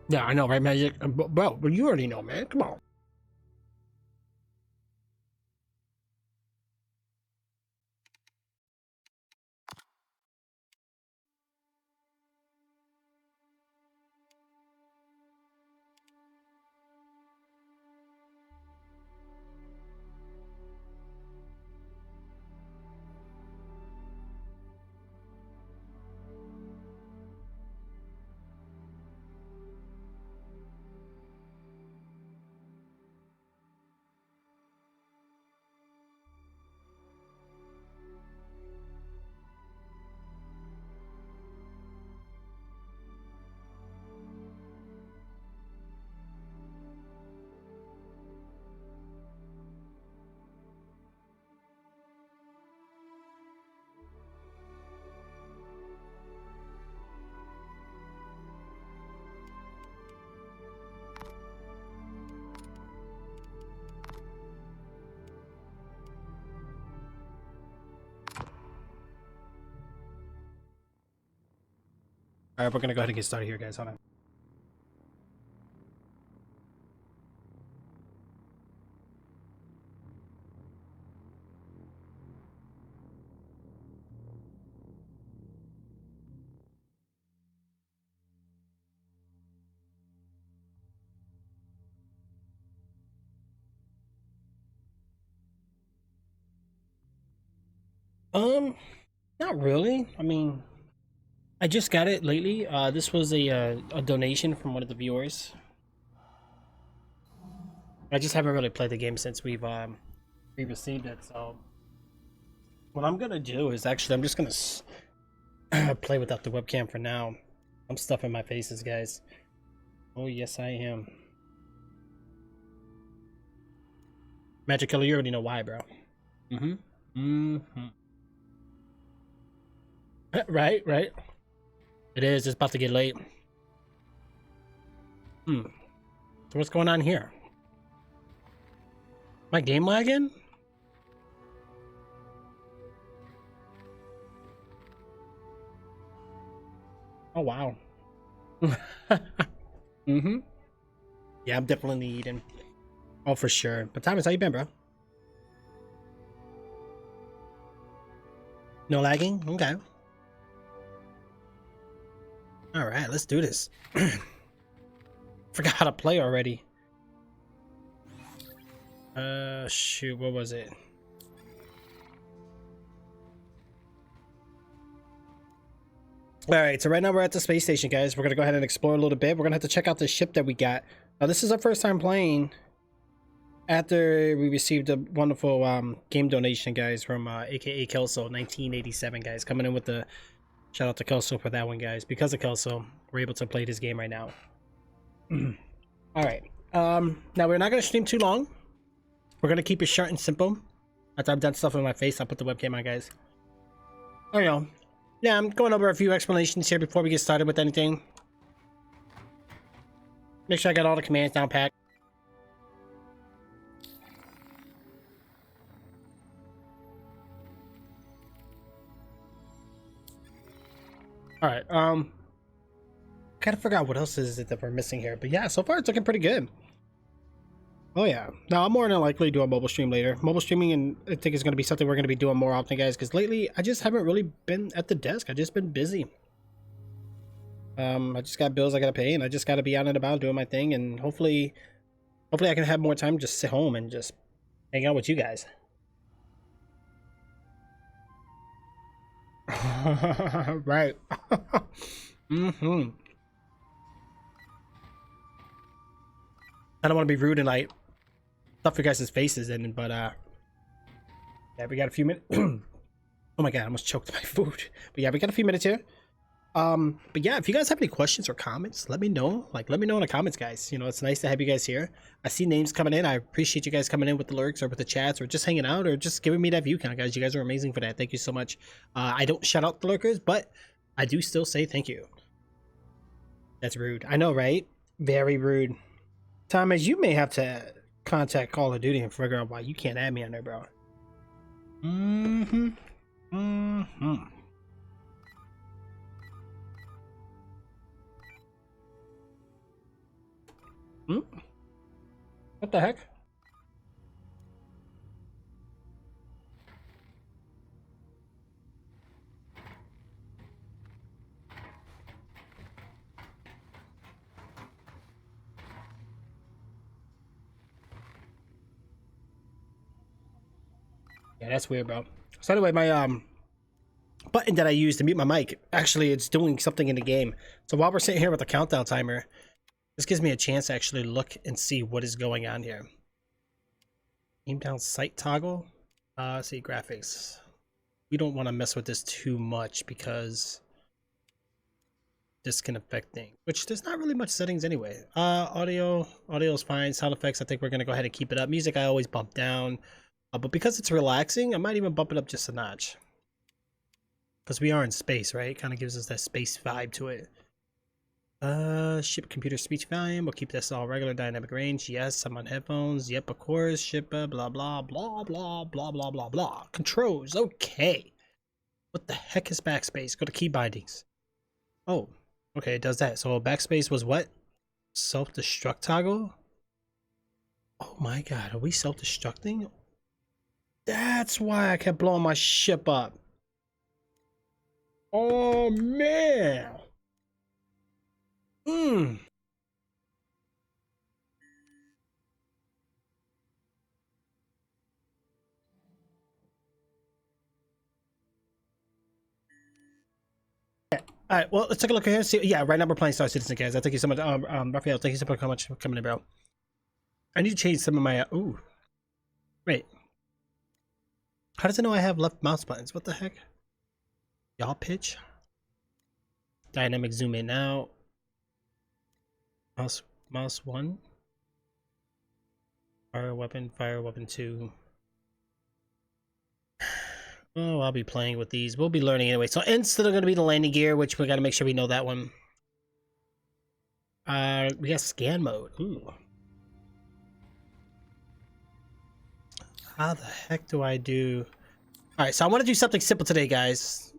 Yeah, I know, right, Magic? But you already know, man. Come on. All right, we're gonna go ahead and get started here, guys. Hold on. Um, Not really. I mean, I just got it lately. This was a donation from one of the viewers. I just haven't really played the game since we received it. So what I'm gonna do is actually I'm just gonna play without the webcam for now. I'm stuffing my faces, guys. Oh yes, I am. Magic Killer, you already know why, bro. Mm-hmm. Mm-hmm. Right, right. It is. It's about to get late. Hmm. So what's going on here? My game lagging? Oh wow. Mm-hmm. Yeah, I'm definitely eating. Oh, for sure. But Thomas, how you been, bro? No lagging? Okay. All right, let's do this. Forgot how to play already. Shoot, what was it? All right, so right now we're at the space station, guys. We're gonna go ahead and explore a little bit. We're gonna have to check out the ship that we got. Now, this is our first time playing after we received a wonderful game donation, guys, from AKA Kelso 1987, guys, coming in with the shout out to Kelso for that one, guys. Because of Kelso, we're able to play this game right now. All right. Now we're not gonna stream too long. We're gonna keep it short and simple. After I've done stuff in my face, I'll put the webcam on, guys. Oh yeah. Yeah, I'm going over a few explanations here before we get started with anything. Make sure I got all the commands down pat. All right. Kind of forgot what else is it that we're missing here, but yeah, so far it's looking pretty good. Oh yeah. Now I'm more than likely do a mobile stream later. Mobile streaming, and I think is going to be something we're going to be doing more often, guys. Because lately I just haven't really been at the desk. I just been busy. I just got bills I got to pay, and I just got to be out and about doing my thing. And hopefully I can have more time to just sit home and just hang out with you guys. Right. Mm-hmm. I don't want to be rude and like stuff your guys' faces in, but yeah, we got a few minutes. Oh my god, I almost choked my food. But yeah, we got a few minutes here. But yeah, if you guys have any questions or comments, let me know. Like, let me know in the comments, guys. You know, it's nice to have you guys here. I see names coming in. I appreciate you guys coming in with the lurks or with the chats or just hanging out or just giving me that view count, guys. You guys are amazing for that. Thank you so much. I don't shout out the lurkers, but I do still say thank you. That's rude. I know, right? Very rude. Thomas, you may have to contact Call of Duty and figure out why you can't add me on there, bro. Mm-hmm. Mm-hmm. Hmm? What the heck? Yeah, that's weird, bro. So anyway, my button that I use to mute my mic, actually it's doing something in the game. So while we're sitting here with the countdown timer, this gives me a chance to actually look and see what is going on here. Aim down sight toggle. See graphics. We don't want to mess with this too much because this can affect things, which there's not really much settings anyway. Audio is fine. Sound effects, I think we're gonna go ahead and keep it up. Music I always bump down, but because it's relaxing, I might even bump it up just a notch. Because we are in space, right? Kind of gives us that space vibe to it. Ship computer speech volume. We'll keep this all regular dynamic range. Yes, I'm on headphones. Yep, of course. Ship blah blah blah blah blah blah blah blah. Controls. Okay. What the heck is backspace? Go to key bindings. Oh, okay, it does that. So backspace was what? Self-destruct toggle? Oh my god, are we self-destructing? That's why I kept blowing my ship up. Oh man. Hmm. All right, well, let's take a look here. See, yeah, right now we're playing Star Citizen, guys. Thank you so much, Raphael. Thank you so much for coming in, bro. I need to change some of my. Ooh, wait. How does it know I have left mouse buttons? What the heck? Y'all pitch. Dynamic zoom in out. Mouse one. Fire weapon 2. Oh, I'll be playing with these. We'll be learning anyway. So instead of going to be the landing gear, which we got to make sure we know that one. We got scan mode. Ooh. How the heck do I do? All right, so I want to do something simple today, guys.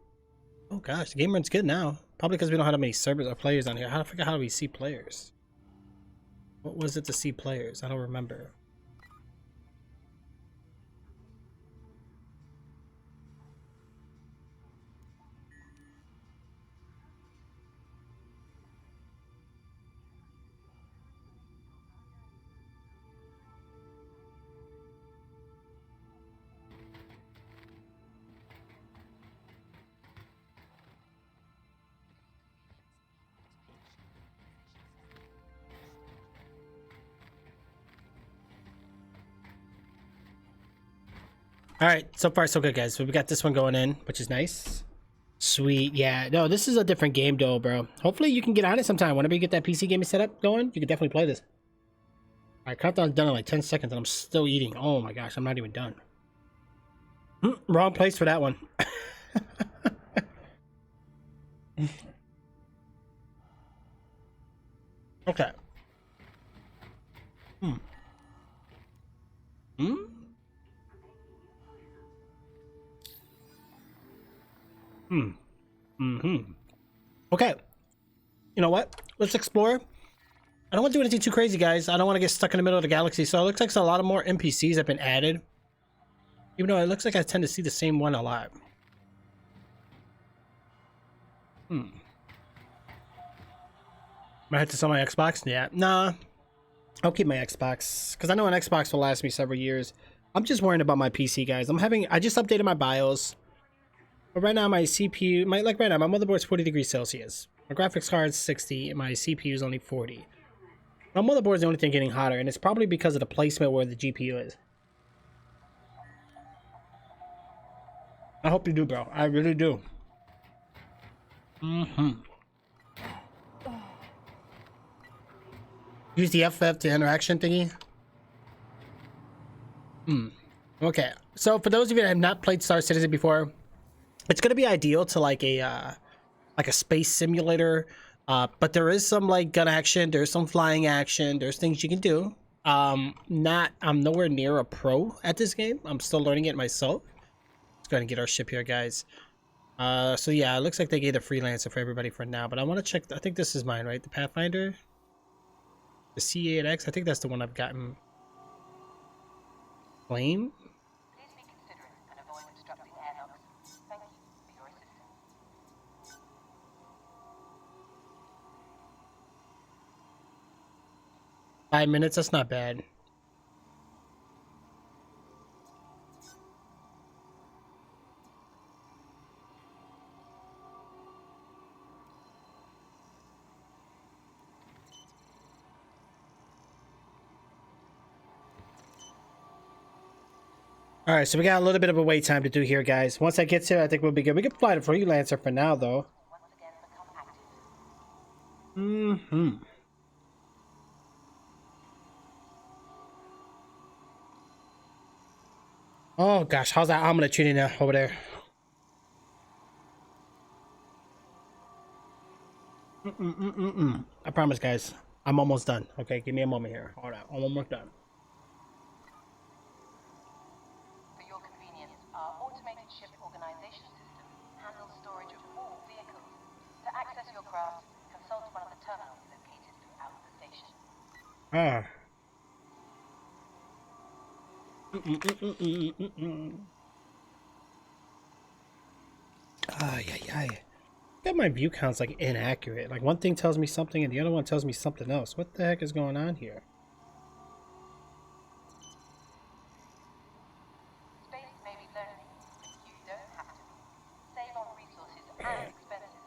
Oh gosh, the game runs good now. Probably because we don't have that many servers or players on here. I forget how do we see players. What was it to see players? I don't remember. All right, so far so good, guys. So we got this one going in, which is nice. Sweet, yeah. No, this is a different game, though, bro. Hopefully you can get on it sometime. Whenever you get that PC gaming setup going, you can definitely play this. All right, countdown's done in like 10 seconds, and I'm still eating. Oh my gosh, I'm not even done. Wrong place for that one. Okay. Hmm. Hmm. Hmm. Mm-hmm. Okay. You know what? Let's explore. I don't want to do anything too crazy, guys. I don't want to get stuck in the middle of the galaxy. So it looks like a lot of more NPCs have been added. Even though it looks like I tend to see the same one a lot. Hmm. Might have to sell my Xbox? Yeah. Nah. I'll keep my Xbox. Because I know an Xbox will last me several years. I'm just worrying about my PC, guys. I just updated my BIOS. But right now my CPU, my motherboard's 40 degrees Celsius. My graphics card's 60 and my CPU is only 40. My motherboard's the only thing getting hotter, and it's probably because of the placement where the GPU is. I hope you do, bro. I really do. Use the FF to interaction thingy. Okay. So for those of you that have not played Star Citizen before, it's gonna be ideal to like a space simulator. But there is some like gun action, there's some flying action, there's things you can do. I'm nowhere near a pro at this game. I'm still learning it myself. Let's go ahead and get our ship here, guys. So yeah, it looks like they gave the freelancer for everybody for now, but I want to check. I think this is mine, right? The Pathfinder. The C8X, I think that's the one I've gotten. Flame? Please be considerate and avoid obstructing airlocks. Thank you for your assistance. 5 minutes, that's not bad. All right, so we got a little bit of a wait time to do here, guys. Once I get to it, I think we'll be good. We can fly the freelancer for now, though. Once again become active. Mm-hmm. Oh, gosh. How's that omelet treating you over there? I promise, guys. I'm almost done. Okay, give me a moment here. Hold on. I'm almost done. For your convenience, our automated ship organization system handles storage of all vehicles. To access your craft, consult one of the terminals located throughout the station. Ah. Ay, ay, ay. Got my view counts like inaccurate. Like one thing tells me something and the other one tells me something else. What the heck is going on here? Space may be lonely, but you don't have to be. Save on resources and expenses.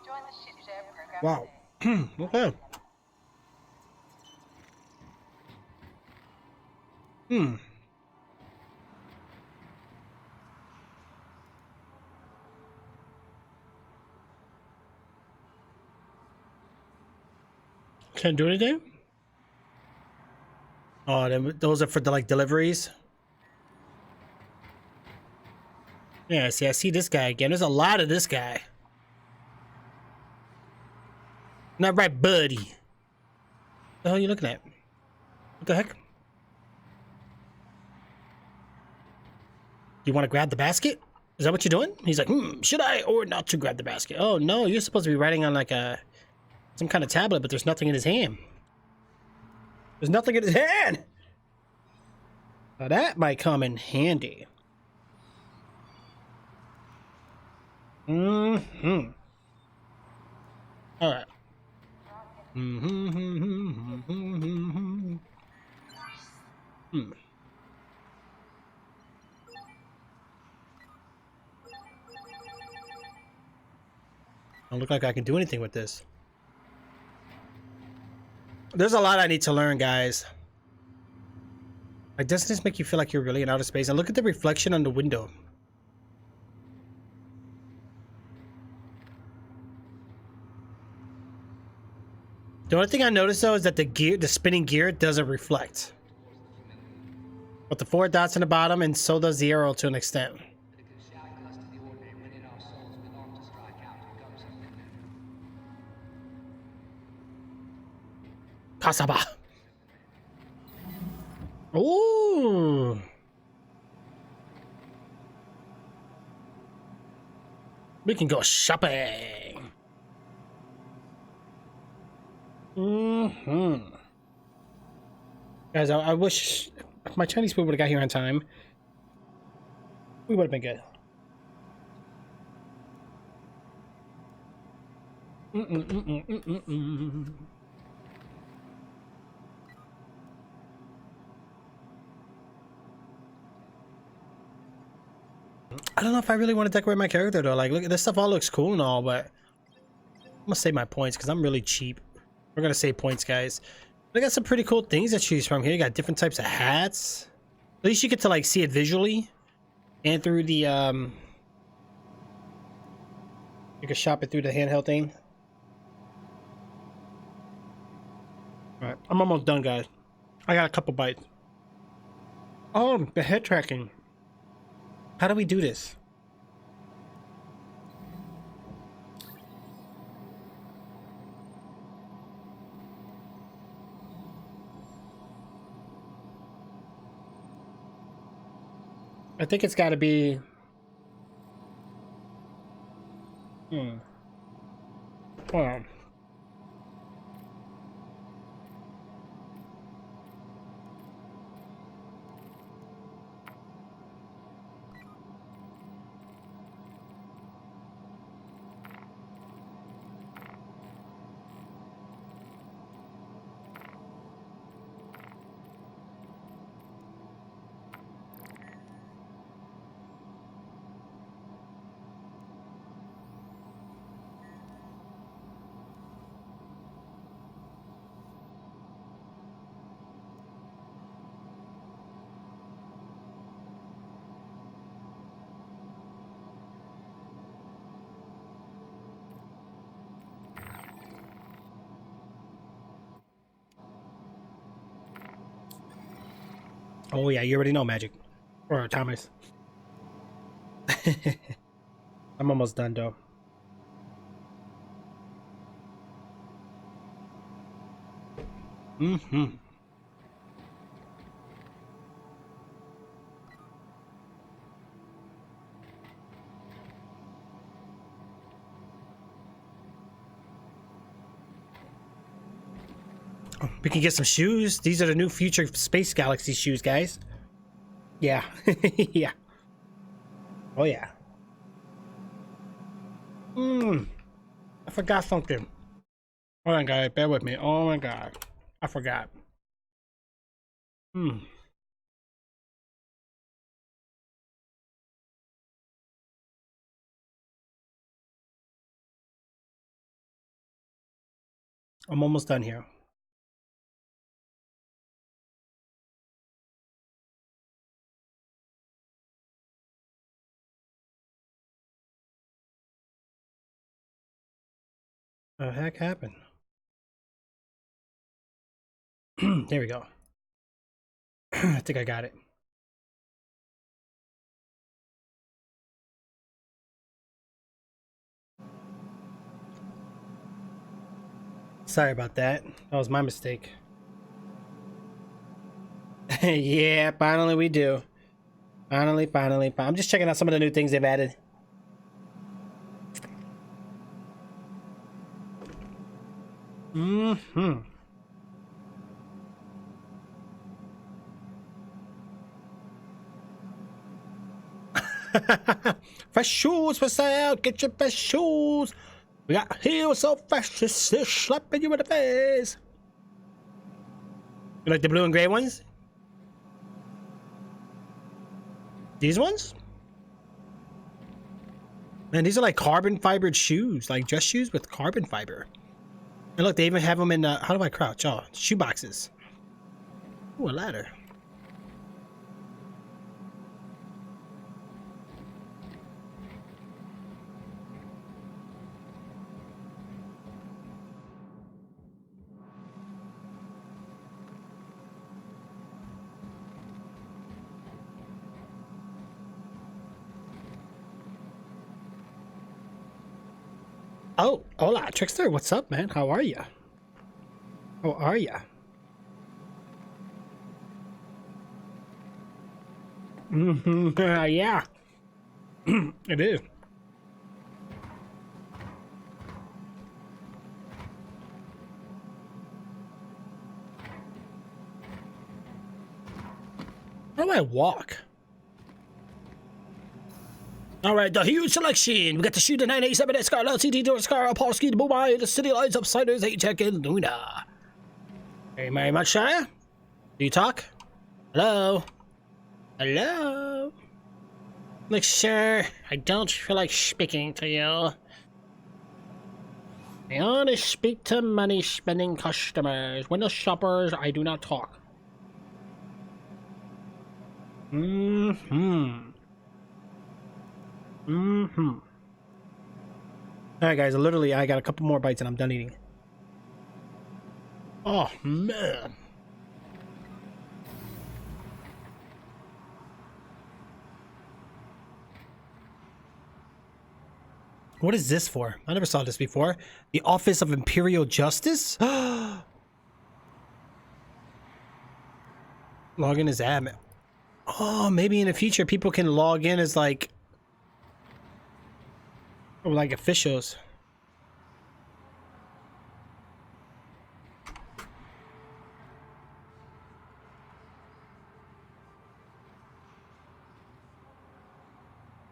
Join the ship share program Wow. today. Okay. Hmm. Can't do anything? Oh, those are for the like deliveries. Yeah, see, I see this guy again. There's a lot of this guy. Not right, buddy. What the hell are you looking at? What the heck? You want to grab the basket? Is that what you're doing? He's like, should I or not to grab the basket? Oh no, you're supposed to be writing on like some kind of tablet, but there's nothing in his hand. There's nothing in his hand. Now that might come in handy. Mm-hmm. All right. Mm-hmm. Hmm. Don't look like I can do anything with this. There's a lot I need to learn, guys. Like, doesn't this make you feel like you're really in outer space? And look at the reflection on the window. The only thing I noticed though is that the spinning gear doesn't reflect. But the 4 dots in the bottom, and so does the arrow to an extent. Kasaba. Ooh. We can go shopping. Mm-hmm. Guys, I wish if my Chinese food would have got here on time. We would have been good. I don't know if I really want to decorate my character though. Like, look, this stuff all looks cool and all, but I'm gonna save my points because I'm really cheap. We're gonna save points, guys. They got some pretty cool things to choose from here. You got different types of hats. At least you get to like see it visually and through the you can shop it through the handheld thing. All right, I'm almost done, guys. I got a couple bites. Oh, the head tracking. How do we do this? I think it's got to be. Hold on. Oh yeah, you already know, Magic. Or Thomas. I'm almost done though. Mm-hmm. We can get some shoes. These are the new Future Space Galaxy shoes, guys. Yeah. Yeah. Oh yeah. I forgot something. Oh my god, bear with me. Oh my god. I forgot. Hmm. I'm almost done here. The heck happened? There we go. I think I got it. Sorry about that. That was my mistake. Yeah, finally we do. Finally. I'm just checking out some of the new things they've added. Mm-hmm. Fresh shoes for sale. Get your best shoes. We got heels so fresh, just slapping you in the face. You like the blue and gray ones? These ones? Man, these are like carbon fibered shoes, like dress shoes with carbon fiber. And look, they even have them in, how do I crouch? Oh, shoe boxes. Ooh, a ladder. Oh, hola, Trickster. What's up, man? How are ya? How are ya? Mm-hmm. Yeah. It is. How do I walk? All right, the huge selection. We got the Shooter 987 Escar, LCD Door Scar, Polsky, the Mobile, the City Lights, Upsiders, 8-Tech, and Luna. Very, very much, sire. Do you talk? Hello? Hello? Look, sir, I don't feel like speaking to you. I only speak to money-spending customers. Window shoppers, I do not talk. Mm-hmm. Mm-hmm. Alright, guys, literally, I got a couple more bites and I'm done eating. Oh, man. What is this for? I never saw this before. The Office of Imperial Justice? Log in as admin. Oh, maybe in the future people can log in as like officials.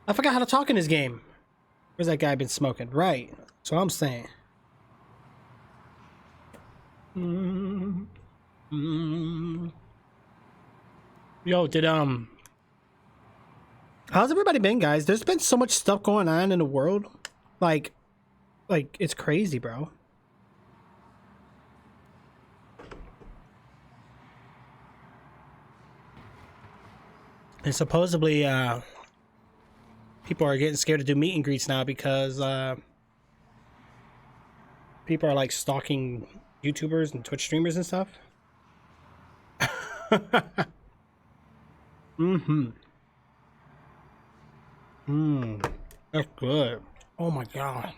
I forgot how to talk in this game. Where's that guy been smoking? Right. That's what I'm saying. Yo, how's everybody been, guys? There's been so much stuff going on in the world. Like it's crazy, bro. And supposedly, people are getting scared to do meet and greets now because people are like stalking YouTubers and Twitch streamers and stuff. Mm-hmm. Mmm. That's good. Oh my god.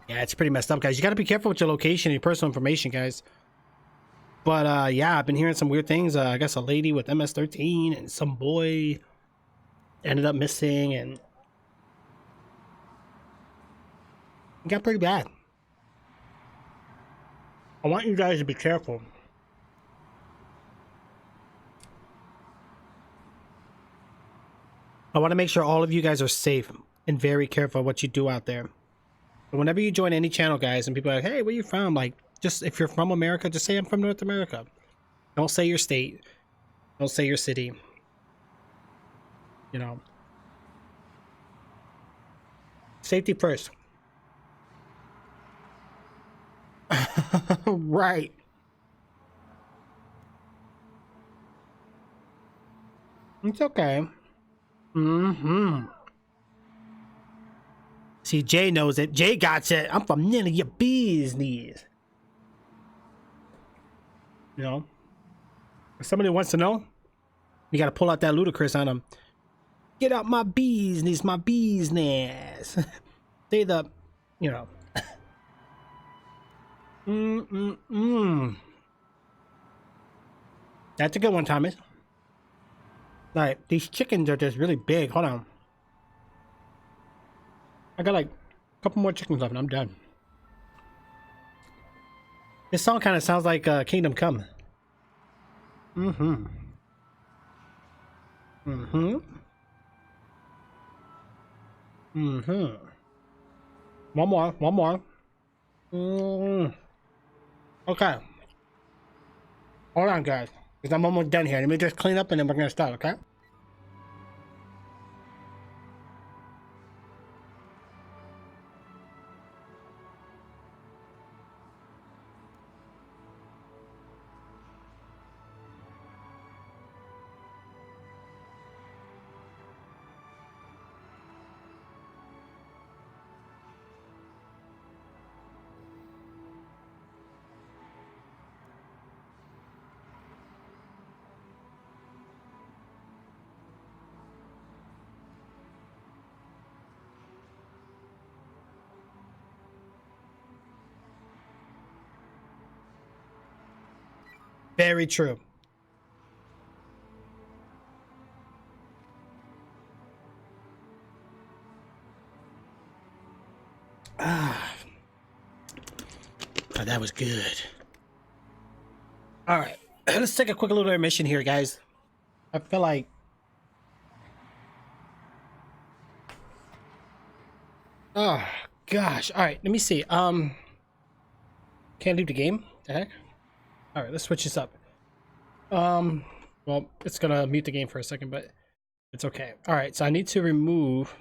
Yeah, it's pretty messed up, guys. You gotta be careful with your location and your personal information, guys. But yeah, I've been hearing some weird things. I guess a lady with MS-13 and some boy ended up missing, and it got pretty bad. I want you guys to be careful. I want to make sure all of you guys are safe and very careful what you do out there. And whenever you join any channel, guys, and people are like, hey, where you from? Like, just if you're from America, just say I'm from North America. Don't say your state. Don't say your city. You know, safety first. Right. It's okay. Mm-hmm. See, Jay knows it. Jay got it. I'm from none of your business. You know, if somebody wants to know, you got to pull out that ludicrous on them. Get out my business, my business. Say the, you know. Mm-mm-mm. That's a good one, Thomas. All right, these chickens are just really big. Hold on. I got like a couple more chickens left and I'm done. This song kind of sounds like Kingdom Come. Mm-hmm. Mm-hmm. Mm-hmm. One more. One more. Mm. Okay. Hold on, guys. Because I'm almost done here. Let me just clean up and then we're going to start, okay? Very true. Ah, oh, that was good. All right. Let's take a quick little intermission here, guys. I feel like... Oh, gosh. All right, let me see. Can't leave the game? The heck? All right, let's switch this up. Well, it's gonna mute the game for a second, but it's okay. All right, so I need to remove...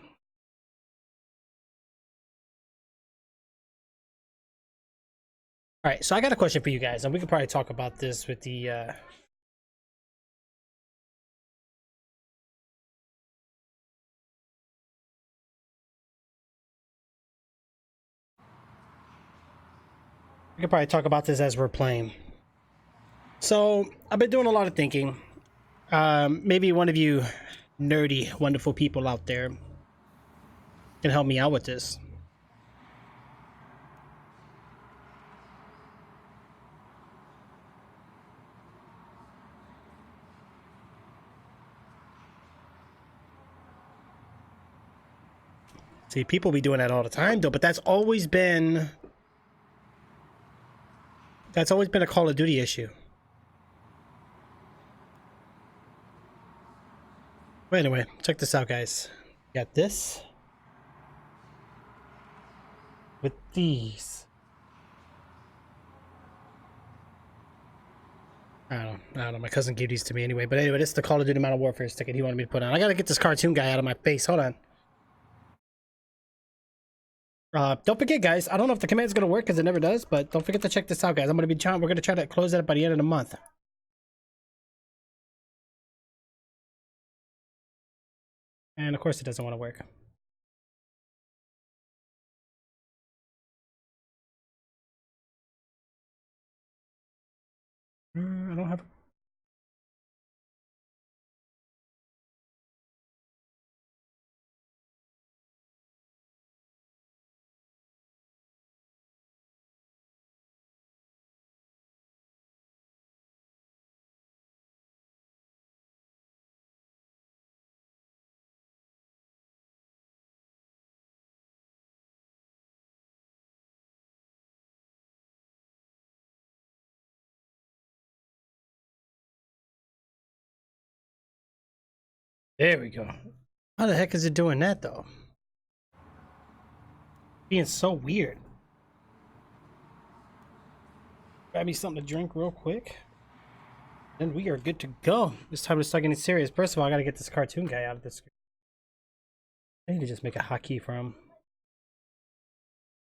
All right, so I got a question for you guys, and we could probably talk about this with the... We could probably talk about this as we're playing. So, I've been doing a lot of thinking. Maybe one of you nerdy, wonderful people out there can help me out with this. See, people be doing that all the time, though, but that's always been a Call of Duty issue. But anyway, check this out, guys. Got this with these. I don't know. My cousin gave these to me anyway. But anyway, this is the Call of Duty Modern Warfare ticket he wanted me to put on. I gotta get this cartoon guy out of my face. Hold on. Don't forget, guys. I don't know if the command's gonna work because it never does, but don't forget to check this out, guys. We're gonna try to close that by the end of the month. And of course, it doesn't want to work. There we go. How the heck is it doing that though? Being so weird. Grab me something to drink real quick. And we are good to go. It's time to start getting serious. First of all, I gotta get this cartoon guy out of this. I need to just make a hotkey for him.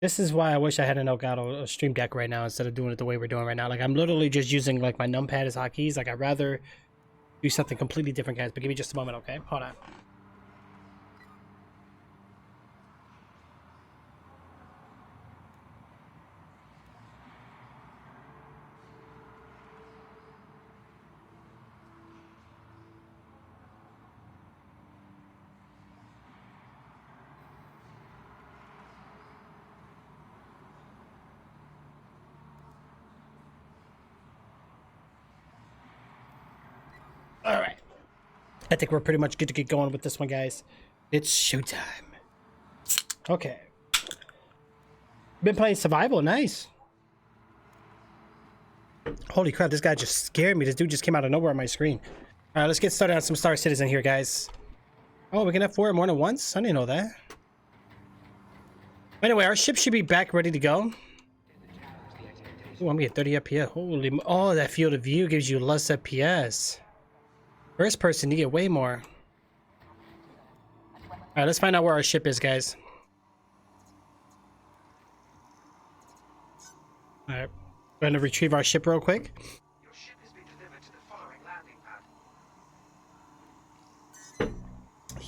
This is why I wish I had an Elgato Stream Deck right now instead of doing it the way we're doing right now. Like, I'm literally just using like my numpad as hotkeys. Like, I'd rather do something completely different, guys. But give me just a moment, okay? Hold on. All right. I think we're pretty much good to get going with this one, guys. It's showtime. Okay. Been playing survival. Nice. Holy crap, this guy just scared me. This dude just came out of nowhere on my screen. All right, let's get started on some Star Citizen here, guys. Oh, we can have 4 more than once? I didn't know that. Anyway, our ship should be back ready to go. Ooh, I'm getting 30 FPS. Holy, oh, that field of view gives you less FPS. First person, you get way more. All right, let's find out where our ship is, guys. All right, we're gonna retrieve our ship real quick. Your ship has been delivered to the following landing pad.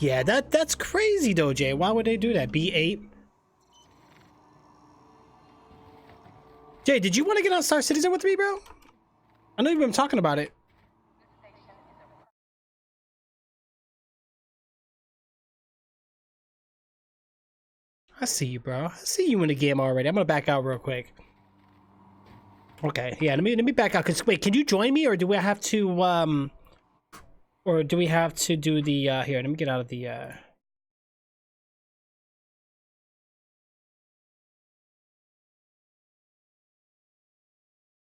Yeah, that's crazy though, Jay. Why would they do that? B8. Jay, did you want to get on Star Citizen with me, bro? I know you've been talking about it. I see you, bro. I see you in the game already. I'm gonna back out real quick. Okay, yeah, let me back out. Cause wait, can you join me, or do we have to do the here? Let me get out of the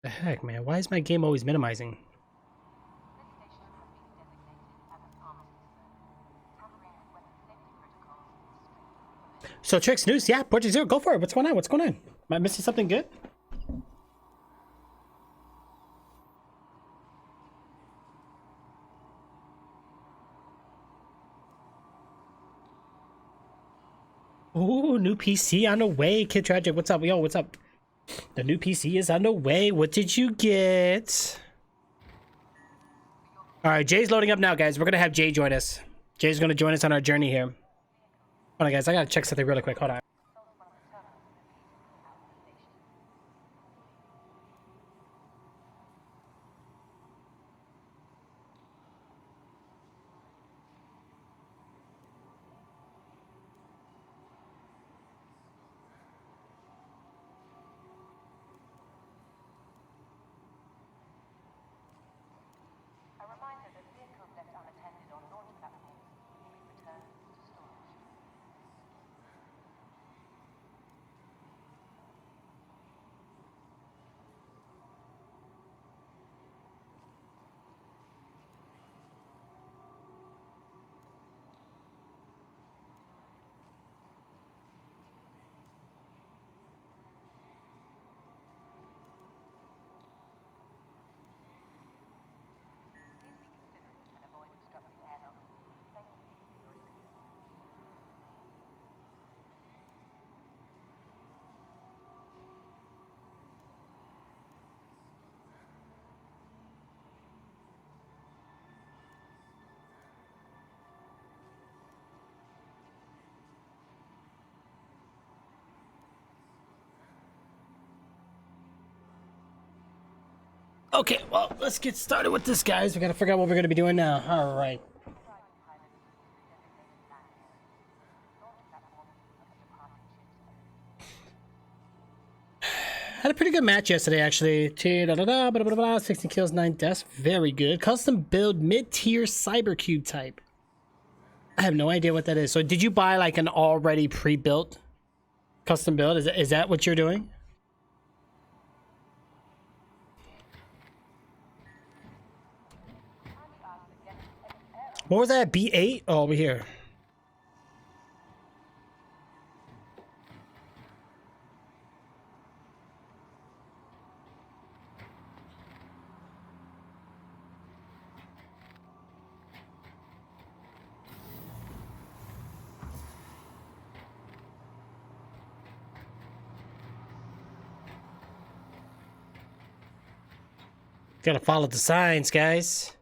The heck, man? Why is my game always minimizing? So Tricks News, yeah, Project Zero, go for it. What's going on? What's going on? Am I missing something good? Ooh, new PC on the way. Kid Tragic, what's up? Yo, what's up? The new PC is on the way. What did you get? All right, Jay's loading up now, guys. We're gonna have Jay join us. Jay's gonna join us on our journey here. Hold on, guys. I gotta check something really quick. Hold on. A reminder that vehicles left unattended on launch platforms will be returned to storage. Please be considerate and avoid obstructing airlocks. Thank you for your assistance. Okay, well, let's get started with this, guys. We gotta figure out what we're gonna be doing now. All right. Had a pretty good match yesterday, actually. 16 kills, 9 deaths. Very good. Custom build mid-tier Cybercube type. I have no idea what that is. So did you buy like an already pre-built custom build? Is that what you're doing? What was that? B8? Oh, over here. Gotta follow the signs, guys.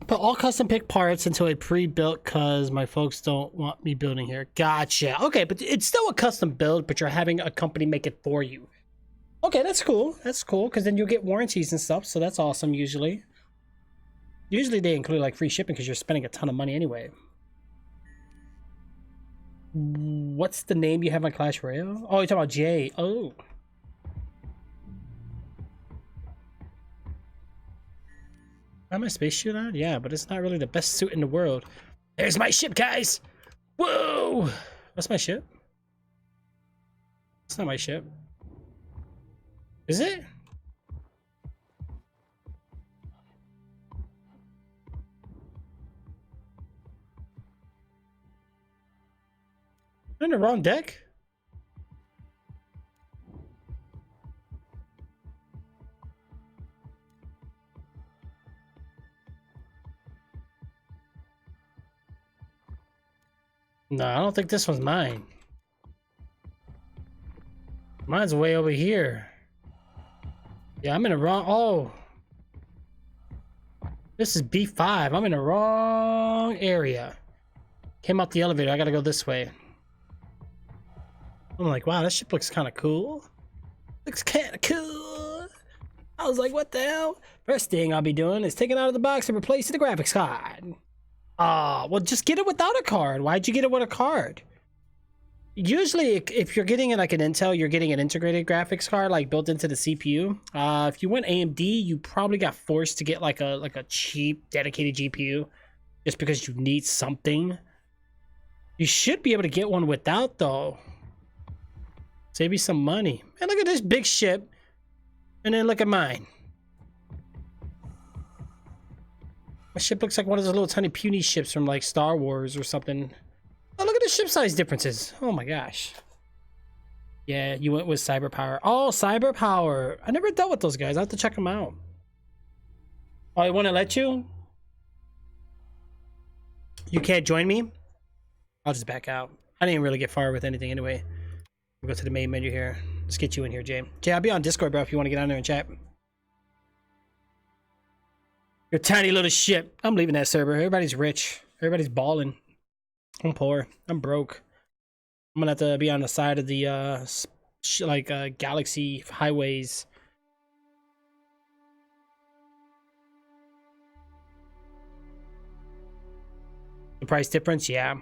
Put all custom pick parts into a pre-built because my folks don't want me building here. Gotcha. Okay, but it's still a custom build, but you're having a company make it for you. Okay, that's cool. That's cool because then you'll get warranties and stuff. So that's awesome usually. Usually they include like free shipping because you're spending a ton of money anyway. What's the name you have on Clash Royale? Oh, you're talking about Jay. Oh. Am I spacesuit on? Yeah, but it's not really the best suit in the world. There's my ship, guys! Whoa! What's my ship? It's not my ship. Is it? I'm in the wrong deck? No, I don't think this one's mine. Mine's way over here. Yeah, I'm in the wrong... Oh. This is B5. I'm in the wrong area. Came out the elevator. I gotta go this way. I'm like, wow, this ship looks kind of cool. Looks kind of cool. I was like, what the hell? First thing I'll be doing is taking it out of the box and replacing the graphics card. Well, just get it without a card. Why'd you get it with a card? Usually, if you're getting it like an Intel, you're getting an integrated graphics card, like built into the CPU. If you went AMD, you probably got forced to get like a cheap, dedicated GPU, just because you need something. You should be able to get one without, though. Save you some money. And look at this big ship, and then look at mine. My ship looks like one of those little tiny puny ships from like Star Wars or something. Oh, look at the ship size differences. Oh my gosh. Yeah, you went with CyberPower. Oh, CyberPower. I never dealt with those guys. I have to check them out. Oh, I want to let you? You can't join me? I'll just back out. I didn't really get far with anything anyway. We'll go to the main menu here. Let's get you in here, Jay. Jay, I'll be on Discord, bro, if you want to get on there and chat. Your tiny little ship. I'm leaving that server. Everybody's rich. Everybody's balling. I'm poor. I'm broke. I'm gonna have to be on the side of the galaxy highways. The price difference, yeah.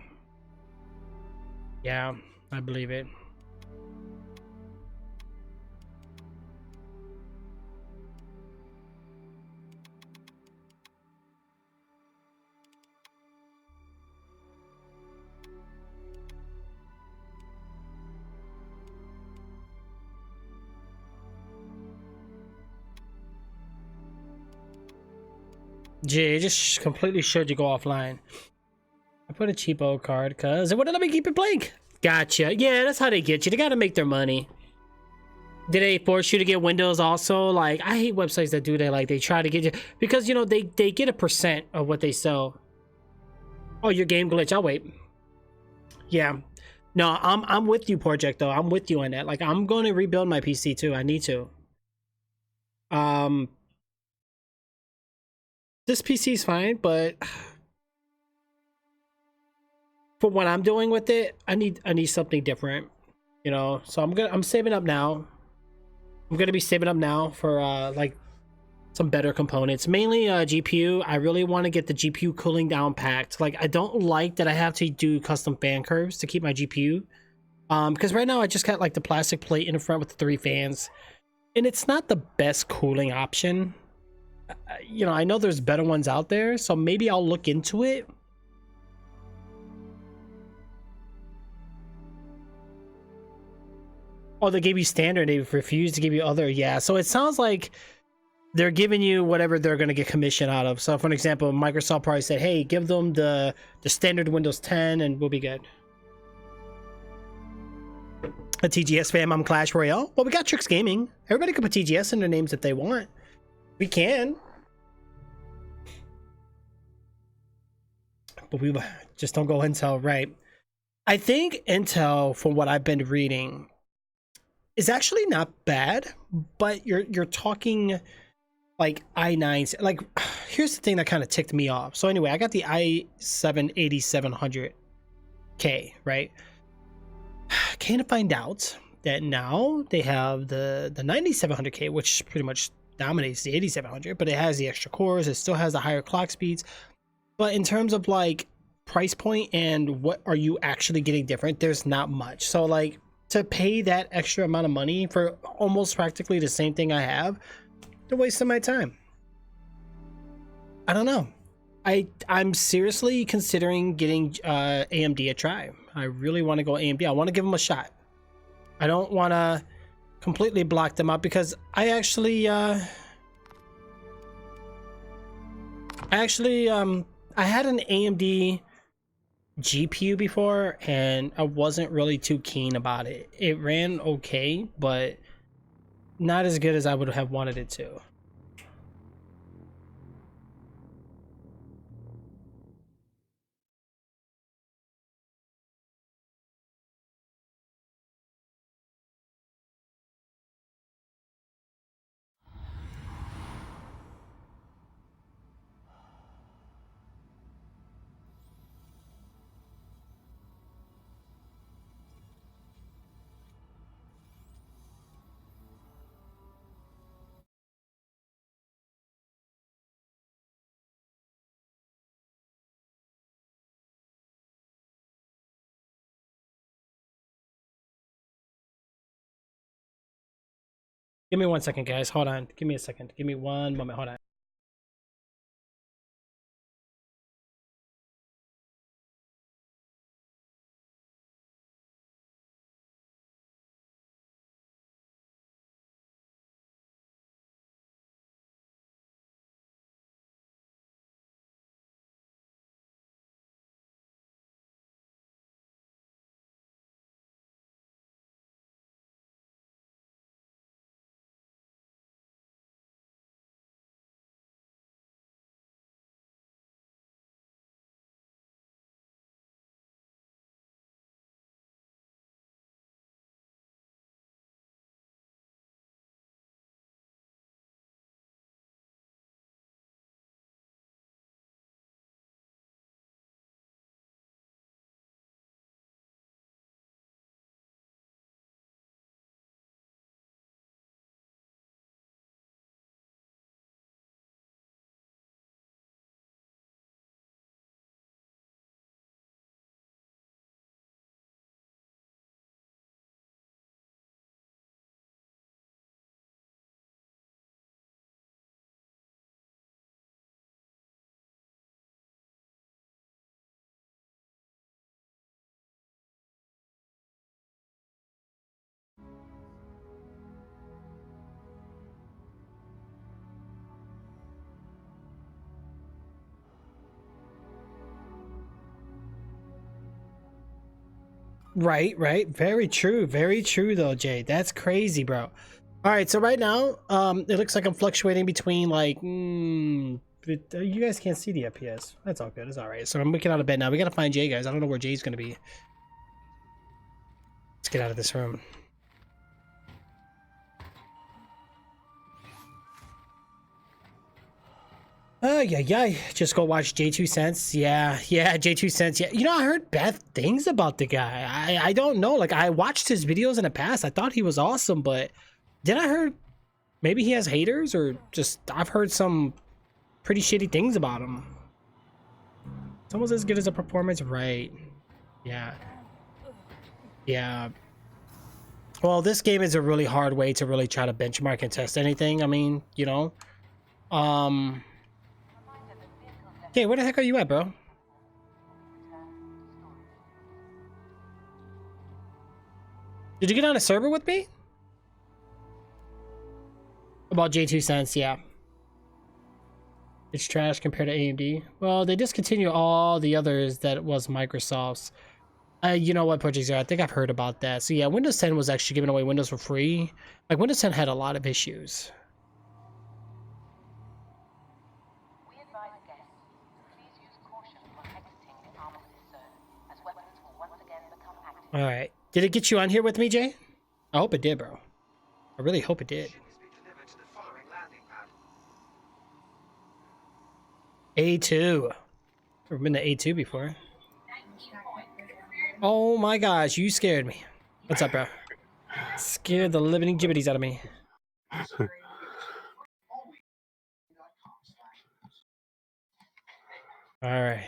Yeah, I believe it. Jay, just completely showed you go offline. I put a cheapo card because it wouldn't let me keep it blank. Gotcha. Yeah, that's how they get you. They gotta make their money. Did they force you to get Windows also? Like, I hate websites that do that. Like, they try to get you because, you know, they get a % of what they sell. Oh, your game glitch. I'll wait. Yeah. No, I'm with you, Project, though. I'm with you on that. Like, I'm going to rebuild my PC too. I need to. This PC is fine, but for what I'm doing with it, I need something different, you know. So I'm saving up now. I'm gonna be saving up now for like some better components, mainly GPU. I really want to get the GPU cooling down packed. Like, I don't like that I have to do custom fan curves to keep my GPU, because right now I just got like the plastic plate in the front with the 3 fans, and it's not the best cooling option. You know, I know there's better ones out there, so maybe I'll look into it. Oh, they gave you standard. They refused to give you other. Yeah. So it sounds like they're giving you whatever they're going to get commission out of. So for an example, Microsoft probably said, hey, give them the standard Windows 10 and we'll be good. A TGS fam, I'm Clash Royale. Well, we got Tricks Gaming. Everybody can put TGS in their names if they want. We can. But we just don't go Intel, right? I think Intel, from what I've been reading, is actually not bad, but you're talking like i9s. Like, here's the thing that kind of ticked me off. So anyway, I got the i7 8700K, right? Came to find out that now they have the 9700K, which pretty much dominates the 8700, but it has the extra cores. It still has the higher clock speeds. But in terms of like price point and what are you actually getting different, there's not much. So like to pay that extra amount of money for almost practically the same thing I have, they're wasting my time. I don't know. I'm seriously considering getting AMD a try. I really want to go AMD. I want to give them a shot. I don't want to completely block them out because I actually I had an AMD GPU before and I wasn't really too keen about it. It ran okay, but not as good as I would have wanted it to. Give me 1 second, guys. Hold on. Give me a second. Give me one moment. Hold on. Right. Very true. Very true though, Jay. That's crazy, bro. All right, so right now, it looks like I'm fluctuating between like, you guys can't see the FPS. That's all good. It's all right. So I'm waking out of bed now. We gotta find Jay, guys. I don't know where Jay's gonna be. Let's get out of this room. Yeah. Just go watch J2 Cents. Yeah, J2 Cents. Yeah, you know, I heard bad things about the guy. I don't know. Like, I watched his videos in the past. I thought he was awesome, but then I heard maybe he has haters or just I've heard some pretty shitty things about him. It's almost as good as a performance, right? Yeah. Yeah. Well, this game is a really hard way to really try to benchmark and test anything. I mean, you know. Okay, where the heck are you at, bro? Did you get on a server with me? About J2 cents, yeah. It's trash compared to AMD. Well, they discontinue all the others that was Microsoft's. You know what, Project Zero? I think I've heard about that. So yeah, Windows 10 was actually giving away Windows for free. Like Windows 10 had a lot of issues. We advise guests, please use caution when exiting the Armistice zone, as weapons will once again become active. All right. Did it get you on here with me, Jay? I hope it did, bro. I really hope it did. Ship has been delivered to the firing landing pad. A2. Never been to A2 before. Oh my gosh, you scared me. What's up, bro? Scared the living jibbities out of me. Alright.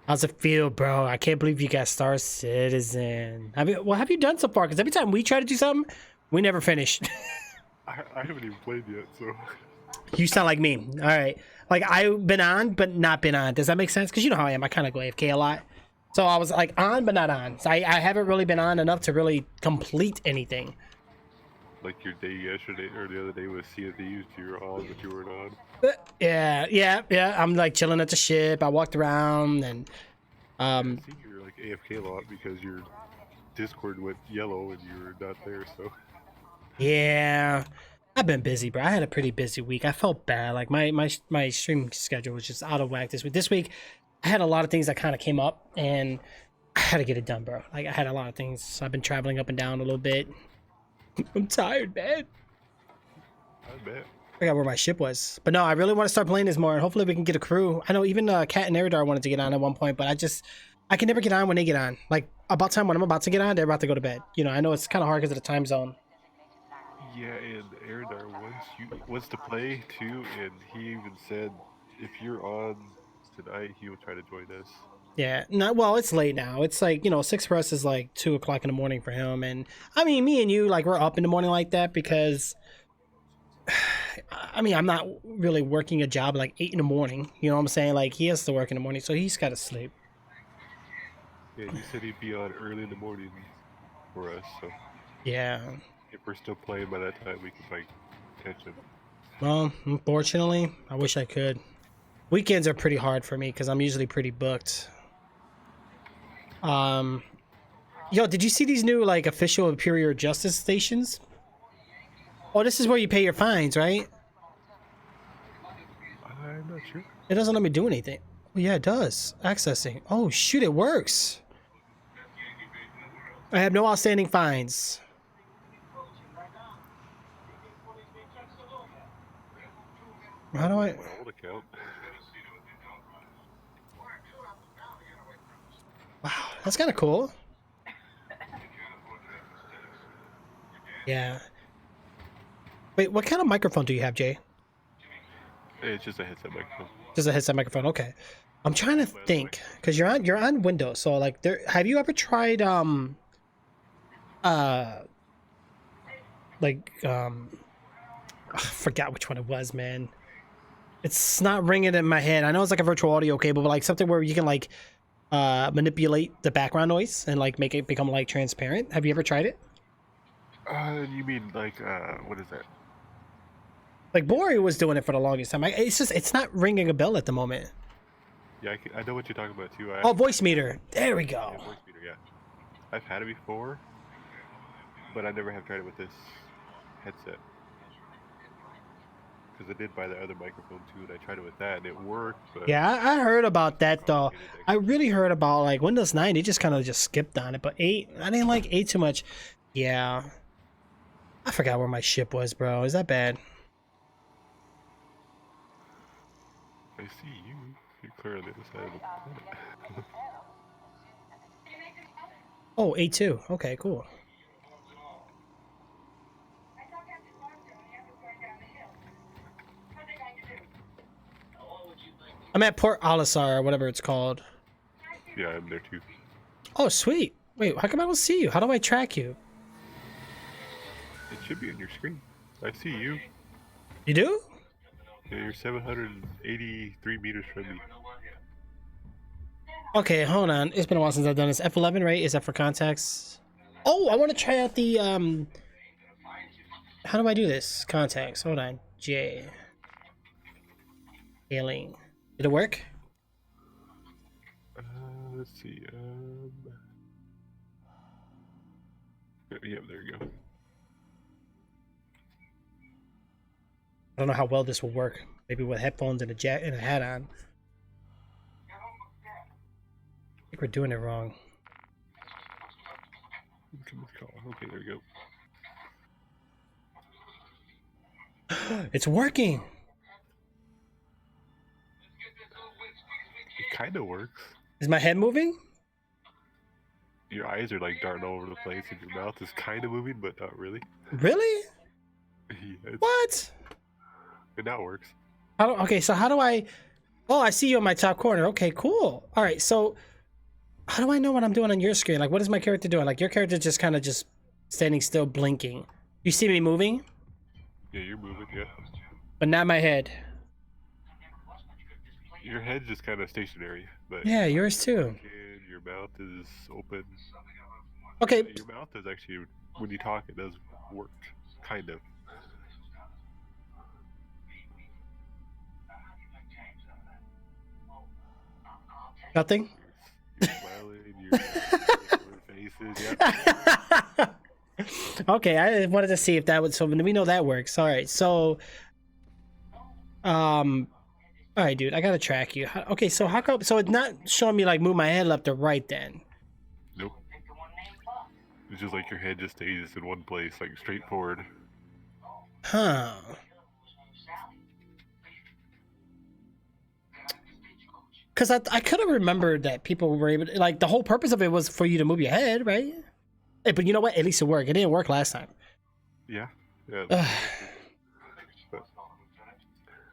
How's it feel, bro? I can't believe you got Star Citizen. What have you done so far? Because every time we try to do something, we never finish. I haven't even played yet, so. You sound like me. Alright. Like, I've been on, but not been on. Does that make sense? Because you know how I am. I kind of go AFK a lot. So I was like on, but not on. So I haven't really been on enough to really complete anything. Like your day yesterday or the other day with Sea of Thieves, you were on, but you weren't on. Yeah. I'm like chilling at the ship. I walked around and I see you're like AFK a lot because your Discord went yellow and you were not there, so. yeah. I've been busy, bro. I had a pretty busy week. I felt bad. Like my stream schedule was just out of whack this week. This week I had a lot of things that kind of came up and I had to get it done, bro. Like I had a lot of things. I've been traveling up and down a little bit. I'm tired, man. I bet. I forgot where my ship was. But no, I really want to start playing this more and hopefully we can get a crew. I know even Kat and Eridar wanted to get on at one point, but I can never get on when they get on. Like about time when I'm about to get on, they're about to go to bed. You know, I know it's kind of hard because of the time zone. Yeah, and Eridar wants to play too, and he even said if you're on tonight, he will try to join us. Yeah, well, it's late now. It's like, 6 for us is like 2 o'clock in the morning for him. And I mean, me and you, like, we're up in the morning like that because, I mean, I'm not really working a job like 8 in the morning. You know what I'm saying? Like, he has to work in the morning, so he's got to sleep. Yeah, he said he'd be on early in the morning for us, so Yeah. if we're still playing by that time, we can, like, catch him. Well, unfortunately, I wish I could. Weekends are pretty hard for me because I'm usually pretty booked. Yo, did you see these new like official Imperial Justice stations? Oh, this is where you pay your fines, right? I'm not sure. It doesn't let me do anything. Well, yeah, it does. Accessing. Oh shoot, it works. I have no outstanding fines. How do I? My old account. Wow, that's kind of cool. Yeah. Wait, what kind of microphone do you have, Jay? It's just a headset microphone. Just a headset microphone. Okay. I'm trying to think because you're on Windows. So like, have you ever tried I forgot which one it was, man. It's not ringing in my head. I know it's like a virtual audio cable, but like something where you can like manipulate the background noise and like make it become like transparent. Have you ever tried it? You mean like what is that? Like Bori was doing it for the longest time. It's not ringing a bell at the moment. Yeah, I know what you're talking about too. Oh, voice meter. There we go. Yeah, voice meter, yeah. I've had it before, but I never have tried it with this headset. Because I did buy the other microphone too, and I tried it with that, and it worked. But Yeah, I heard about that though. I really heard about like Windows 9. They just kind of just skipped on it, but 8, I didn't like 8 too much. Yeah, I forgot where my ship was, bro. Is that bad? I see you. You're clear on the other side of the planet. Oh, 8-2. Okay, cool. I'm at Port Olisar or whatever it's called. Yeah, I'm there too. Oh, sweet. Wait, how come I don't see you? How do I track you? It should be on your screen. I see you. You do? Yeah, you're 783 meters from me. Okay, hold on. It's been a while since I've done this. F11, right? Is that for contacts? Oh, I want to try out the how do I do this? Contacts. Hold on. J. Hailing. Did it work? Let's see. Yeah, there you go. I don't know how well this will work. Maybe with headphones and a hat on. I think we're doing it wrong. Okay, there you go. It's working. It kind of works. Is my head moving? Your eyes are like darting all over the place, and your mouth is kind of moving, but not really. Really? Yeah, What? it now works. Okay, so how do I... Oh, I see you in my top corner. Okay, cool. All right, so how do I know what I'm doing on your screen? Like, what is my character doing? Like, your character just kind of just standing still, blinking. You see me moving? Yeah, you're moving. Yeah. But not my head. Your head's just kind of stationary, but Yeah, yours too. and your mouth is open. Okay, Your mouth is actually, when you talk, it does work, kind of. nothing? You're smiling, your faces, yeah. Okay, I wanted to see if that would... So we know that works. All right, so... All right, dude, I gotta track you. Okay, so how come... So it's not showing me, like, move my head left or right then? Nope. It's just like your head just stays in one place, like straight forward. Huh. Because I could have remembered that people were able to... Like, the whole purpose of it was for you to move your head, right? Hey, but you know what? At least it worked. It didn't work last time. Yeah. Yeah. But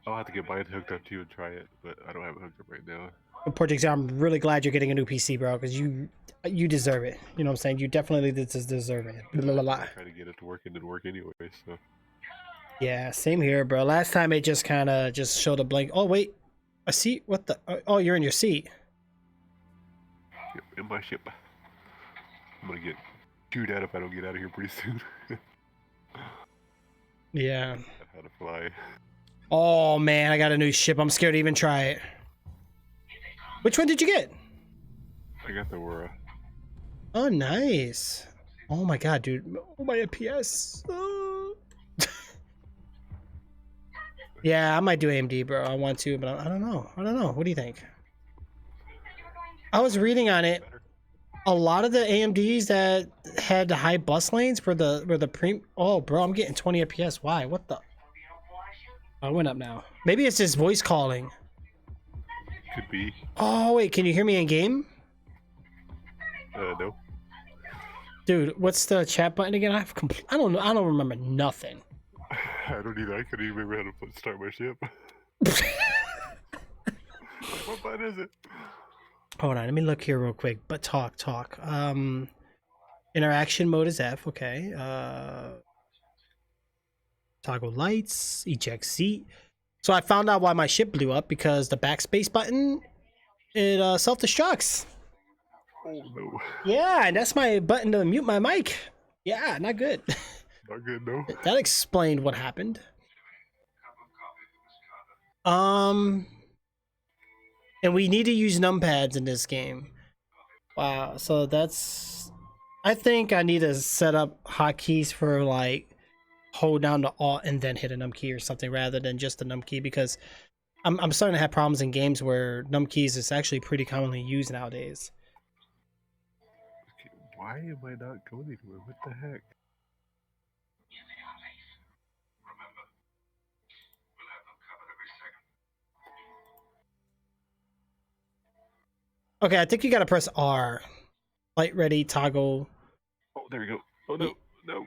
I'll have to get mine hooked up too and try it, but I don't have it hooked up right now. Project Zero, I'm really glad you're getting a new PC, bro, because you deserve it. You know what I'm saying? You definitely deserve it. Blah, blah, blah. I try to get it to work and it work anyway, so. Yeah, same here, bro. Last time it just kind of just showed a blank. Oh, wait. A seat? What the? Oh, you're in your seat. Yep, in my ship. I'm gonna get chewed out if I don't get out of here pretty soon. Yeah. How to fly. Oh, man, I got a new ship. I'm scared to even try it. Which one did you get? I got the Aurora. Oh, nice. Oh, my God, dude. Oh, my FPS. Oh. Yeah, I might do AMD, bro. I want to, but I don't know. I don't know. What do you think? I was reading on it. A lot of the AMDs that had the high bus lanes were the pre. Oh, bro, I'm getting 20 FPS. Why? What the? I went up now. Maybe it's just voice calling. Could be. Oh wait, can you hear me in game? No. Dude, what's the chat button again? I don't know. I don't remember nothing. I don't either. I couldn't even remember how to start my ship. What button is it? Hold on, let me look here real quick. But talk. Interaction mode is F. Okay. Toggle lights. Eject seat. So I found out why my ship blew up, because the backspace button, it self-destructs. Oh no. Yeah, and that's my button to mute my mic. Yeah, not good. Not good, no. That explained what happened. And we need to use numpads in this game. Wow, so that's... I think I need to set up hotkeys for, like, hold down the Alt and then hit a num key or something rather than just a num key, because I'm starting to have problems in games where num keys is actually pretty commonly used nowadays. Okay, why am I not going anywhere? What the heck? Okay, I think you gotta press R. Light ready, toggle. Oh, there we go. Oh no, no.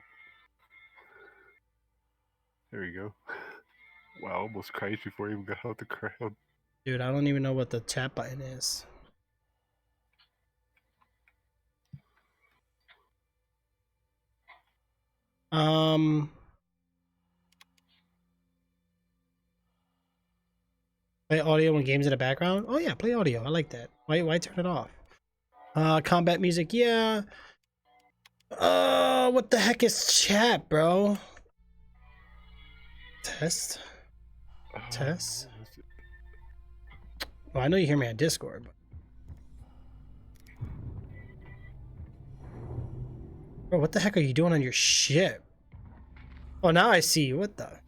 There we go. Wow, almost crashed before I even got out the ground. Dude, I don't even know what the chat button is. Play audio when games in the background? Oh yeah, play audio. I like that. Why turn it off? Combat music, yeah. What the heck is chat, bro? Test? Test? What is it? Well, I know you hear me on Discord, but... Bro, what the heck are you doing on your ship? Oh, now I see you. What the?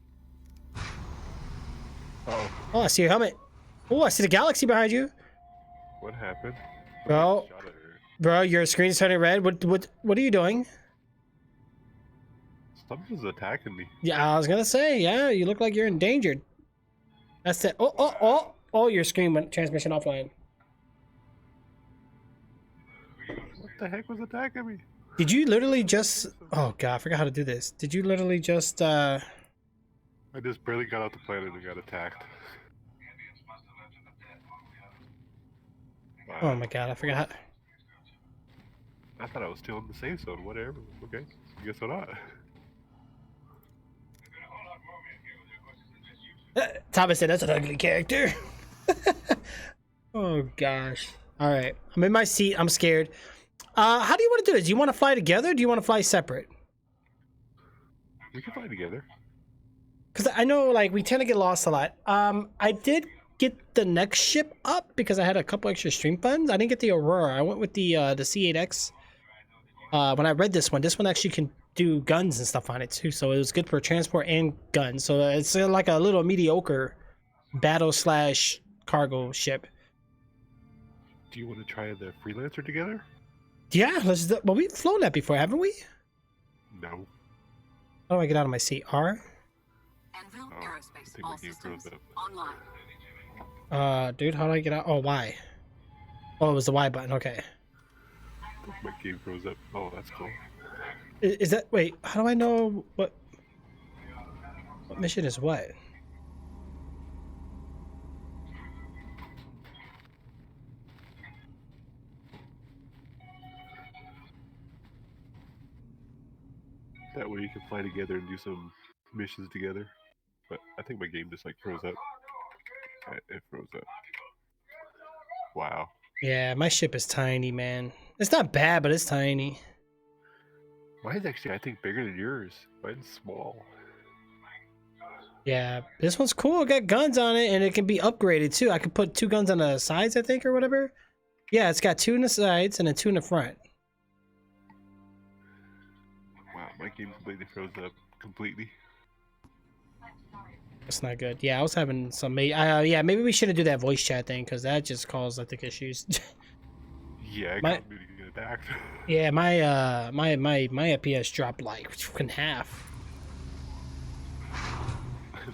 Oh, Oh, I see your helmet. Oh, I see the galaxy behind you. what happened? Bro. Somebody shot at her. Bro, your screen's turning red. What are you doing? Something's attacking me. Yeah, I was gonna say, yeah, you look like you're endangered. That's it. Oh, your screen went transmission offline. What the heck was attacking me? Did you literally just... Oh, God, I forgot how to do this. Did you literally just, I just barely got off the planet and got attacked. Wow. Oh, my God, I forgot. I thought I was still in the safe zone. Whatever. Okay. Guess I'm not. Thomas said, that's an ugly character. Oh, gosh. All right. I'm in my seat. I'm scared. How do you want to do this? Do you want to fly together or do you want to fly separate? We can fly together. Because I know, like, we tend to get lost a lot. I did get the next ship up because I had a couple extra stream funds. I didn't get the Aurora. I went with the C8X. When I read this one actually can do guns and stuff on it too. So it was good for transport and guns. So it's like a little mediocre battle / cargo ship. Do you want to try the Freelancer together? Yeah, let's do, well, we've flown that before, haven't we? No. How do I get out of my seat? R? Enfield Oh, Aerospace, I think all my game systems froze up. online. Dude, how do I get out? Oh, Y. Oh, it was the Y button. Okay. I think my game froze up. Oh, that's cool. Is that... Wait, how do I know what mission is what? That way you can fly together and do some missions together. But I think my game just like froze up. It froze up. Wow. Yeah, my ship is tiny, man. It's not bad, but it's tiny. Mine's actually, I think, bigger than yours. Mine's small. Yeah, this one's cool. It got guns on it, and it can be upgraded too. I could put 2 guns on the sides, I think, or whatever. Yeah, it's got 2 in the sides and then 2 in the front. Wow, my game completely froze up. Completely. That's not good. Yeah, I was having some... yeah, maybe we shouldn't do that voice chat thing, because that just caused, I think, issues. Yeah, I My- got me to get attacked. Yeah, my FPS dropped like in half.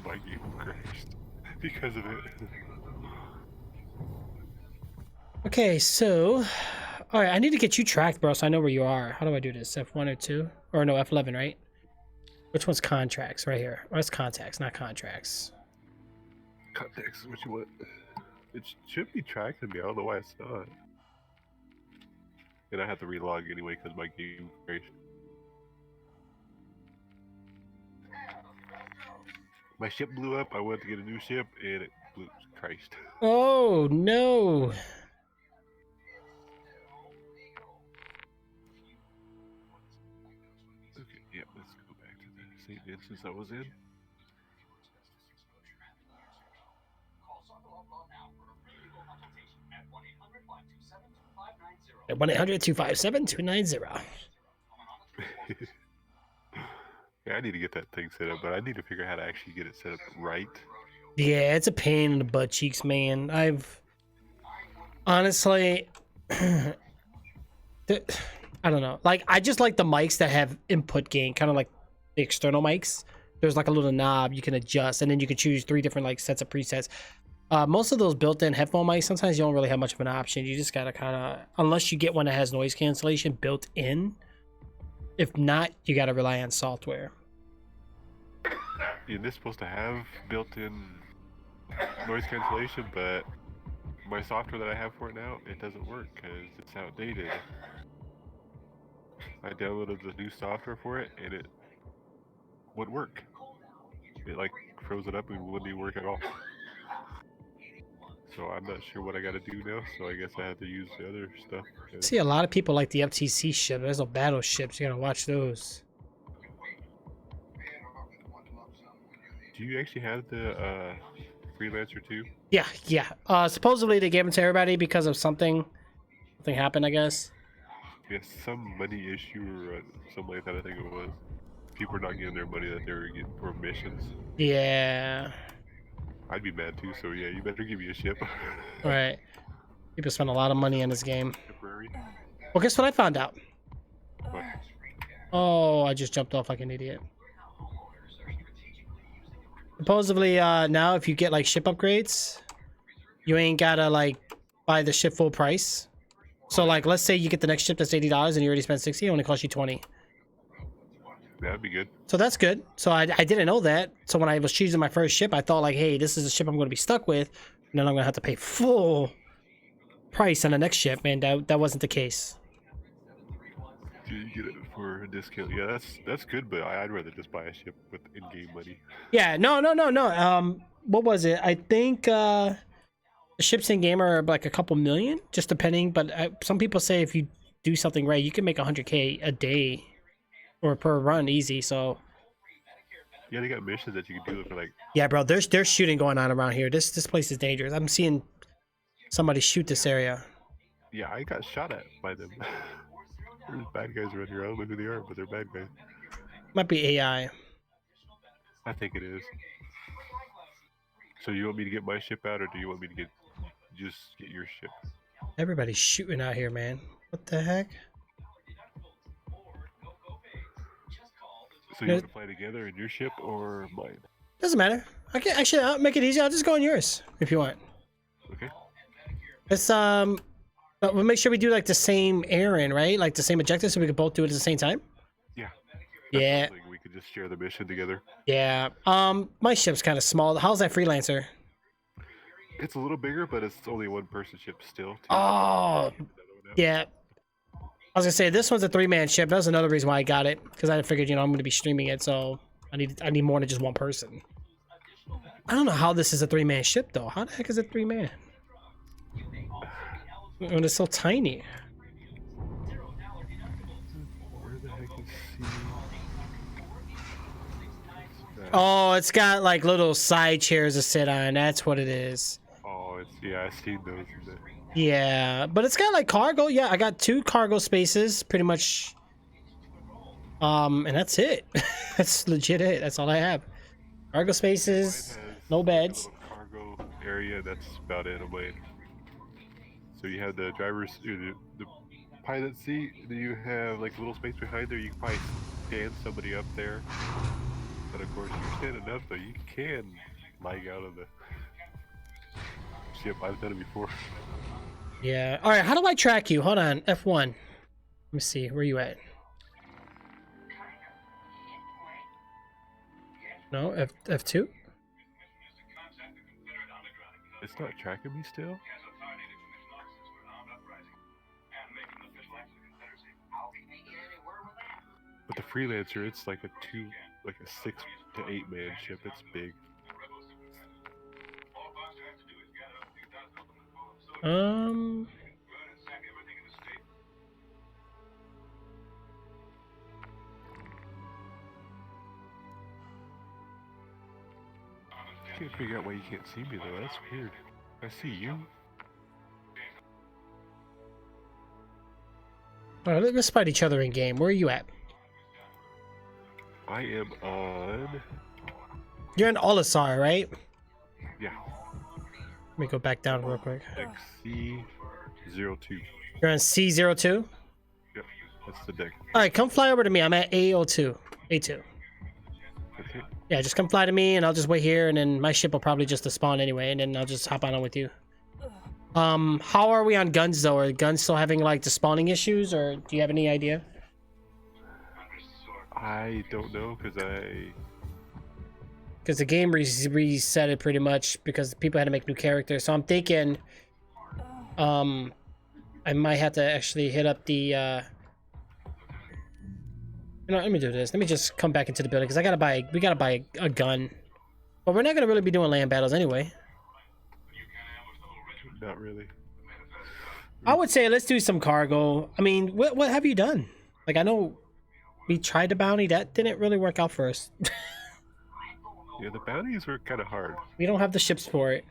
My game crashed because of it. Okay, so... Alright, I need to get you tracked, bro, so I know where you are. How do I do this? F1 or 2? Or no, F11, right? Which one's contracts? Right here. Oh, it's contacts, not contracts. Context is what you want. It should be tracking me. I don't know why it's not. And I have to relog anyway because my game crashed. My ship blew up. I went to get a new ship and it blew. Christ. Oh, no. Okay, yeah, let's go back to the same instance I was in. At 1-800-257-290. Yeah, I need to get that thing set up, but I need to figure out how to actually get it set up right. Yeah, it's a pain in the butt cheeks, man. I've... Honestly... I don't know. Like, I just like the mics that have input gain, kind of like the external mics. There's like a little knob you can adjust, and then you can choose 3 different like sets of presets. Most of those built-in headphone mics, sometimes you don't really have much of an option. You just gotta kind of, unless you get one that has noise cancellation built in. If not, you gotta rely on software. And this supposed to have built-in noise cancellation, but my software that I have for it now, it doesn't work because it's outdated. I downloaded the new software for it, and it wouldn't work. It like froze it up and wouldn't even work at all. So I'm not sure what I gotta do now, so I guess I have to use the other stuff. I see a lot of people like the FTC ship. There's no battleships. You gotta watch those. Do you actually have the freelancer too? Yeah, yeah. Supposedly they gave them to everybody because of something happened, I guess. Yeah, some money issue or something like that. I think it was. People are not getting their money that they were getting for missions. Yeah. I'd be mad too. So yeah, you better give me a ship. Right. People spend a lot of money in this game. Temporary. Well, guess what I found out? What? Oh, I just jumped off like an idiot. Supposedly, now if you get like ship upgrades, you ain't gotta like buy the ship full price. So like, let's say you get the next ship that's $80 and you already spent 60, it only costs you 20. That'd be good. So that's good. So I didn't know that. So when I was choosing my first ship, I thought like, hey, this is a ship I'm going to be stuck with, and then I'm going to have to pay full price on the next ship. And that wasn't the case. Do you get it for a discount? Yeah, that's good, but I'd rather just buy a ship with in-game money. Yeah, no. What was it? I think the ships in game are like a couple million, just depending. But some people say if you do something right, you can make 100K a day or per run easy. So Yeah, they got missions that you can do it for like. yeah, bro, there's shooting going on around here. This place is dangerous. I'm seeing somebody shoot this area. Yeah, I got shot at by them. There's bad guys around here. I don't know who they are, but they're bad guys. Might be AI. I think it is. So you want me to get my ship out, or do you want me to just get your ship? Everybody's shooting out here, man. What the heck? So you want to fly together in your ship or mine? Doesn't matter. Okay, actually, I'll make it easy. I'll just go on yours if you want. Okay. Let's but we'll make sure we do like the same errand, right? Like the same objective, so we can both do it at the same time. Yeah. Yeah. Like we could just share the mission together. Yeah. My ship's kind of small. How's that freelancer? It's a little bigger, but it's only one person ship still. Too. Oh, yeah. I was gonna say this one's a 3-man ship. That was another reason why I got it, because I figured, I'm gonna be streaming it, so I need more than just one person. I don't know how this is a 3-man ship though. How the heck is it 3-man? When it's so tiny. Where the heck is C? Oh, it's got like little side chairs to sit on. That's what it is. Oh, yeah, I've seen those. In there. Yeah, but it's got like cargo. Yeah, I got 2 cargo spaces, pretty much. And that's it. That's legit it. That's all I have. Cargo spaces, no beds. Cargo area. That's about it. Away. So you have the driver's, the pilot seat. Then you have like a little space behind there. You can probably stand somebody up there. But of course, you're standing up, so you can lag out of the ship. I've done it before. Yeah. All right. How do I track you? Hold on. F1. Let me see. Where you at? No. F2. It's not tracking me still. But the freelancer, it's like a 6 to 8 man ship. It's big. I can't figure out why you can't see me though. That's weird. I see you. All right. Let's fight each other in game. Where are you at? I am on. You're in Olisar, right? Yeah. Let me go back down real quick. XC02. You're on C02? Yep, that's the deck. Alright, come fly over to me. I'm at A02. A2. Okay. Yeah, just come fly to me and I'll just wait here, and then my ship will probably just spawn anyway, and then I'll just hop on with you. How are we on guns though? Are guns still having like the spawning issues, or do you have any idea? I don't know because the game reset it pretty much because people had to make new characters. So I'm thinking, I might have to actually hit up the. Let me do this. Let me just come back into the building because we gotta buy a gun, but we're not gonna really be doing land battles anyway. not really. I would say let's do some cargo. I mean, what have you done? Like, I know we tried the bounty. That didn't really work out for us. Yeah, the bounties were kind of hard. We don't have the ships for it.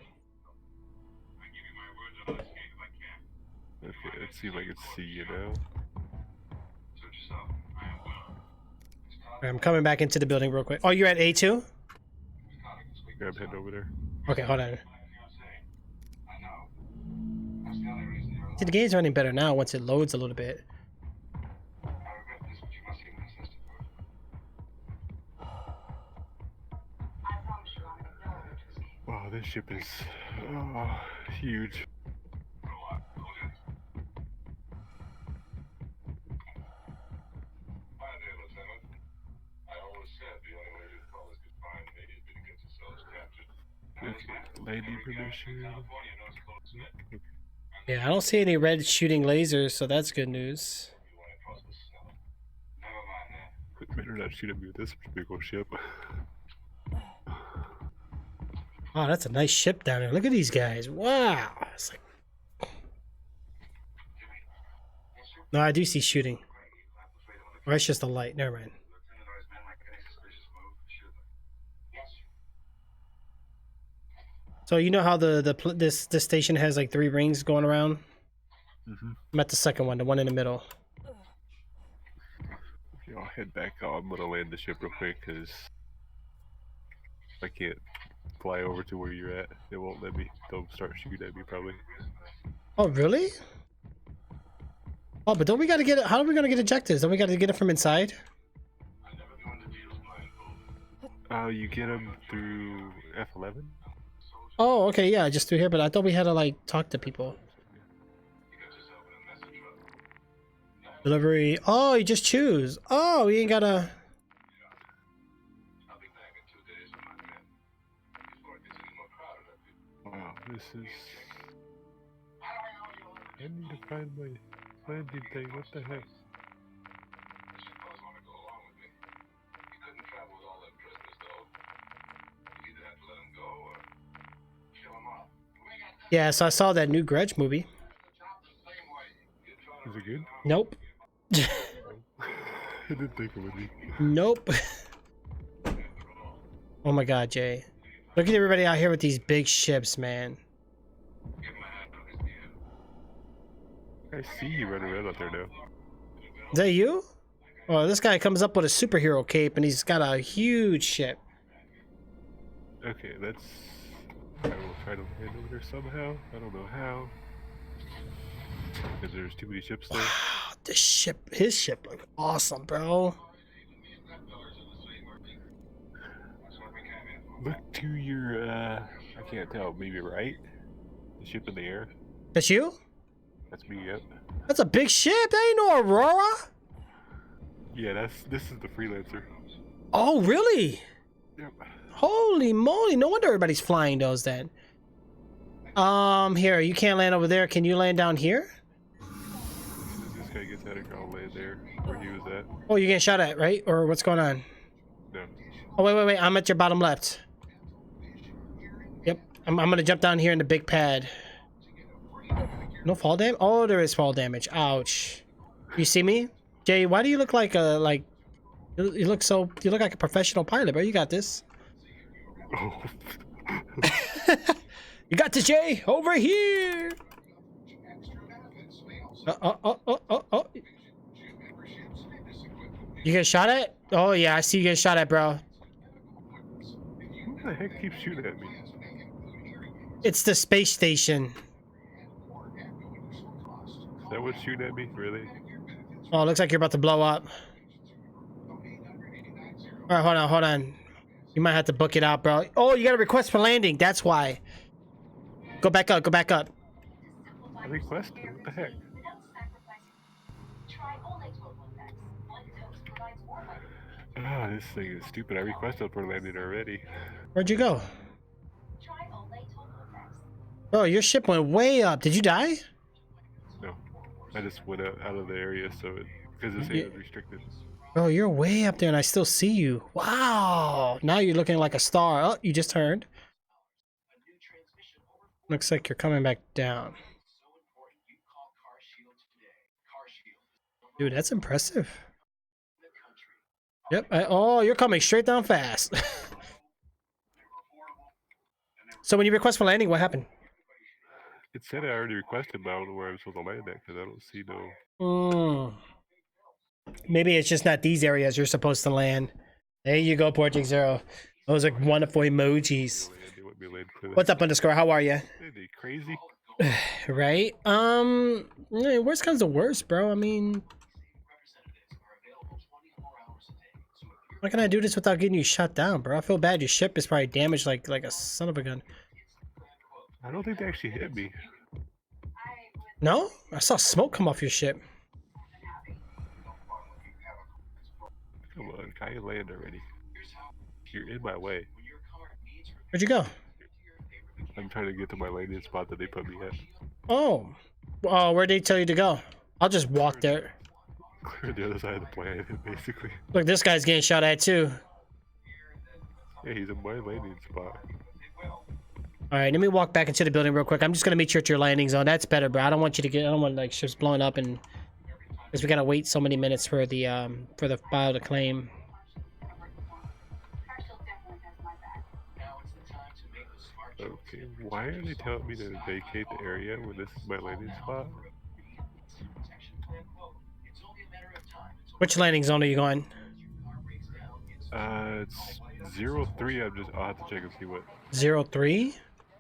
Okay, let's see if I can see you now. Alright, I'm coming back into the building real quick. Oh, you're at A2? Yeah, I'm heading over there. Okay, hold on. See, the game's running better now once it loads a little bit. Wow, this ship is huge. Okay, landing permission. Yeah, I don't see any red shooting lasers, so that's good news. Better not shoot at me with this big old ship. Oh, that's a nice ship down there. Look at these guys. Wow. It's like... No, I do see shooting. Or it's just a light. Never mind. So you know how this station has like 3 rings going around? I'm at the second one, the one in the middle. Okay, I'll head back. I'm gonna land the ship real quick because I can't fly over to where you're at. They won't let me. They'll start shooting at me probably. Oh, really? Oh, but don't we gotta get it? How are we gonna get ejectors? Don't we gotta get it from inside? You get them through F11. Oh, okay, yeah, just through here. But I thought we had to like talk to people. Delivery. Oh, you just choose. Oh, you ain't gotta. Wow, this is. I need to find my landing thing. What the heck? Yeah, so I saw that new Grudge movie. Is it good? Nope. I didn't think it would be. Nope. Oh my god, Jay. Look at everybody out here with these big ships, man. I see you running around out there now. Is that you? Oh, this guy comes up with a superhero cape and he's got a huge ship. Okay, that's. I will try to land over there somehow. I don't know how. Because there's too many ships there. Wow, this ship, his ship looks awesome, bro. Look to your, I can't tell, maybe right? The ship in the air? That's you? That's me, yep. That's a big ship. That ain't no Aurora. Yeah, this is the Freelancer. Oh, really? Yep. Holy moly. No wonder everybody's flying those then. Here, you can't land over there. Can you land down here? This guy gets out of here, I'll land there where he was at. Oh, you're getting shot at, right? Or what's going on? No. Oh, wait. I'm at your bottom left. Yep. I'm gonna jump down here in the big pad. No fall damage? Oh, there is fall damage. Ouch. You see me? Jay, why do you look like a, you look like a professional pilot, bro. You got this. Oh. You got this, Jay. Over here. Oh. You get shot at? Oh, yeah. I see you get shot at, bro. Who the heck keeps shooting at me? It's the space station. Is that what's shooting at me? Really? Oh, looks like you're about to blow up. All right, hold on. You might have to book it out, bro. Oh, you got a request for landing. That's why. Go back up. A request? What the heck? Ah, this thing is stupid. I requested for landing already. Where'd you go? Bro, your ship went way up. Did you die? No. I just went out of the area so because this area is restricted. Bro, you're way up there and I still see you. Wow. Now you're looking like a star. Oh, you just turned. Looks like you're coming back down. Dude, that's impressive. Yep. Oh, you're coming straight down fast. So when you request for landing, what happened? It said I already requested, but I don't know where I'm supposed to land at because I don't see no. Maybe it's just not these areas you're supposed to land. There you go, Project Zero. Those are wonderful emojis. They want me to land clear. What's up, underscore? How are you? Hey, they crazy? Right? Worst comes to worst, bro. I mean, why can I do this without getting you shot down, bro? I feel bad. Your ship is probably damaged like a son of a gun. I don't think they actually hit me. No? I saw smoke come off your ship. Come on, I land already. You're in my way. Where'd you go? I'm trying to get to my landing spot that they put me at. Oh. Where'd they tell you to go? I'll just walk there. Clear the other side of the planet, basically. Look, this guy's getting shot at too. Yeah, he's in my landing spot. Alright, let me walk back into the building real quick. I'm just gonna meet you at your landing zone. That's better, bro. I don't want like ships blowing up and because we gotta wait so many minutes for the file to claim. Okay, why are they telling me to vacate the area when this is my landing spot? Which landing zone are you going? It's 03. I'll have to check and see what. 03?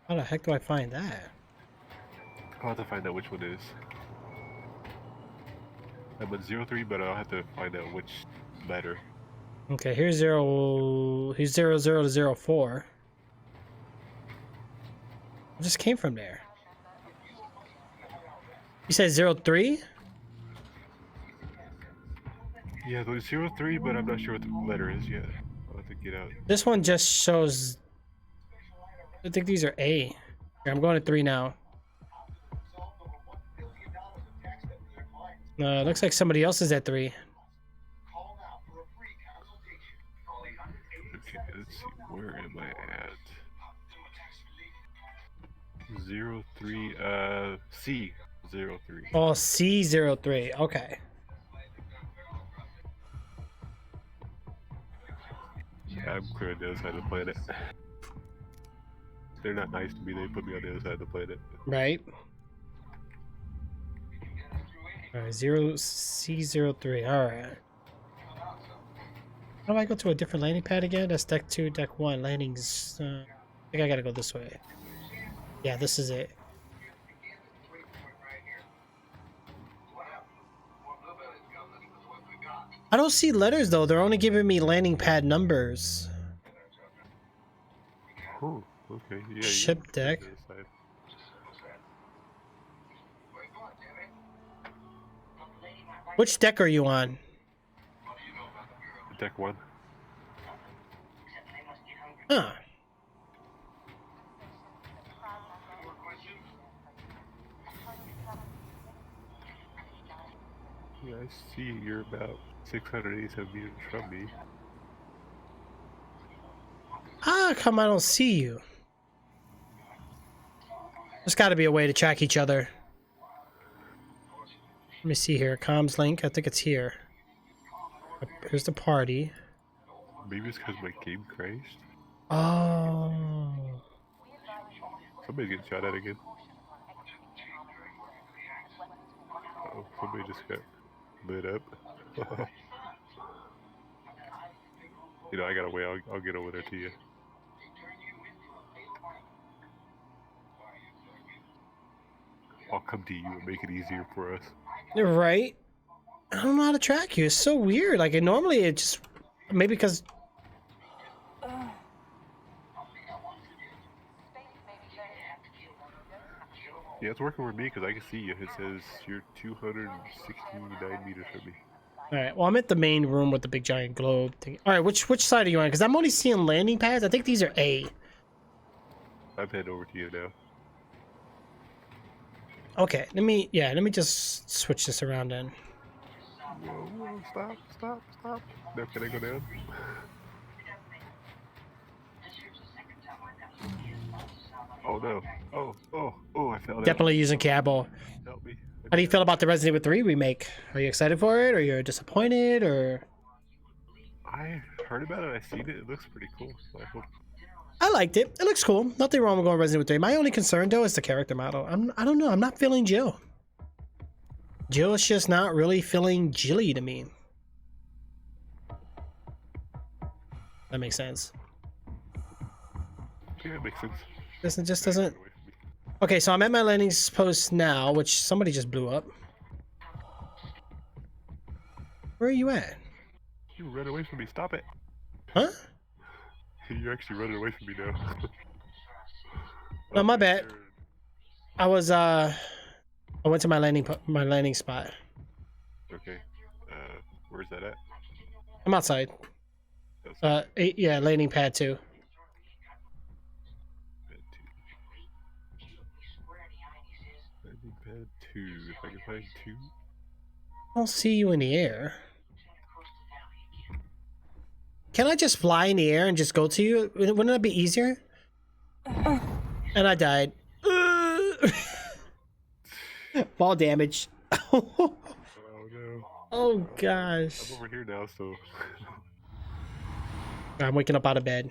How the heck do I find that? I'll have to find out which one it is. I'm at 03, but I'll have to find out which letter. Okay, here's 0 to 04. I just came from there. You said 03? Yeah, there's 03, but I'm not sure what the letter is yet. I'll have to get out. This one just shows. I think these are A. Here, I'm going to 3 now. Looks like somebody else is at 3. Okay, let's see. Where am I at? 03, C 03. Oh, C03. Okay. Yeah, I'm clearing the other side of the planet. They're not nice to me. They put me on the other side of the planet. Right. Alright, C03. Alright. How do I go to a different landing pad again? That's deck 2, deck 1. Landings. I think I gotta go this way. Yeah, this is it. I don't see letters though. They're only giving me landing pad numbers. Oh, okay. Yeah. Ship deck. Which deck are you on? Deck 1. Huh. Yeah, I see you're about 687 meters from me. How come I don't see you? There's got to be a way to track each other. Let me see here. Comms link. I think it's here. Here's the party. Maybe it's because my game crashed. Oh. Somebody's getting shot at again. Oh, somebody just got lit up. You know, I gotta wait. I'll get over there to you. I'll come to you and make it easier for us. You're right. I don't know how to track you. It's so weird. Like, normally it just... Maybe because... Yeah, it's working with me because I can see you. It says you're 269 meters from me. Alright, well, I'm at the main room with the big giant globe thing. Alright, which side are you on? Because I'm only seeing landing pads. I think these are A. I'm heading over to you now. Okay, let me just switch this around then. Whoa, stop. Now can I go down? Oh no. Oh, I fell down. Definitely using Cabo. Help me. How do you feel about the Resident Evil 3 remake? Are you excited for it, or you're disappointed, or? I heard about it. I seen it. It looks pretty cool. So I hope. I liked it. It looks cool. Nothing wrong with going Resident Evil 3. My only concern though is the character model. I don't know. I'm not feeling Jill. Jill is just not really feeling Jilly to me. That makes sense. Yeah, it makes sense. Doesn't. Okay, so I'm at my landing post now, which somebody just blew up. Where are you at? You ran away from me. Stop it. Huh? You're actually running away from me now. No, my Okay, bad. you're- I went to my landing spot. Okay. Where's that at? I'm outside. That's Yeah, landing pad 2. pad 2. Landing pad 2. If I can find 2. I don't see you in the air. Can I just fly in the air and just go to you? Wouldn't that be easier? And I died. Fall damage. Oh no. Oh gosh. I'm over here now, so. I'm waking up out of bed.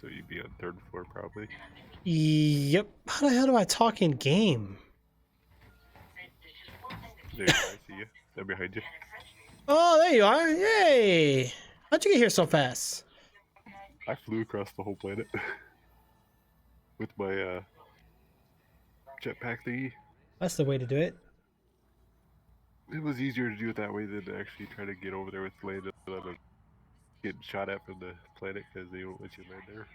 So you'd be on 3rd floor probably. Yep. How the hell do I talk in game? There, I see you. They're behind you. Oh, there you are. Yay. How'd you get here so fast? I flew across the whole planet with my jetpack thingy. That's the way to do it. It was easier to do it that way than to actually try to get over there with land and getting shot at from the planet because they won't let you land there.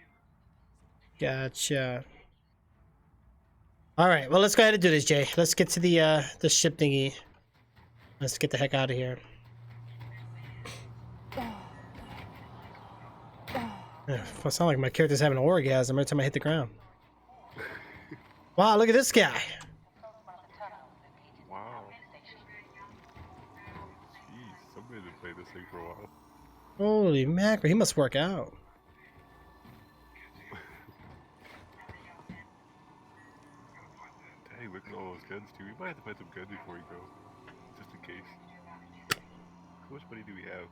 Gotcha. All right. Well, let's go ahead and do this, Jay. Let's get to the ship thingy. Let's get the heck out of here. Yeah, it sounds like my character's having an orgasm every time I hit the ground. Wow, look at this guy. Wow. Jeez, somebody did play this thing for a while. Holy mackerel, he must work out. Dang, look at all those guns too. We might have to find some guns before we go. Just in case. How much money do we have?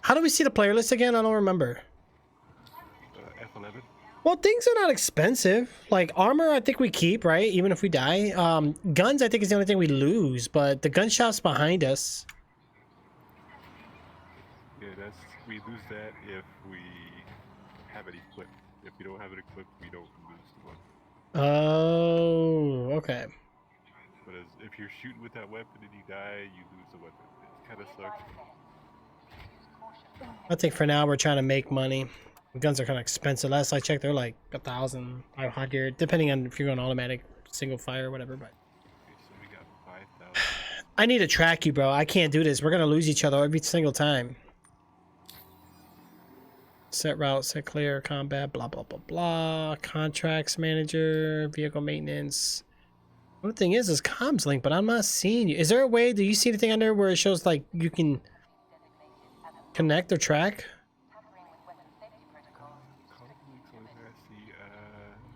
How do we see the player list again? I don't remember. F11? Well, things are not expensive. Like armor, I think we keep, right? Even if we die. Guns, I think is the only thing we lose. But the gun shop's behind us. Yeah, we lose that if we have it equipped. If we don't have it equipped, we don't lose the one. Oh, okay. But if you're shooting with that weapon and you die, you lose the weapon. It kind of sucks. I think for now we're trying to make money. Guns are kind of expensive. Last I checked, they're like 1,500, depending on if you're going automatic, single fire, whatever. But Okay, so we got 5,000. I need to track you, bro. I can't do this. We're gonna lose each other every single time. Set route, set clear, combat, blah blah blah blah. Contracts manager, vehicle maintenance. One thing is comms link, but I'm not seeing you. Is there a way? Do you see anything on there where it shows like you can connect or track?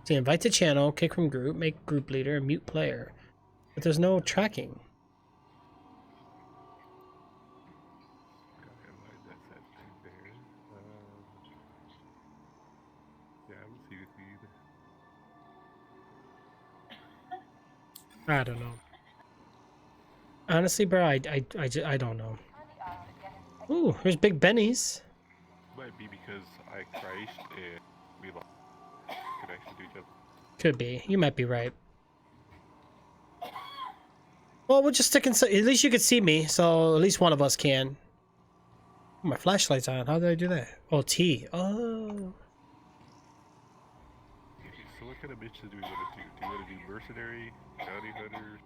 See, invite to channel, kick from group, make group leader, mute player. But there's no tracking. Yeah, I don't see anything either. I don't know. Honestly, bro, I don't know. Ooh, here's Big Benny's. Might be because I crashed and we lost connection to each other. Could be. You might be right. Well, we'll just stick in. At least you could see me, so at least one of us can. Oh, my flashlight's on. How did I do that? Oh, T. Oh. Okay, so what kind of missions do we want to do? Do you want to do mercenary, bounty hunters?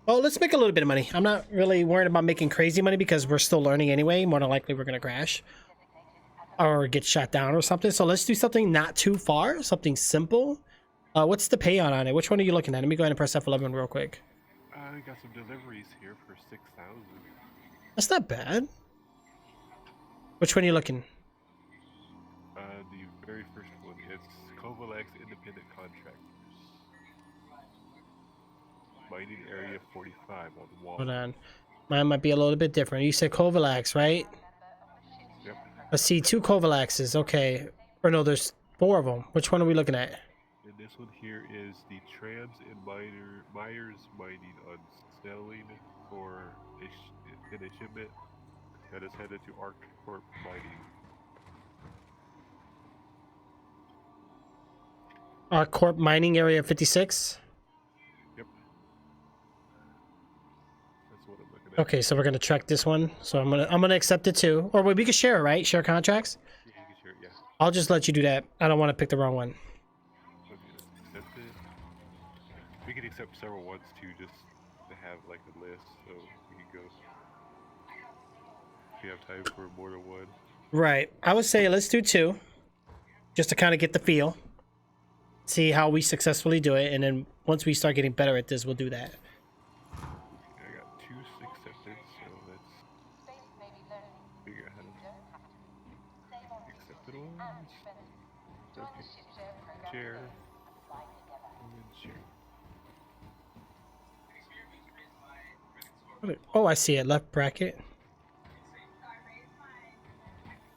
Well, let's make a little bit of money. I'm not really worried about making crazy money because we're still learning anyway. More than likely, we're gonna crash or get shot down or something. So let's do something not too far, something simple. What's the payout on it? Which one are you looking at? Let me go ahead and press F11 real quick. I got some deliveries here for 6,000. That's not bad. Which one are you looking? The very first one, it's Kovalex Independent Contractors. Mining Area 45 on the wall. Hold on. Mine might be a little bit different. You said Kovalax, right? Yep. I see 2 Kovalaxes. Okay. Or no, there's 4 of them. Which one are we looking at? And this one here is the Trams and Myers Mining on selling for in a shipment that is headed to Arc Corp Mining. Corp Mining Area 56. Yep. That's what I'm looking at. Okay, so we're gonna track this one. So I'm gonna accept it too. Or wait, we can share, right? Share contracts. Yeah, you can share it, yeah. I'll just let you do that. I don't want to pick the wrong one. Okay, let's accept it. We can accept several ones too, just to have like a list, so we can go. If you have time for more than one. Right. I would say let's do 2, just to kind of get the feel, see how we successfully do it, and then once we start getting better at this, we'll do that. I got 2 accepted, so let's Space may be lonely. figure out how to You don't have to. Save on accept it fuel ones. and expenses. Join the Okay. ship share program Share. today and fly together. And then share. Oh, I see it. Left bracket.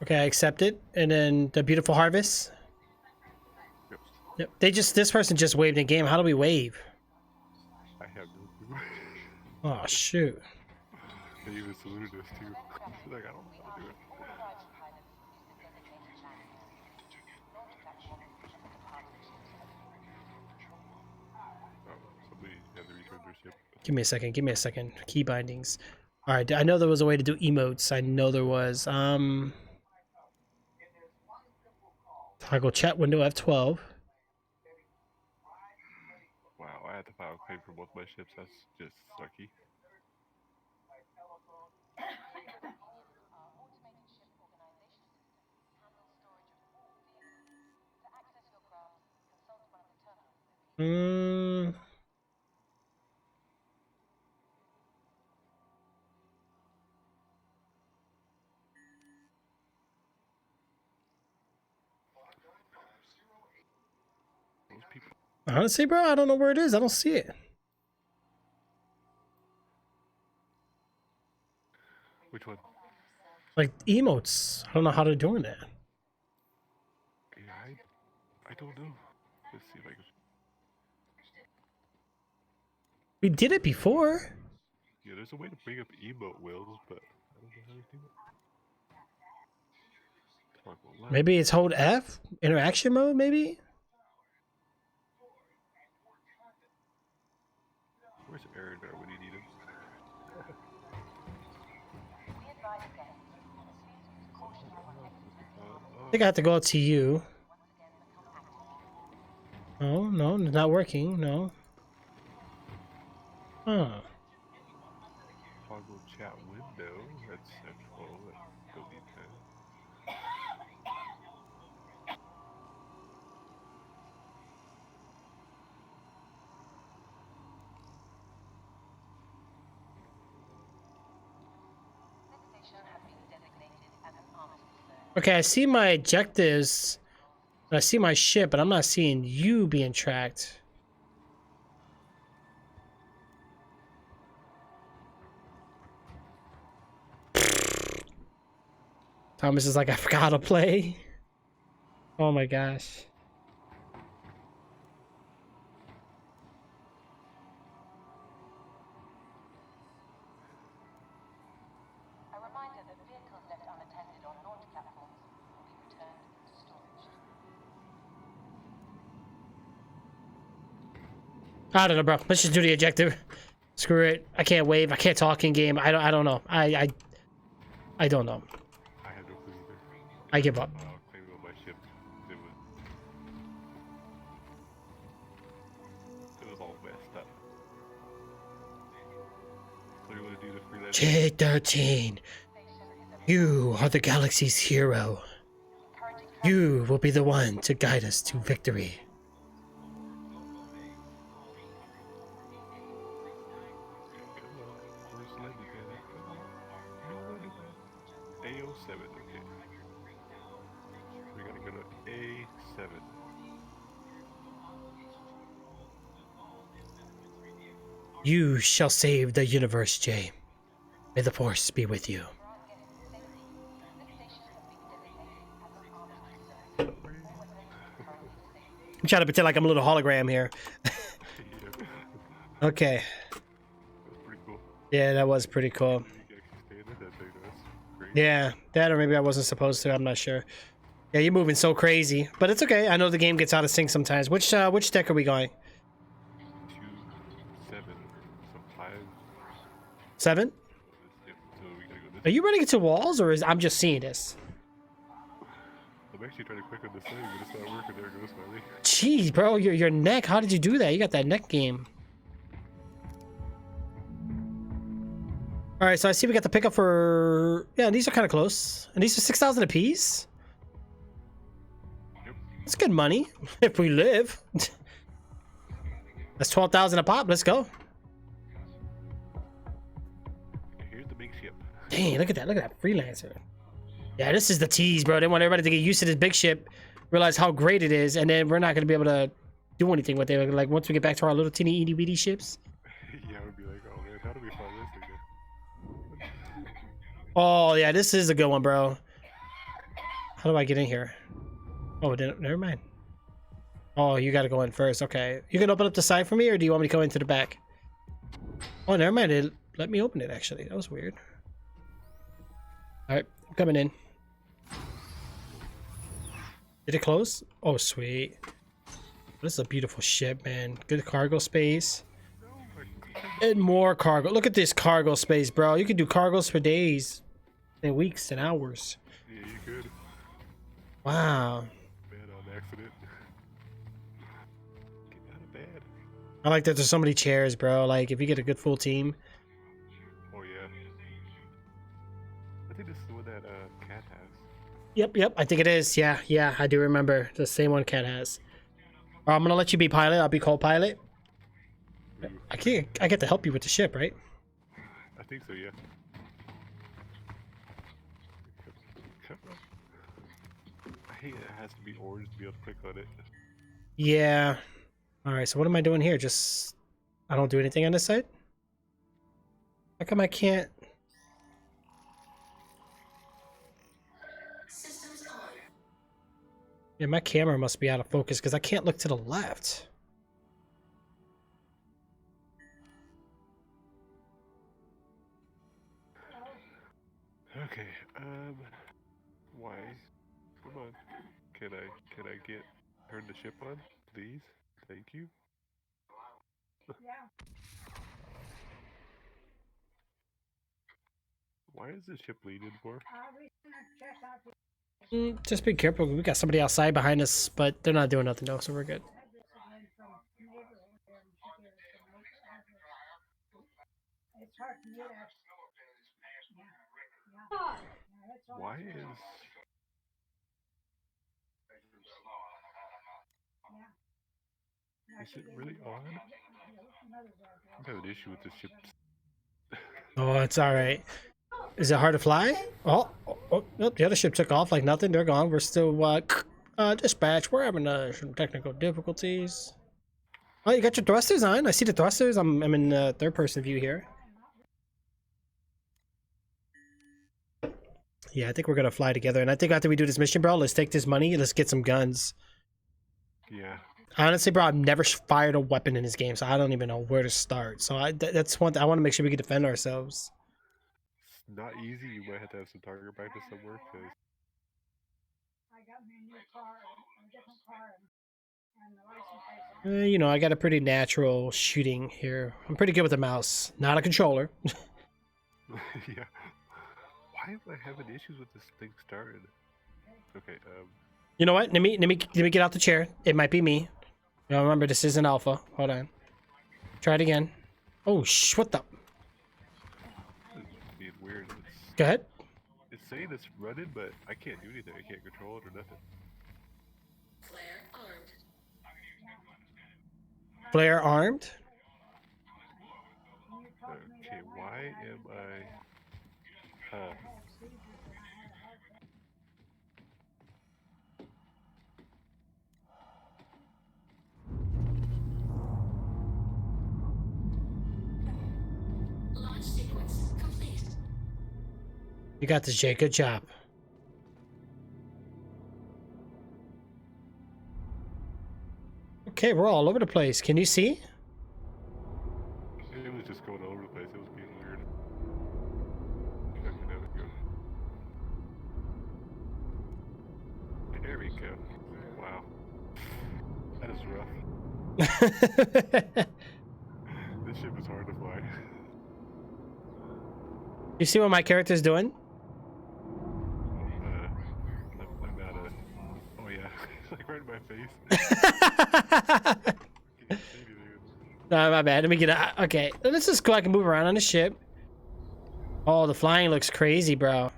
Okay, I accept it. And then the beautiful harvest. Yep. Yep. This person just waved in game. How do we wave? I have no clue. Oh shoot. They even saluted us too. Like, I don't know how to do it. All arriving pilots use the designated landing area. Launch platforms and the departing ships Oh, somebody had to return their ship. Give me a second. Give me a second. Key bindings. All right. I know there was a way to do emotes. I know there was. Toggle chat window F12. Wow, I had to file a claim for both my ships. That's just sucky. automated ship organization system handles storage of all vehicles. To access your craft, consult one of the terminals located. Those people. Honestly, bro, I don't know where it is. I don't see it. Which one? Like emotes. I don't know how they're doing that. Yeah, I don't know. Let's see if I can. We did it before. Yeah, there's a way to bring up emote wheels, but I don't know how to do it. Toggle left. Maybe it's hold F? Interaction mode, maybe? Where's Aaron when you need him? We advise guests to proceed with caution on exit. I think I have to go out to you. Once again become active. Oh, no, it's not working. No. Huh. Toggle chat window. That's central. Don't need that. This station has been designated as an armistice zone. Okay, I see my objectives. I see my ship, but I'm not seeing you being tracked. Thomas is like, I forgot how to play. Oh my gosh. A reminder that vehicles left unattended on launch platforms will be returned to storage. I don't know, bro. Let's just do the objective. Screw it. I can't wave. I can't talk in game. I don't know. I don't know. I have no clue either. I give up. Claim on my ship. It was all messed up. So you want to do the freelance? J13. You are the galaxy's hero. You will be the one to guide us to victory. Come on, where's Lenny, man? Come on. 7. You shall save the universe, Jay. May the force be with you. I'm trying to pretend like I'm a little hologram here. Yeah, Okay. that's pretty cool. Yeah, that was pretty cool. You can actually stand in that thing. That's great. Yeah, that or maybe I wasn't supposed to. I'm not sure. Yeah, you're moving so crazy, but it's okay. I know the game gets out of sync sometimes. Which deck are we going? 2, 7, so 5. 7? Yep, so we gotta go this Are you running into walls, or is I'm just seeing this? I'm actually trying to click on this thing, but it's not working. There it goes, finally. Jeez, bro, your neck. How did you do that? You got that neck game. All right, so I see we got the pickup for these are kind of close, and these are 6,000 apiece. Yep. That's good money if we live. That's 12,000 a pop. Let's go. Here's the big ship. Dang, look at that. Look at that freelancer. Yeah, this is the tease, bro. They want everybody to get used to this big ship, realize how great it is, and then we're not going to be able to do anything with it. Like, once we get back to our little teeny itty bitty ships. Yeah, I would be like, oh man, how do we find this thing? Oh, yeah, this is a good one, bro. How do I get in here? Oh, never mind. Oh, you got to go in first. Okay. You can open up the side for me, or do you want me to go into the back? Oh, never mind. It let me open it, actually. That was weird. All right, I'm coming in. Did it close? Oh, sweet. This is a beautiful ship, man. Good cargo space. And more cargo. Look at this cargo space, bro. You can do cargos for days and weeks and hours. Yeah, you could. Wow. Bad on accident. Get out of bed. I like that there's so many chairs, bro. Like, if you get a good full team. Oh yeah. I think this is the one that Cat has. Yep. I think it is. Yeah, I do remember. The same one Cat has. All right, I'm going to let you be pilot. I'll be co-pilot. I get to help you with the ship, right? I think so, yeah. I hate it has to be orange to be able to click on it. Yeah. All right, so what am I doing here? Just, I don't do anything on this side? How come I can't? Yeah, my camera must be out of focus because I can't look to the left. Okay, why? Come on. Can I get turn the ship on, please? Thank you. Why is this ship leaning for? Just be careful. We got somebody outside behind us, but they're not doing nothing though, so we're good. Why is it really on? I have an issue with this ship. Oh, it's all right. Is it hard to fly? Oh, nope. The other ship took off like nothing. They're gone. We're still dispatch. We're having some technical difficulties. Oh, you got your thrusters on. I see the thrusters. I'm in third person view here. Yeah, I think we're gonna fly together. And I think after we do this mission, bro, let's take this money. Let's get some guns. Yeah. Honestly, bro, I've never fired a weapon in this game, so I don't even know where to start. So that's one thing. I want to make sure we can defend ourselves. It's not easy. You might have to have some target practice somewhere. Cause... You know, I got a pretty natural shooting here. I'm pretty good with the mouse, not a controller. Yeah. Why am I having issues with this thing started? Okay, You know what? Let me get out the chair. It might be me. Now remember, this isn't alpha. Hold on. Try it again. Oh, what the? it's being weird. Go ahead. It's saying it's running, but I can't do anything. I can't control it or nothing. Flare armed. Okay, why am I... You got this, Jay. Good job. Okay, we're all over the place. Can you see? It was just going all over the place. It was being weird. Okay, there we go. There we go. Wow. That is rough. This ship is hard to fly. You see what my character's doing? I'm not a... Oh yeah, like right in my face. Can't see anything. No, my bad. Let me get out. Okay, let's just go. I can move around on the ship. Oh, the flying looks crazy, bro.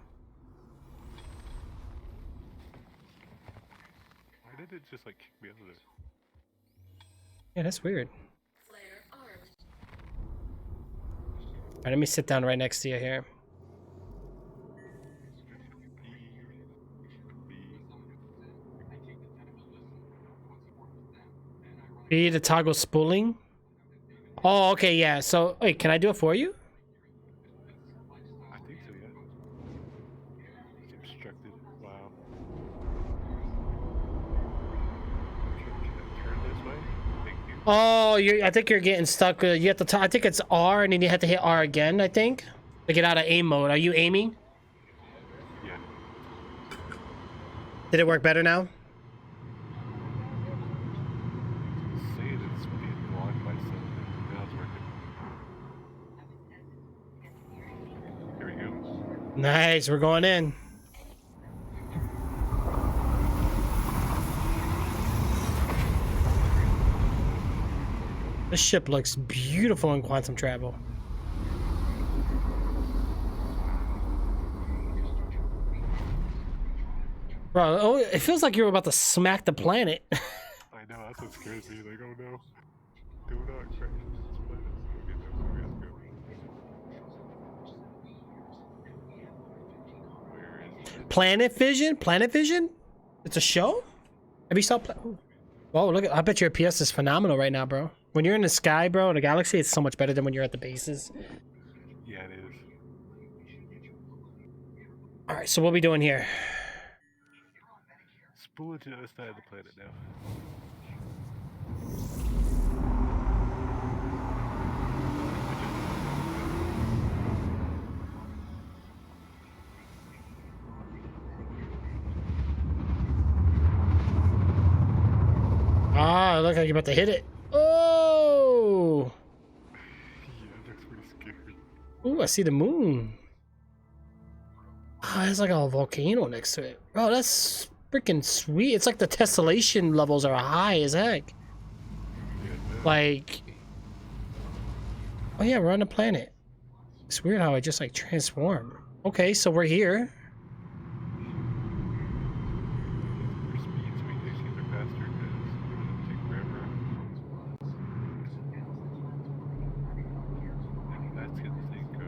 Why did it just like kick me out of there? Yeah, that's weird. All right, let me sit down right next to you here. B to toggle spooling. Oh, okay, yeah. So, wait, can I do it for you? I think so, yeah. It's obstructed. Wow. Can I turn this way? Thank you. Oh, I think you're getting stuck. You have to. I think it's R, and then you have to hit R again. I think to get out of aim mode. Are you aiming? Yeah. Did it work better now? Say it's being blocked by something. Now it's working. Here we go. Nice. We're going in. This ship looks beautiful in quantum travel. Bro, oh, it feels like you're about to smack the planet. I know, that's what scares me. Like, oh no. Do not crash this planet. Okay, let's go. Where is it? Planet Vision? Planet Vision? It's a show? Have you saw? Oh, look! I bet your PS is phenomenal right now, bro. When you're in the sky, bro, the galaxy, it's so much better than when you're at the bases. Yeah, it is. All right, so what are we doing here? Spool it to the other side of the planet now. Ah, look like you're about to hit it. Oh! Yeah, it looks pretty scary. Ooh, I see the moon. Ah, there's like a volcano next to it. Bro, that's freaking sweet. It's like the tessellation levels are high as heck. Yeah, man. Like, oh yeah, we're on the planet. It's weird how I just like transform. Okay, so we're here. Your speed so we can actually get faster because it doesn't take forever. Let's get this thing go.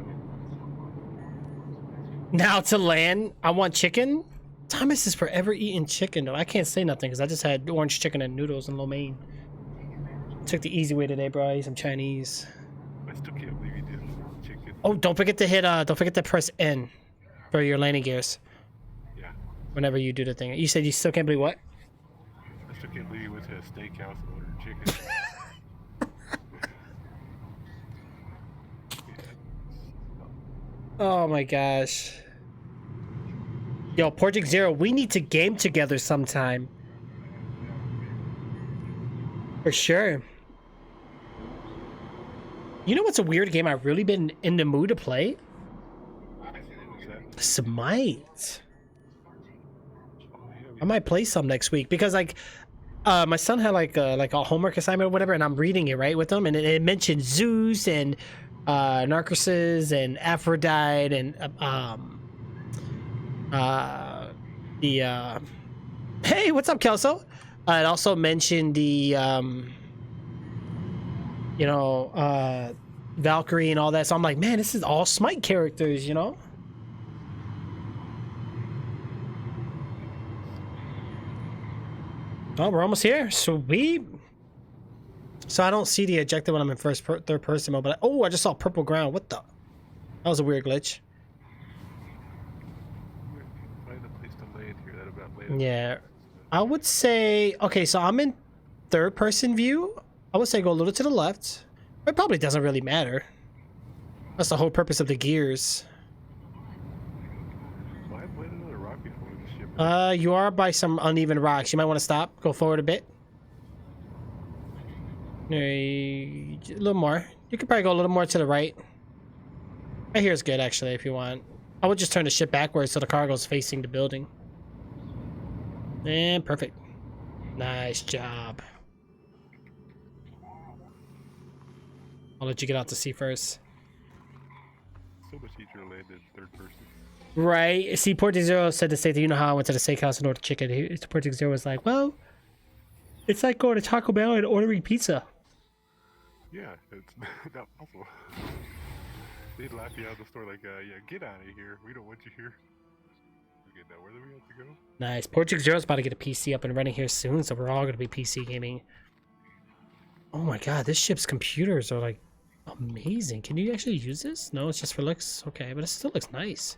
Now to land, I want chicken. Thomas is forever eating chicken though. I can't say nothing because I just had orange chicken and noodles and lo mein. Took the easy way today, bro. I ate some Chinese. I still can't believe you did chicken. Oh, don't forget to hit don't forget to press N for your landing gears Yeah. whenever you do the thing. You said you still can't believe what? I still can't believe you went to a steakhouse and ordered chicken. Oh my gosh. Yo, Project Zero, we need to game together sometime. For sure. You know what's a weird game I've really been in the mood to play? Smite. I might play some next week because like my son had like a homework assignment or whatever, and I'm reading it right with him, and it mentioned Zeus and Narcissus and Aphrodite and hey, what's up, Kelso? It also mentioned the Valkyrie and all that. So I'm like, man, this is all Smite characters, you know? Oh, we're almost here. Sweet. So I don't see the objective when I'm in third person mode, but oh, I just saw purple ground. What the? That was a weird glitch. Yeah. I would say, okay, so I'm in third person view. I would say go a little to the left. It probably doesn't really matter. That's the whole purpose of the gears. Well, I landed on a rock before the ship. You are by some uneven rocks. You might want to stop. Go forward a bit. A little more. You could probably go a little more to the right. Right here is good, actually, if you want. I would just turn the ship backwards so the cargo's facing the building. And perfect. Nice job. I'll let you get out to sea first. So much easier to land in third person. Right. See, Portic Zero said the same thing. You know how I went to the steakhouse and ordered chicken? Portic Zero was like, well, it's like going to Taco Bell and ordering pizza. Yeah, it's not possible. They'd laugh you out of the store like, yeah, get out of here. We don't want you here. Okay, now where do we have to go? Nice. Portic Zero's about to get a PC up and running here soon, so we're all going to be PC gaming. Oh my god, this ship's computers are like amazing. Can you actually use this? No, it's just for looks. Okay, but it still looks nice.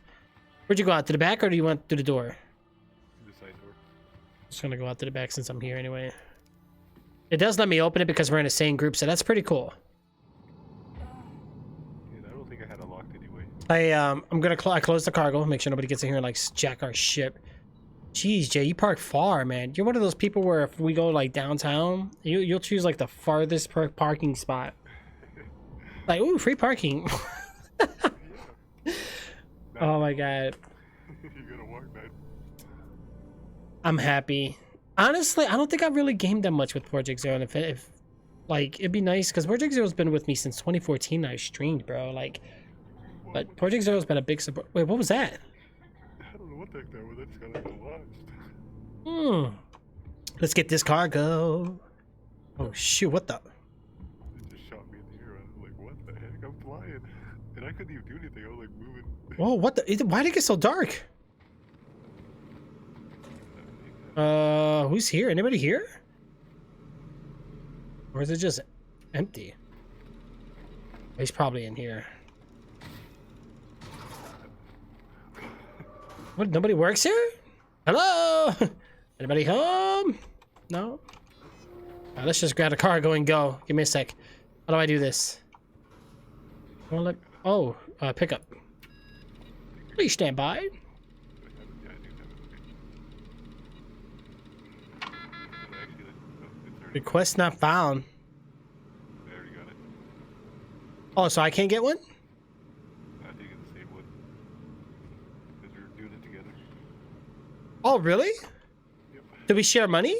Where'd you go out to the back or do you want through the door? The side door. Just gonna go out to the back since I'm here anyway. It does let me open it because we're in the same group, so that's pretty cool. Yeah, I don't think I had it locked anyway. I'm gonna close the cargo, make sure nobody gets in here and like jack our ship. Jeez, Jay, you park far, man. You're one of those people where if we go like downtown, you'll choose like the farthest parking spot. Like, ooh, free parking. Oh my god. You gotta walk that. I'm happy. Honestly, I don't think I've really gamed that much with Project Zero. And if like, it'd be nice because Project Zero's been with me since 2014. I streamed, bro. Like, but Project Zero's been a big support. Wait, what was that? I don't know what the heck that was. I just got like launched. Let's get this cargo. Oh shoot! What the? It just shot me in the air. I was like, what the heck? I'm flying. And I couldn't even do anything. I was like moving. Whoa! What the? Why did it get so dark? Who's here? Anybody here? Or is it just empty? He's probably in here. What? Nobody works here? Hello? Anybody home? No? Alright, let's just grab a cargo and go. Give me a sec. How do I do this? Oh, pick up. Please stand by. Yeah, I do have it. Okay. Actually, it's already. Request not found. I already got it. Oh, so I can't get one? I think it's the same one. Because we're doing it together. Oh, really? Yep. Do we share money?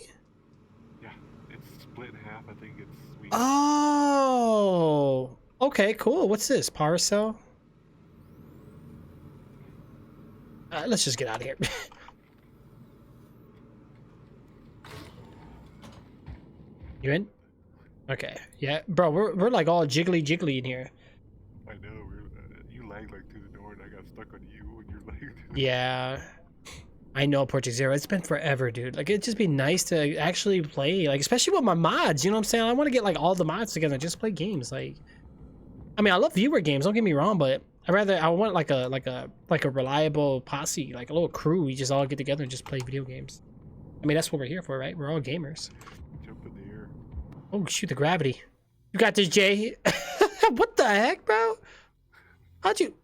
Yeah, it's split in half. I think it's. Oh, okay, cool. What's this? Power cell? Let's just get out of here. You in? Okay. Yeah, bro, we're like all jiggly in here. I know. You lagged like through the door, and I got stuck on you, and you're lagged. Yeah. I know Project Zero. It's been forever, dude. Like, it'd just be nice to actually play, like, especially with my mods. You know what I'm saying? I want to get like all the mods together and just play games. Like, I mean, I love viewer games. Don't get me wrong, but I want like a reliable posse, like a little crew. We just all get together and just play video games. I mean, that's what we're here for, right? We're all gamers. Jump in the air. Oh, shoot, the gravity. You got this, Jay. What the heck, bro? How'd you?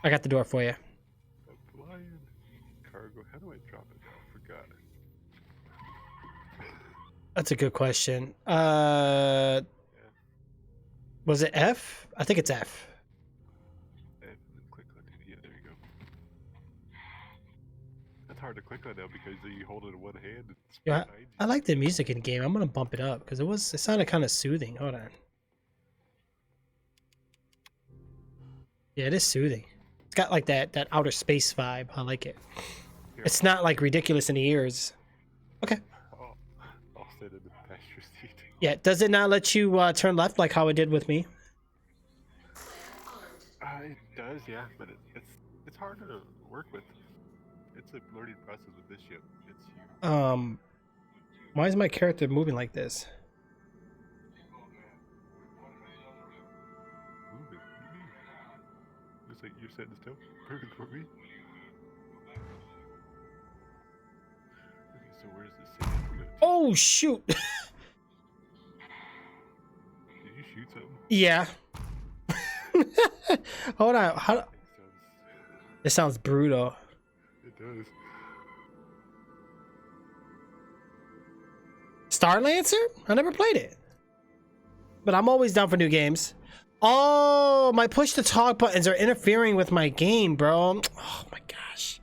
I got the door for you. I'm flying. Cargo. How do I drop it? I forgot. That's a good question. Was it F? I think it's F. And then click on it. Yeah, there you go. That's hard to click on now because you hold it in one hand. And it's Yeah, behind you. I like the music in the game. I'm gonna bump it up because it sounded kind of soothing. Hold on. Yeah, it is soothing. It's got like that outer space vibe. I like it. Here, It's not like ridiculous in the ears. Okay. I'll sit in the passenger seat. Yeah. Does it not let you turn left like how it did with me? It does, yeah, but it's harder to work with. It's a learning process with this ship. It's huge. Why is my character moving like this? Moving. Looks like you're setting still. Perfect for me. So where's the save go to? Oh shoot! Did you shoot something? Yeah. Hold on. How? It It sounds brutal. does. Star Lancer? I never played it. But I'm always down for new games. Oh, my push to talk buttons are interfering with my game, bro. Oh my gosh.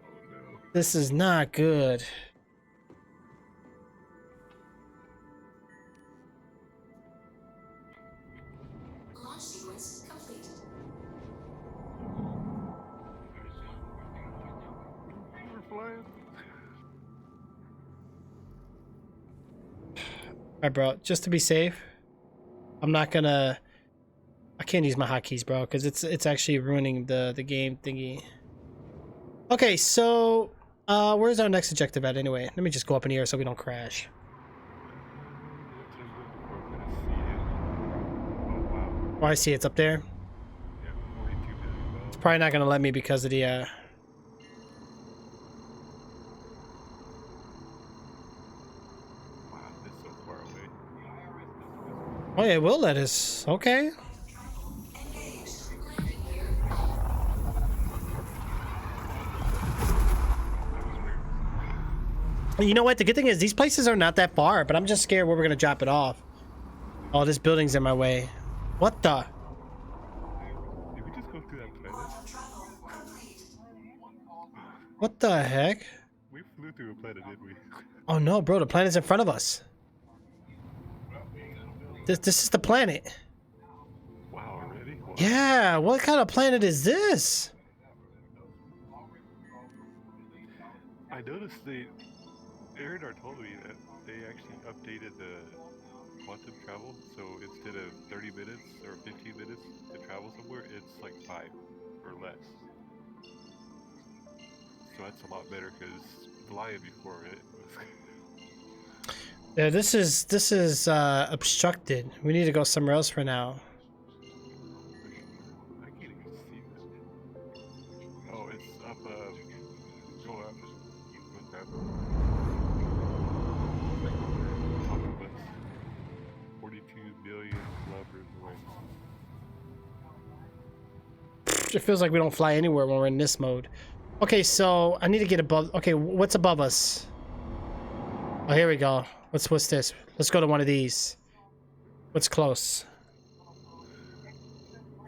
Oh no. This is not good. Launch sequence complete. We're flying. Alright, bro. Just to be safe, I'm not gonna. I can't use my hotkeys, bro, because it's actually ruining the game thingy. Okay, so where's our next objective at anyway? Let me just go up in here so we don't crash. Oh, I see it's up there. Yeah, 42 million. It's probably not gonna let me because of the Wow, this is so far away. Oh yeah, it will let us. Okay. You know what? The good thing is these places are not that far, but I'm just scared where we're gonna drop it off. Oh, this building's in my way. What the? Did we just go through that planet? What the heck? We flew through a planet, didn't we? Oh no, bro, the planet's in front of us. This is the planet. Wow, already? Wow. Yeah, what kind of planet is this? I noticed Aridar told me that they actually updated the quantum travel, so instead of 30 minutes or 15 minutes to travel somewhere, it's like 5 or less. So that's a lot better because flying before it was. Yeah, this is obstructed. We need to go somewhere else for now. I can't even see this. Oh, it's up, go up. Go up. Talk of us. 42 billion kilometers away. It feels like we don't fly anywhere when we're in this mode. Okay, so I need to get above. Okay, what's above us? Oh, here we go. What's this? Let's go to one of these. What's close?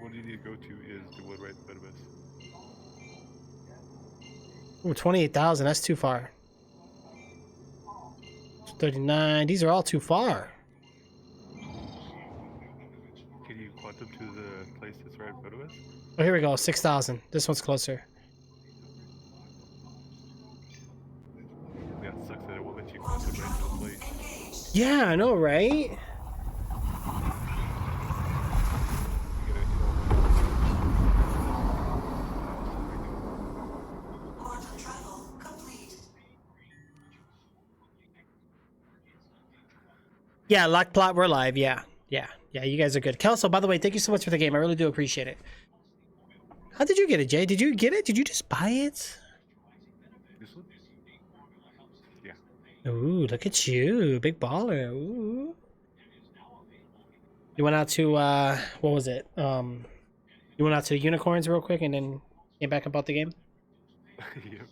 What you need to go to is the one right in front of us. Ooh, 28,000. That's too far. 39. These are all too far. Can you quantum to the place that's right in front of us? Oh, here we go. 6,000. This one's closer. Yeah, it sucks that it won't let you quantum right to the place. Yeah, I know, right? You gotta Quantum travel complete. Yeah, lock plot, we're live. Yeah, you guys are good. Kelso, by the way, thank you so much for the game. I really do appreciate it. How did you get it, Jay? Did you get it? Did you just buy it? This one? Yeah. Ooh, look at you. Big baller. Ooh. You went out to, what was it? You went out to Unicorns real quick and then came back about the game? Yep.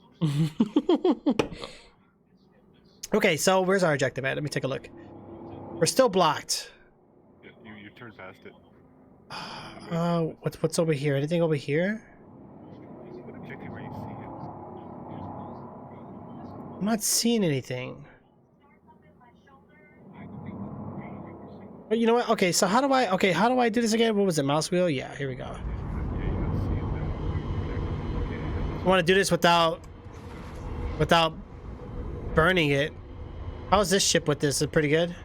Okay, so where's our objective at? Let me take a look. We're still blocked. Yeah, you turned past it. What's over here? Anything over here? What objective are you seeing? I'm not seeing anything. But you know what? Okay, so how do I do this again? What was it? Mouse wheel? Yeah, here we go. Yeah, you don't see it. I want to do this without burning it. How's this ship with this? Is it pretty good?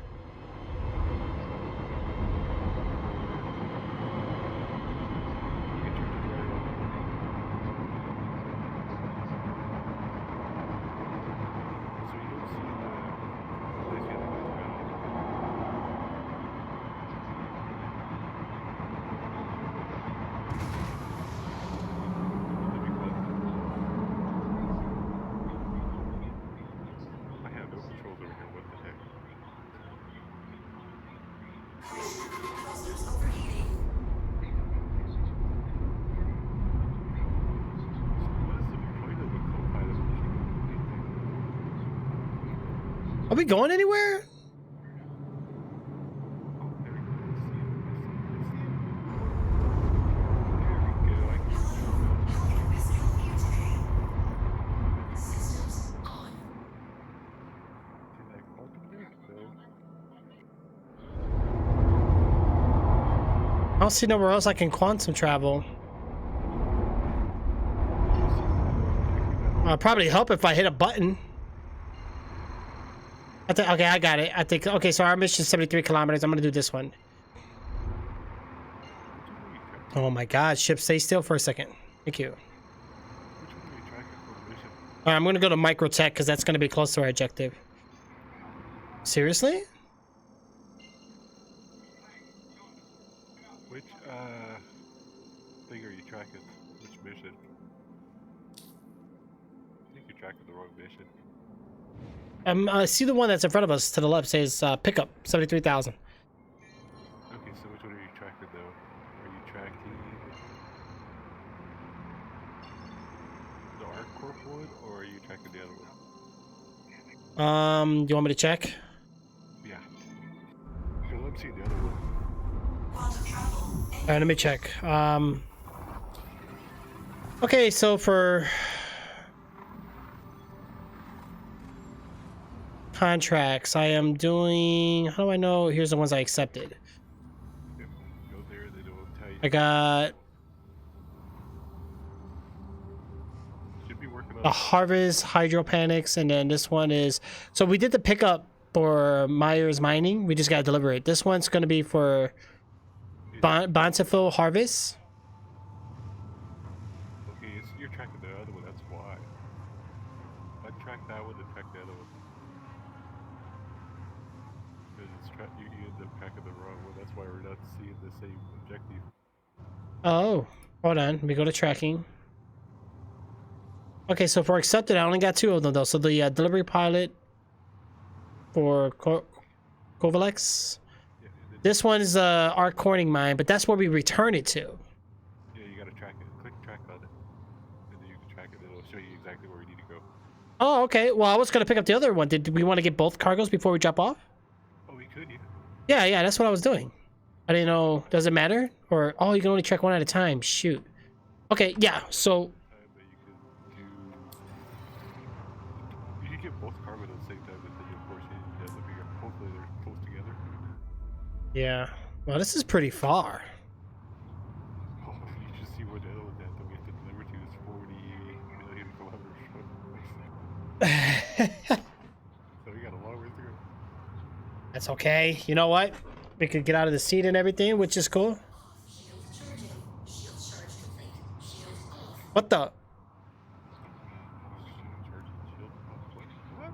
Thrusters overheating. What is the point of a co-pilot mission? Are we going anywhere? Oh, there we go. There we go. I can Healthcare personnel here today. Systems on. Can I quantum break? No. I don't see nowhere else I can quantum travel. Probably help if I hit a button. Okay, I got it. I think. Okay, so our mission is 73 kilometers. I'm gonna do this one. Oh my God! Ship, stay still for a second. Thank you. Which one are you tracking for the mission? All right, I'm gonna go to microtech because that's gonna be close to our objective. Seriously? Which thing are you tracking? Which mission? I think you're tracking the wrong mission. I see the one that's in front of us to the left says pickup 73,000. Okay, so which one are you tracking though? Are you tracking the ArcCorp one, or are you tracking the other one? Do you want me to check? Yeah. Because I'm seeing the other one. Quantum travel. All right, let me check. Okay, so for contracts, I am doing. How do I know? Here's the ones I accepted. Yep. Go there, they don't tell you. I got Should be working a on. Harvest Hydroponics, and then this one is. So we did the pickup for Myers Mining. We just got to deliver it. This one's going to be for Bonsafil Harvest. Okay, you're tracking the other one. That's why. I tracked that one and tracked the other one. Because you end up tracking the wrong one. That's why we're not seeing the same objective. Oh, hold on. Let me go to tracking. Okay, so for accepted, I only got 2 of them though. So the delivery pilot for Kovalex. Yeah, and then, This one is our Corning mine, but that's where we return it to. yeah, you gotta track it. Click track on it, and then you can track it. It'll show you exactly where you need to go. Oh, okay. Well, I was gonna pick up the other one. Did we want to get both cargoes before we drop off? Oh, we could, yeah. Yeah, that's what I was doing. I didn't know. Does it matter? Or oh, you can only track one at a time. Shoot. Okay, yeah. So Time that you can do. You can get both cargo at the same time, but then of course you have to figure out. Hopefully they're close together. yeah. Well, this is pretty far. Oh, you should see where the other one's at that we have to deliver to is 48 million kilometers from us. So we got a long way to go. That's okay. You know what? We could get out of the seat and everything, which is cool. Shield charging. Shield charge complete. Shield off. What the? Charge the shield. What?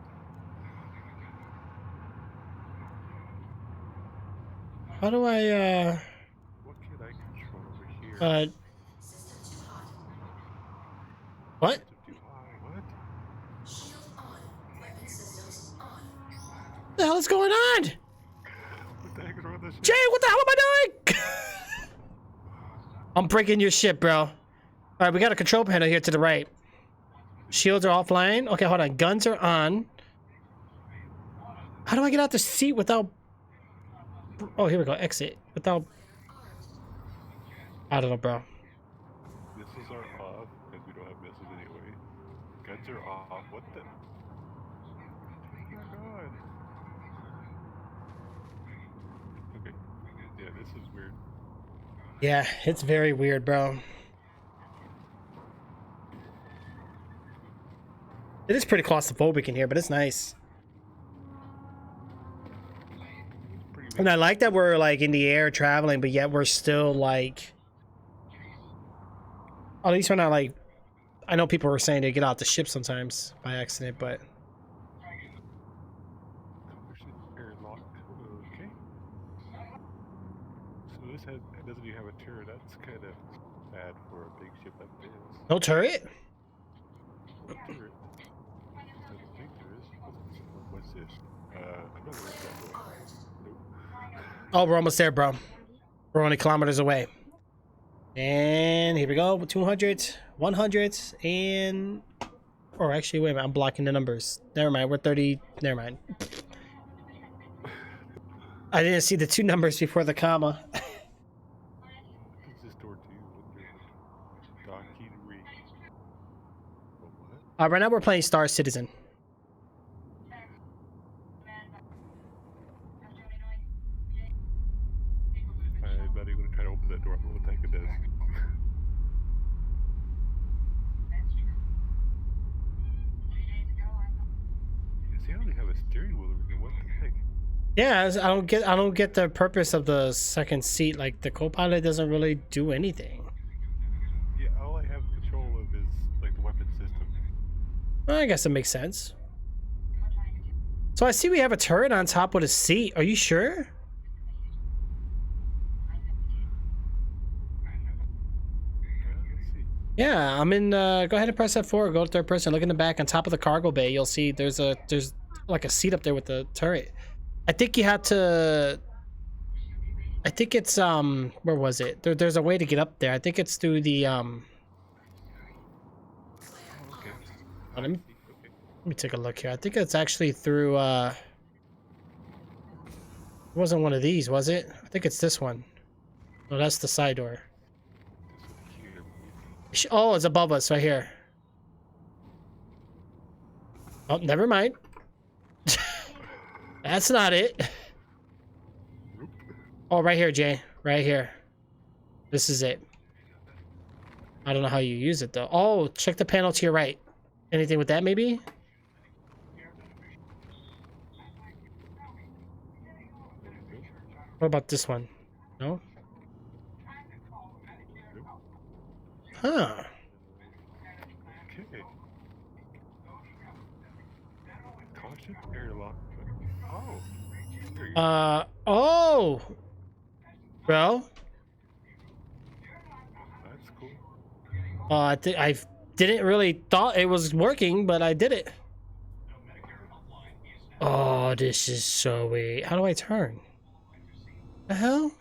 How do I What can I control over here? System too hot. what? Too high. What? Shield on. Weapon systems on. What the hell is going on? What the heck is wrong with this ship? Jay, what the hell am I doing? I'm breaking your ship, bro. All right, we got a control panel here to the right. Shields are offline. Okay, hold on. Guns are on. How do I get out the seat without... Oh, here we go. Exit. Without... I don't know, bro. Missiles are off because we don't have missiles anyway. Guns are off. What the? Oh my god. Okay. Yeah, this is weird. Yeah, it's very weird, bro. It is pretty claustrophobic in here, but it's nice. Pretty And I like that we're like in the air traveling, but yet we're still like... At least we're not like... I know people were saying they get out the ship sometimes by accident, but... Compression airlock. Okay. So this has, it doesn't even have a turret. That's kind of bad for a big ship like this. No turret? No turret. I don't think there is. What's this? I'm not gonna look that way. Armed. Nope. Oh, we're almost there, bro. We're only kilometers away. And here we go. 200, 100, and... Or actually, wait a minute. I'm blocking the numbers. Never mind. We're 30. Never mind. I didn't see the two numbers before the comma. What's this door to? Docking Reach. What? Right now we're playing Star Citizen. I'm not even gonna try to open that door. I don't know what the heck it does. See, I don't even have a steering wheel over here. What the heck? Yeah, I don't get the purpose of the second seat. Like the co-pilot doesn't really do anything. Yeah, all I have control of is like the weapon system. Well, I guess it makes sense. So I see we have a turret on top with a seat. Are you sure? Let's see. Yeah, I'm in. Go ahead and press F4. Go to third person. Look in the back on top of the cargo bay. You'll see there's like a seat up there with the turret. I think you have to. I think it's where was it? There's a way to get up there. I think it's through the Okay. let me take a look here. I think it's actually through it wasn't one of these, was it? I think it's this one. No, that's the side door. Oh, it's above us right here. Oh, never mind. That's not it. Oh, right here, Jay. Right here. This is it. I don't know how you use it, though. Oh, check the panel to your right. Anything with that, maybe? What about this one? No? Huh. Okay. Caution airlock. Oh. There you go. Oh! Well, That's cool. I didn't really thought it was working, but I did it. Oh, this is so weird. How do I turn? The hell?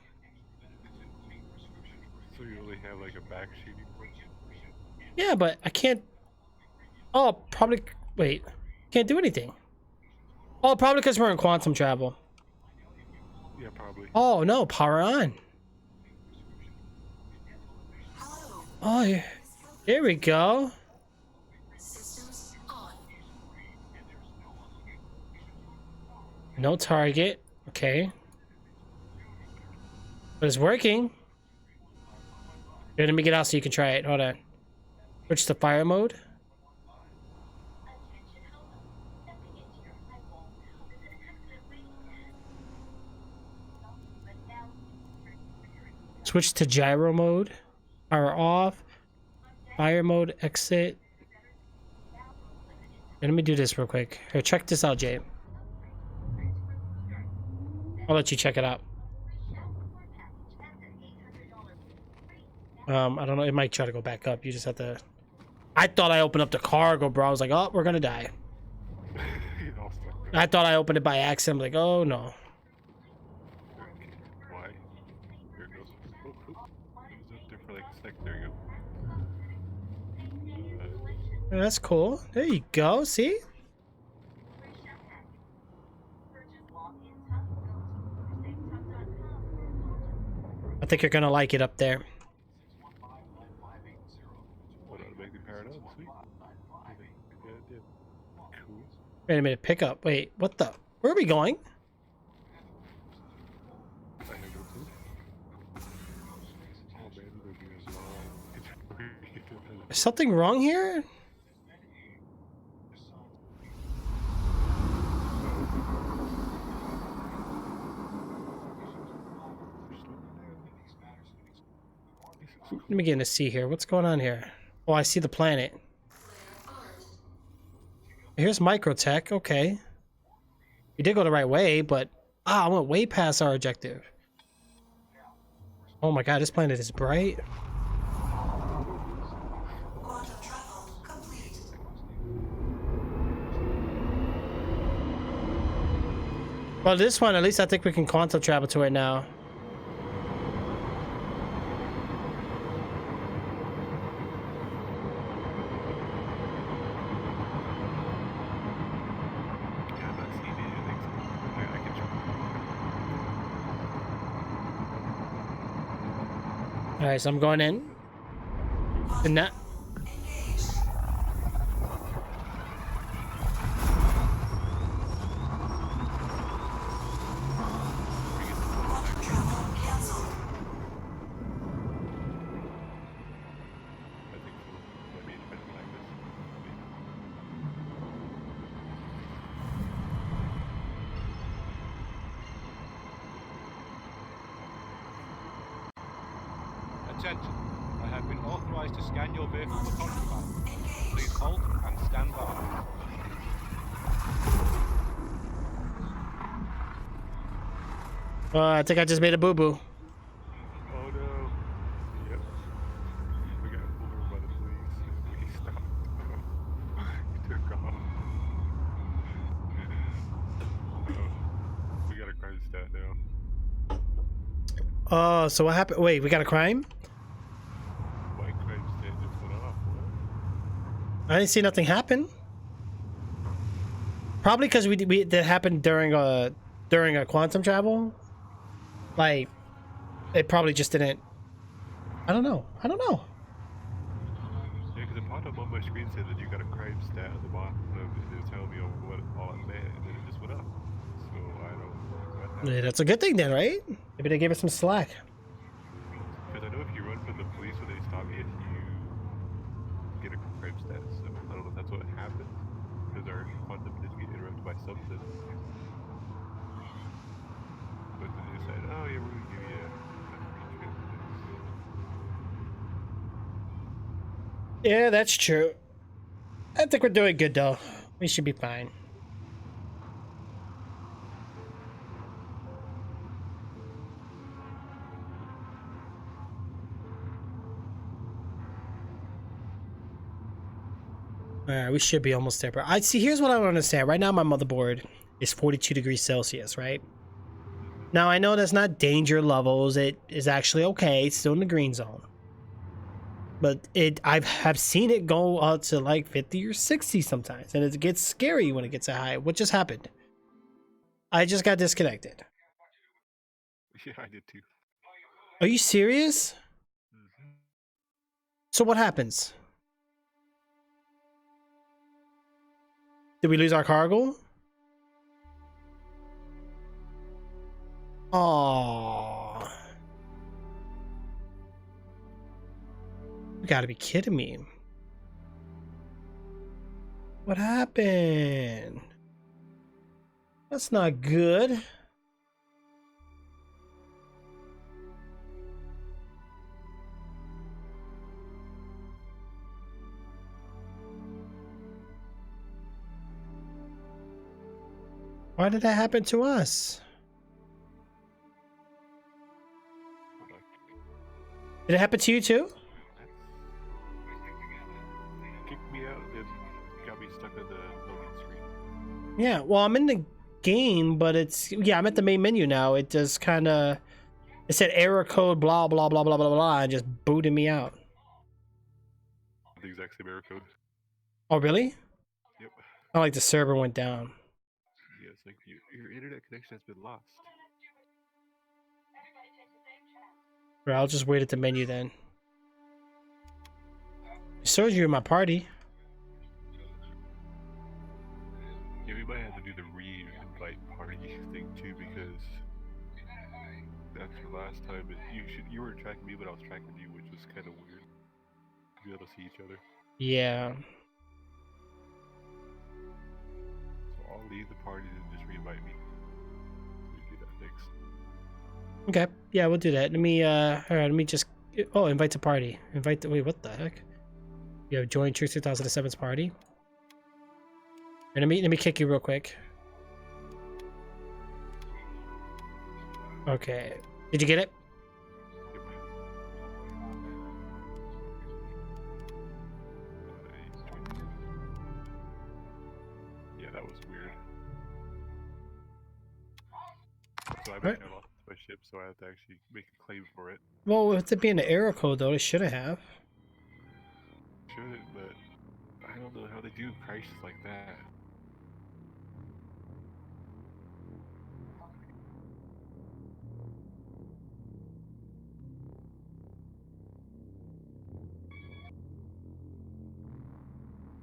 So you only have like a back shooting point? Yeah, but I can't. Oh, probably. Wait. Can't do anything. Oh, probably because we're in quantum travel. Yeah, probably. Oh, no. Power on. Hello. Oh, yeah. Here we go. Systems on. No target. Okay. But it's working. Here, let me get out so you can try it. Hold on. Switch to fire mode. Switch to gyro mode. Power off. Fire mode. Exit. Here, let me do this real quick. Here, check this out, Jay. I'll let you check it out. I don't know. It might try to go back up. You just have to. I thought I opened up the cargo, bro. I was like, oh, we're gonna die. You all stuck there. I thought I opened it by accident. I'm like, oh no. Why? There it goes. Oh, oh. It was up there for like a sec. There you go. That's cool. There you go. See? I think you're gonna like it up there. Automatically powered up. Sweet. Yeah, it did. Cool. Wait a minute. Pick up. Wait. What the? Where are we going? I have no clue. Oh man, they're doing long. Is something wrong here? Let me get in to see here. What's going on here? Oh, I see the planet. Here's Microtech. Okay. We did go the right way, but I went way past our objective. Oh my god, this planet is bright. Quantum travel complete. Well, this one, at least I think we can quantum travel to it now. Yeah, I'm not seeing anything. I can try. All right, so I'm going in. And that. Travel cancelled. I think so. Let me try to flag this. Attention. I have been authorized to scan your vehicle for contraband. Please halt and stand by. I think I just made a boo-boo. Oh no. Yep. We got pulled over by the police. We stopped. We took off. We got a crime stat now. Oh, so what happened? Wait, we got a crime? My crime stat just went off. What? I didn't see nothing happen. Probably because we that happened during a quantum travel. Like, it probably just didn't. I don't know. I don't know. Yeah, because it popped up on my screen said that you got a crime stat at the bottom of it. It was telling me what all it meant, and then it just went up. So I don't know what happened. Yeah, that's a good thing then, right? Maybe they gave us some slack. Because I know if you run from the police when they stop you, you get a crime stat. So I don't know if that's what happened. Because our quantum did get interrupted by something. But then they said, oh yeah, we're gonna give you a free trip. Yeah, that's true. I think we're doing good though. We should be fine. Alright, we should be almost there. But I see. Here's what I don't understand. Right now, my motherboard is 42 degrees Celsius. Right now, I know that's not danger levels. It is actually okay. It's still in the green zone. But have seen it go out to like 50 or 60 sometimes, and it gets scary when it gets a high. What just happened? I just got disconnected. Yeah, I did too. Are you serious? So what happens? Did we lose our cargo? Oh, you gotta be kidding me. What happened? That's not good. Why did that happen to us? Did it happen to you too? Kicked me out and got me stuck on the loading screen. Yeah, well, I'm in the game, but it's, yeah, I'm at the main menu now. It just kind of, it said error code, blah, blah, blah, blah, blah, blah, and just booted me out. The exact same error code. Oh, really? Yep. Not like the server went down. Yeah, it's like your internet connection has been lost. Bro, I'll just wait at the menu then. It shows you in my party. Yeah, we might have to do the re-invite party thing too, because after last time, you weren't tracking me, but I was tracking you, which was kind of weird. To be able to see each other. Yeah. So I'll leave the party and just re-invite me. We do that next. Okay. Yeah, we'll do that. Let me, all right, let me just, oh, invite to party. Invite to, wait, what the heck? You have joined Truth 2007's party. And let me kick you real quick. Okay. Did you get it? Yeah, that was weird. So I Right. mentioned I lost my ship, so I have to actually make a claim for it. Well, with it being an error code, though, it should have. Should, but I don't know how they do crisis like that.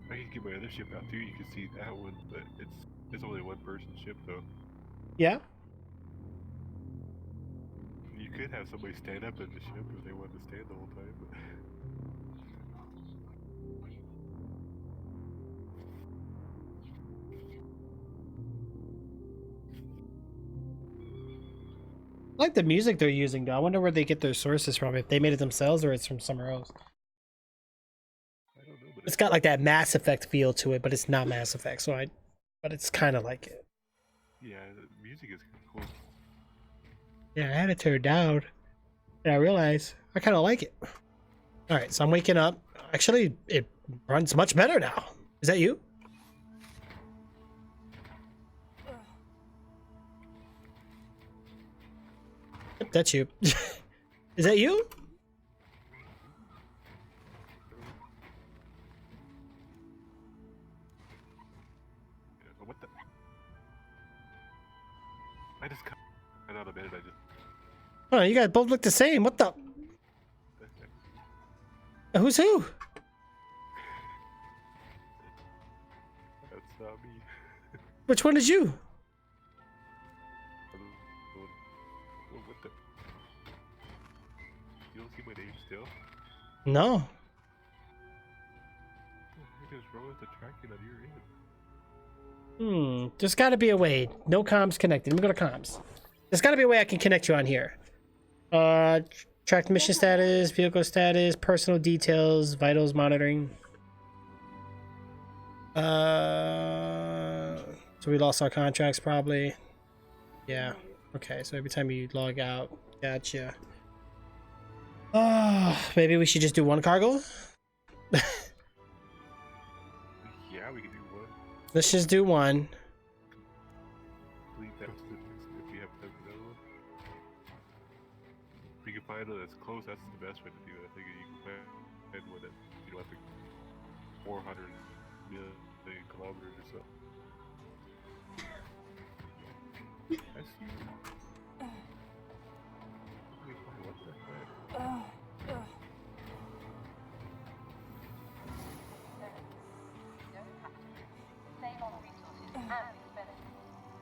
I can get my other ship out too. You can see that one, but it's only one person ship though. Yeah. You could have somebody stand up in the ship if they wanted to stand the whole time. But... I like the music they're using, though. I wonder where they get their sources from. If they made it themselves or it's from somewhere else. I don't know, but It's got like that Mass Effect feel to it, but it's not Mass Effect. But it's kind of like it. yeah, the music is cool. Yeah, I had it turned down, and I realized I kind of like it. All right, so I'm waking up. Actually, it runs much better now. Is that you? Yep, that's you. Is that you? Yeah, what the? I just cut out a minute. I just. Oh, you guys both look the same. What the? Who's who? That's not me. Which one is you? What the? You don't see my name still? No. What is wrong with the tracking on your end? There's got to be a way. No comms connected. Let me go to comms. There's got to be a way I can connect you on here. Track mission status, vehicle status, personal details, vitals monitoring. So we lost our contracts probably. Yeah. Okay, so every time you log out, gotcha. Maybe we should just do one cargo? Yeah, we can do one. Let's just do one. Leave that if we have time for another one. If we can find one that's close, that's the best way to do it. I think you can find one that you don't have to 400 million kilometers or so. I see. Wait, what the heck? Save on resources and expenses.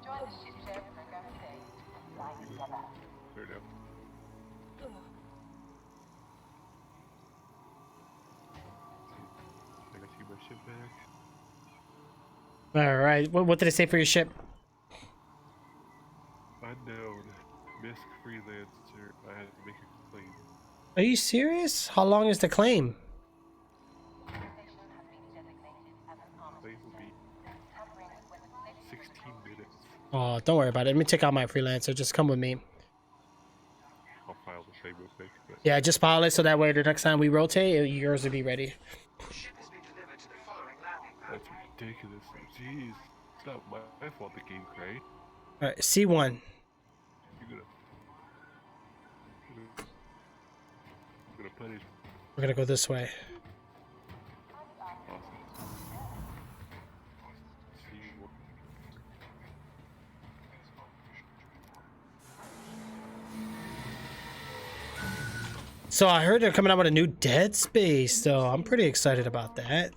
Join the ship share program today to fly together. Fair enough. I got you my ship back. All right. What did it say for your ship? Unknown. Misc freelancer. I had to make a claim. Are you serious? How long is the claim? Station has been designated as an armed Claim will be tampering with weapon safety 16 minutes. Oh, don't worry about it. Let me take out my freelancer. Just come with me. I'll file the claim real quick. But Yeah, just file it so that way the next time we rotate, yours will be ready. Ship has been delivered to the following landing pad. that's ridiculous. Jeez. It's not my fault the game cried. All right, C1. You're gonna punish. We're gonna go this way. Awesome. See what. So I heard they're coming out with a new Dead Space, so I'm pretty excited about that.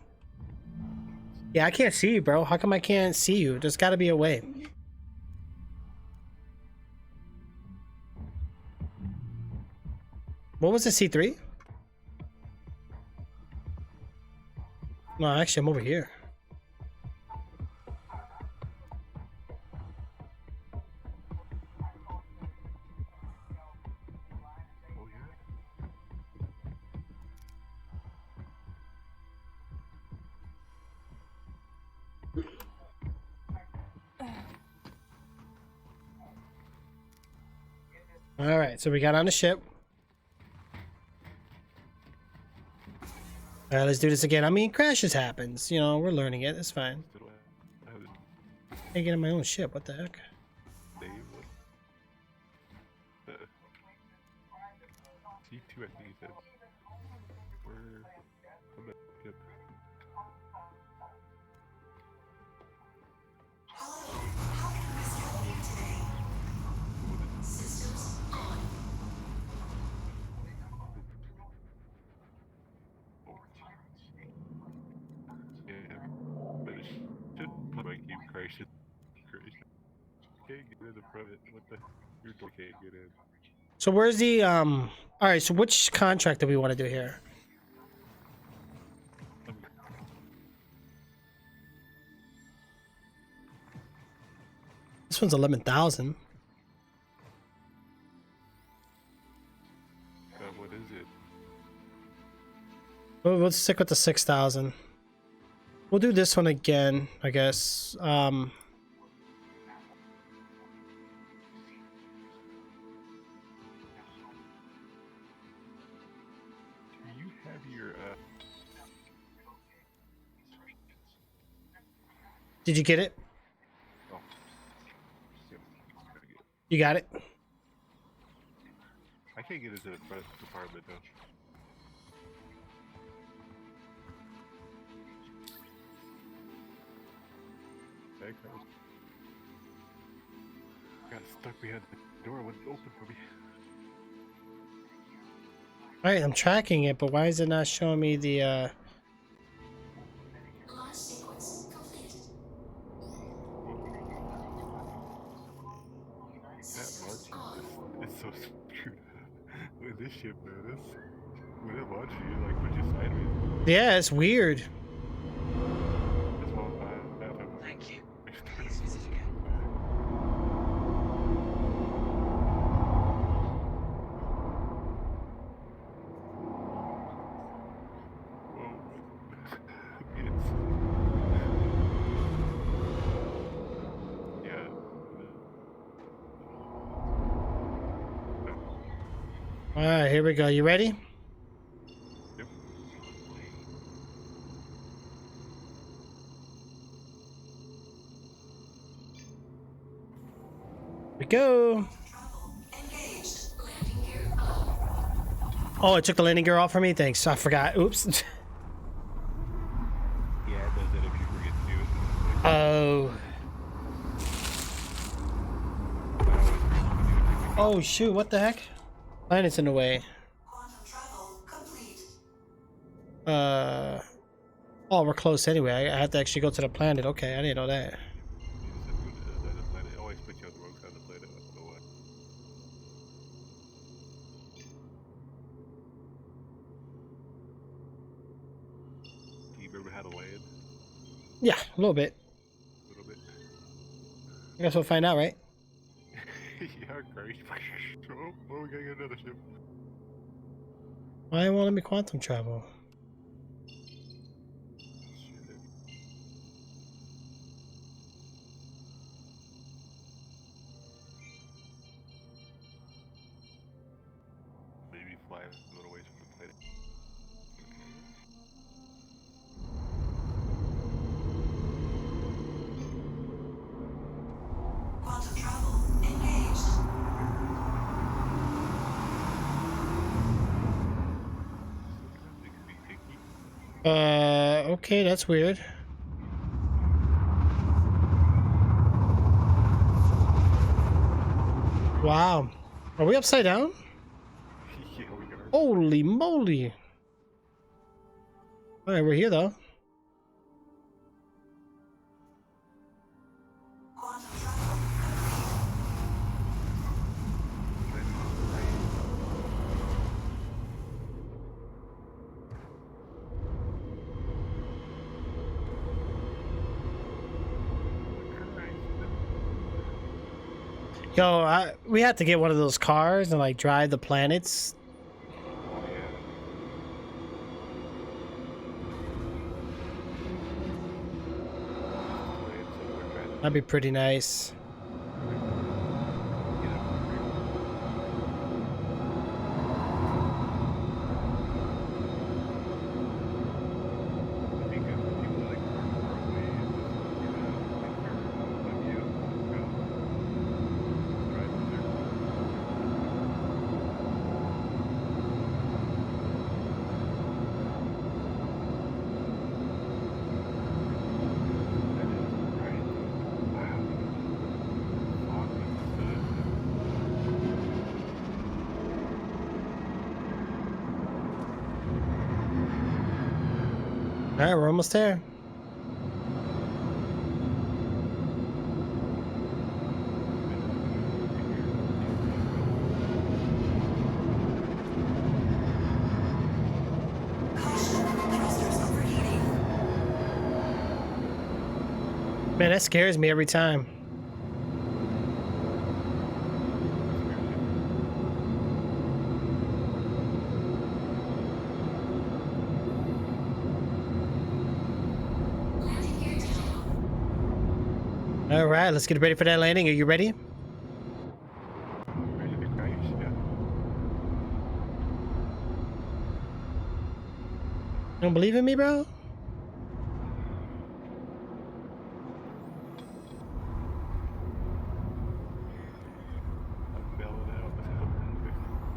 Yeah, I can't see you, bro. How come I can't see you? There's got to be a way. What was the C3? No, actually, I'm over here. Oh yeah. All right, so we got on the ship. All right, let's do this again. I mean, crashes happens. You know, we're learning it. It's fine. Still have I get in my own ship. What the heck? name. C2, I think he said. Where? I'm not yep. Hello, how can I help you today? Systems on. Yeah, but it should put my game crashing. Can't get in the front. What the? Your door can't get in. So where's the All right. So which contract do we want to do here? This one's 11,000. What is it? We'll stick with the 6,000. We'll do this one again, I guess. Do you have your Did you get it? Oh. Yep. You got it? I can't get into the front department though. Heck, I got stuck behind the door. It wouldn't open for me. Alright, I'm tracking it, but why is it not showing me the Launch sequence complete. That Systems launching on. is so screwed up. With this ship, man, this when it launches you, like puts you sideways. Yeah, it's weird. That's why I Thank you. started. Please visit again. Whoa. Yeah. Alright, here we go. You ready? Yep. Here we go. Travel engaged. Landing gear on. Oh, it took the landing gear off for me? Thanks. I forgot. Oops. Yeah, it does that if you forget to do it. Oh. Oh, shoot. What the heck? Planet's in the way. Quantum travel complete. Oh, we're close anyway. I have to actually go to the planet. Okay, I didn't know that. It always puts you on the wrong side of the planet. I don't know why. Do you remember how to land? Yeah, a little bit. A little bit. I guess we'll find out, right? Yeah, great. Oh, well, we gotta get another ship. Why won't let me quantum travel? Shit. Maybe fly a little ways from the planet. Quantum travel engaged. Okay, that's weird. Wow. Are we upside down? Yeah, we are. Holy moly. Alright, we're here though. Quantum travel Yo, we had to get one of those cars and like drive the planets. Oh, yeah. Land somewhere fast. That'd be pretty nice. Get up there. It'd be good for people that like work far away and just, you know, like you, go drive through there. All right, we're almost there. Man, that scares me every time. All right, let's get ready for that landing. Are you ready? Ready to crash? Yeah. You don't believe in me, bro? I'm bailing out.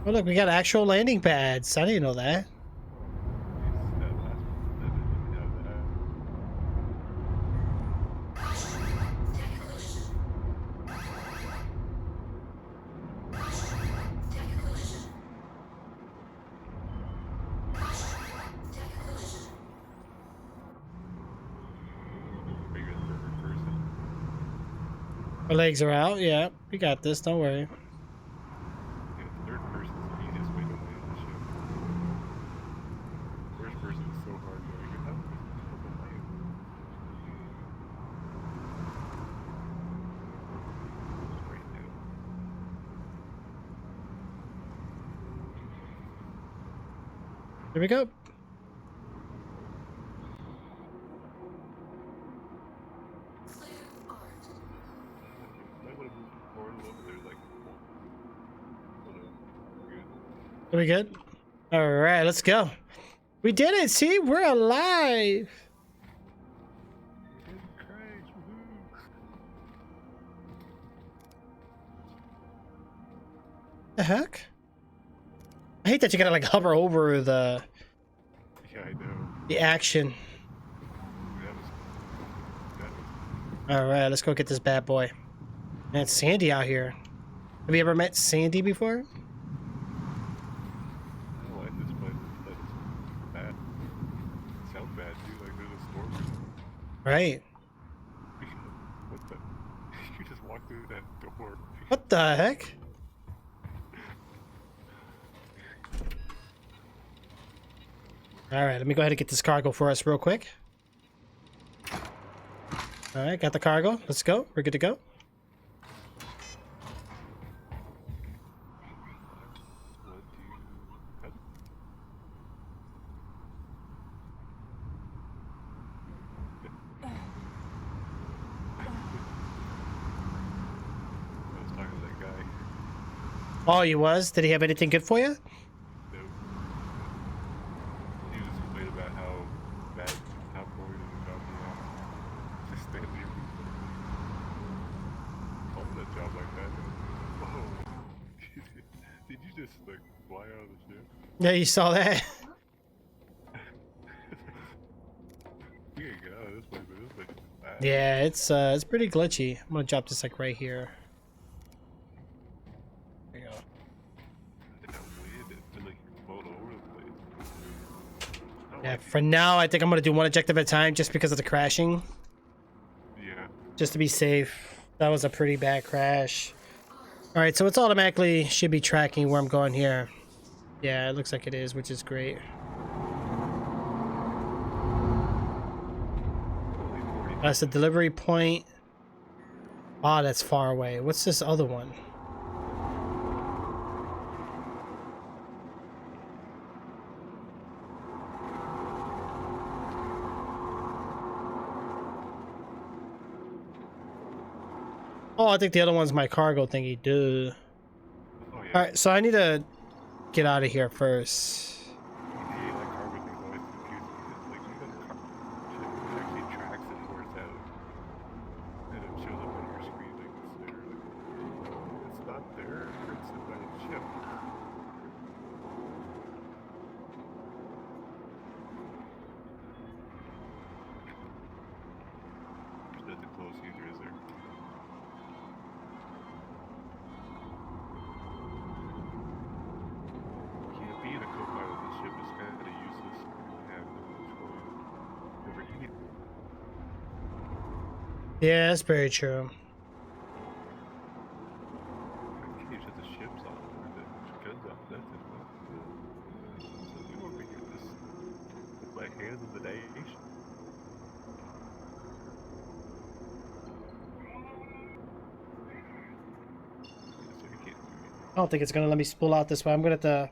Oh, look, we got actual landing pads. I didn't know that. That last one, that didn't have that. Maybe a third person. Our legs are out. Yeah, we got this. Don't worry. Yeah, third person is the easiest way to land the ship. First person is so hard going. How is it to land? Right now. Here we go. Might want to move forward a little bit. There's like, oh no, we're good. Are we good? All right, let's go. We did it. See, we're alive. We didn't crash. Woohoo! The heck? I hate that you gotta like hover over the Yeah, I know. action. That was All right, let's go get this bad boy. Man, it's Sandy out here. Have you ever met Sandy before? I don't like this place. But it's bad. It sounds bad too. Like there's a storm. Right. What the? You just walked through that door. What the heck? All right, let me go ahead and get this cargo for us real quick. All right, got the cargo. Let's go. We're good to go. What do you? How, I was talking to that guy. Oh, he was? Did he have anything good for you? No. He was just complaining about how bad, how boring of a job he had. Just stand there. Call him a job like that. Whoa. Did you just like fly out of the ship? Yeah, you saw that. You can't get out of this place, but this place is bad. Yeah, it's pretty glitchy. I'm gonna drop this like right here. There you go. That wind is like float over the place. I don't Yeah, like for now, I think I'm gonna do one objective at a time just because of the crashing. it. Yeah. Just to be safe. That was a pretty bad crash. Alright, so it's automatically should be tracking where I'm going here. Yeah, it looks like it is, which is great. That's the delivery point. Ah, that's far away. What's this other one? Oh, I think the other one's my cargo thingy. Duh. Oh yeah. Alright, so I need to get out of here first. Yeah, that cargo thing's always confusing me. It's like you got a ship that actually tracks it where it's at. And it shows up on your screen like it's there. Like, it's not there. It's in my ship. There's nothing close either, is there? Can't be in a co-pilot Yeah, that's very true. Can you shut the ships off or the guns off? That's it. So you over here just with my hands in the nation. So you can't do anything. I don't think it's gonna let me spool out this way. I'm gonna have to.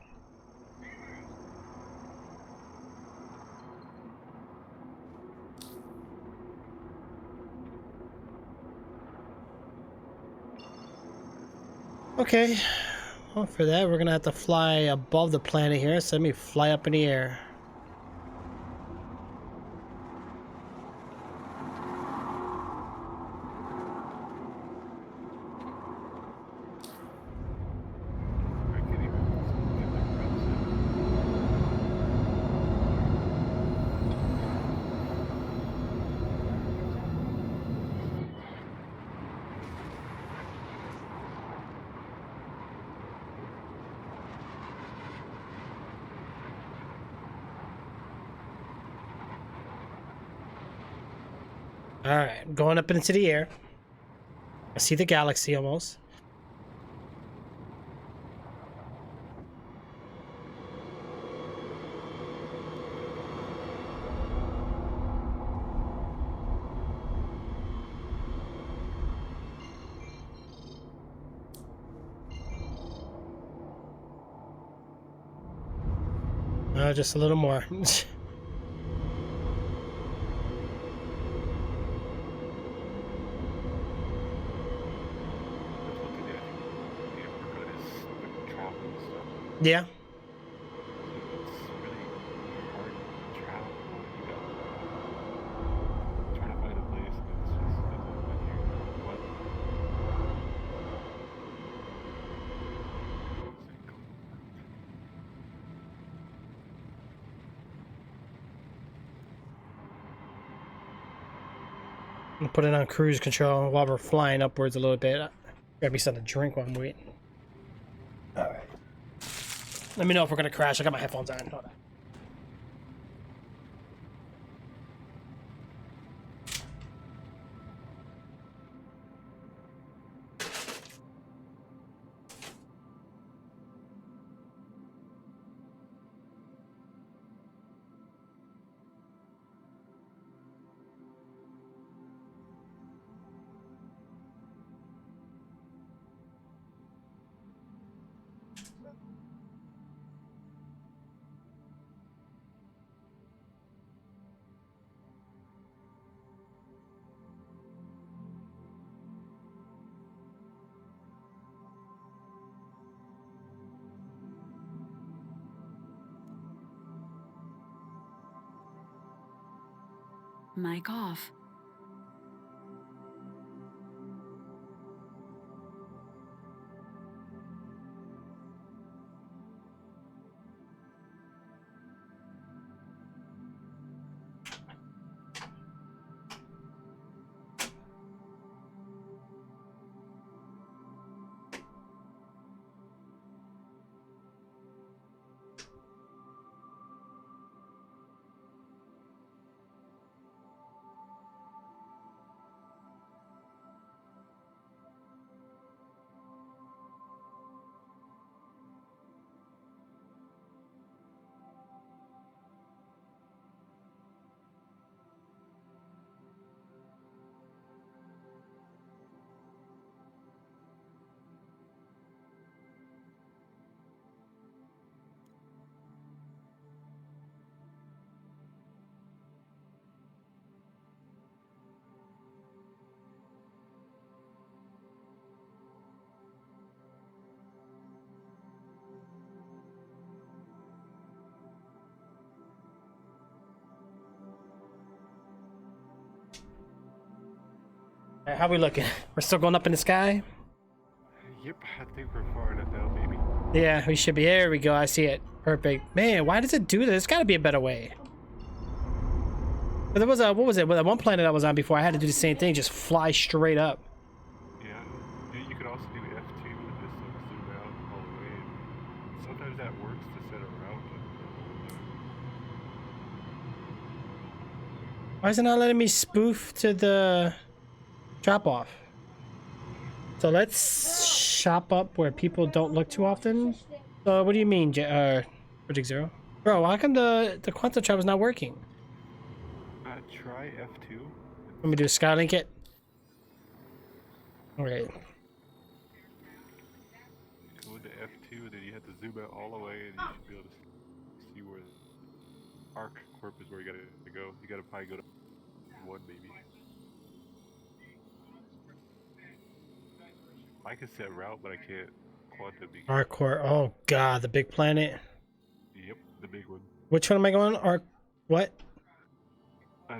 Okay. Well, for that, we're gonna have to fly above the planet here. So let me fly up in the air. I can't even get my crops in. All right, going up into the air. I see the galaxy almost. Just a little more. That's one thing that I think the uppercut is the travel and stuff. Yeah. It's really hard to travel when you got trying to find a place and it's just doesn't let you. What? I'll put it on cruise control while we're flying upwards a little bit. Grab me something to drink while I'm waiting. Alright. Let me know if we're gonna crash. I got my headphones on. Hold on. Mic off. Alright, how we looking? We're still going up in the sky? Yep, I think we're far enough now, baby. Yeah, we should be. There we go. I see it. Perfect. Man, why does it do this? There's got to be a better way. But there was a, what was it? Well, that one planet I was on before, I had to do the same thing, just fly straight up. Yeah, you could also do F2 and just zoom out all the way. And sometimes that works to set a route, but Why is it not letting me spoof to the... Drop off. So let's shop up where people don't look too often. What do you mean, Project Zero? Bro, how come the Quantum Trap is not working? Try F2. Let me do Skylink it. Okay. Go into F2, then you have to zoom out all the way, and you should be able to see where Arc Corp is where you gotta go. You gotta probably go to 1 maybe. I can set route, but I can't quantum because Arcor. Oh god, the big planet. yep, the big one. Which one am I going? Arc. What?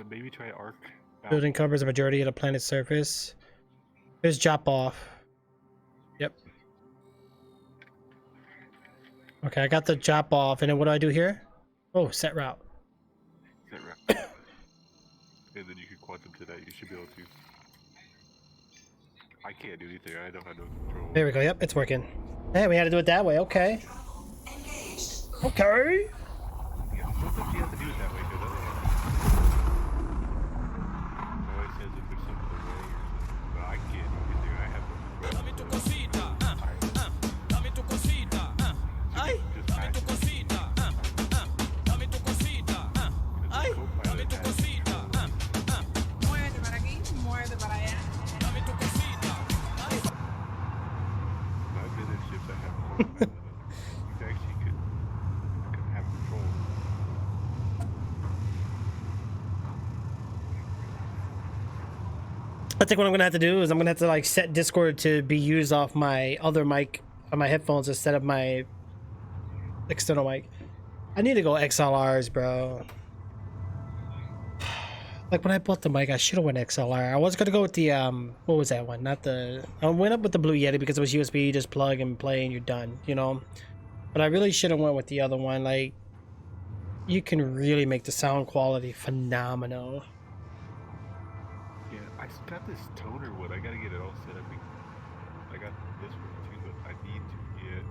Maybe try Arc. Out. Building covers a majority of the planet's surface. Here's drop off. Yep. Okay, I got the drop off, and then what do I do here? Oh, set route. Set route. And then you can quantum to that. You should be able to. I can't do anything. I don't have no control. There we go. Yep, it's working. Hey, we had to do it that way. Okay. Okay. Yeah, sometimes you have to do it that way because always says if there's something away or something, but I can't do anything. I have no control. Dame tu cosita, dame tu cosita, ay, dame tu cosita, dame tu cosita, ay, dame tu cosita, Muévete para aquí, muévete para allá. dame tu cosita, ay. I've been in ships that have co-pilot. You actually could have control. I think what I'm gonna have to do is I'm gonna have to like set Discord to be used off my other mic on my headphones instead of my external mic. I need to go XLRs, bro. Like when I bought the mic, I should have went XLR. I was gonna go with the what was that one? Not the. I went up with the Blue Yeti because it was USB. You just plug and play and you're done, you know. But I really should have went with the other one. Like, you can really make the sound quality phenomenal. Yeah, I got this toner one. I gotta get it all set up. I got this one too, but I need to get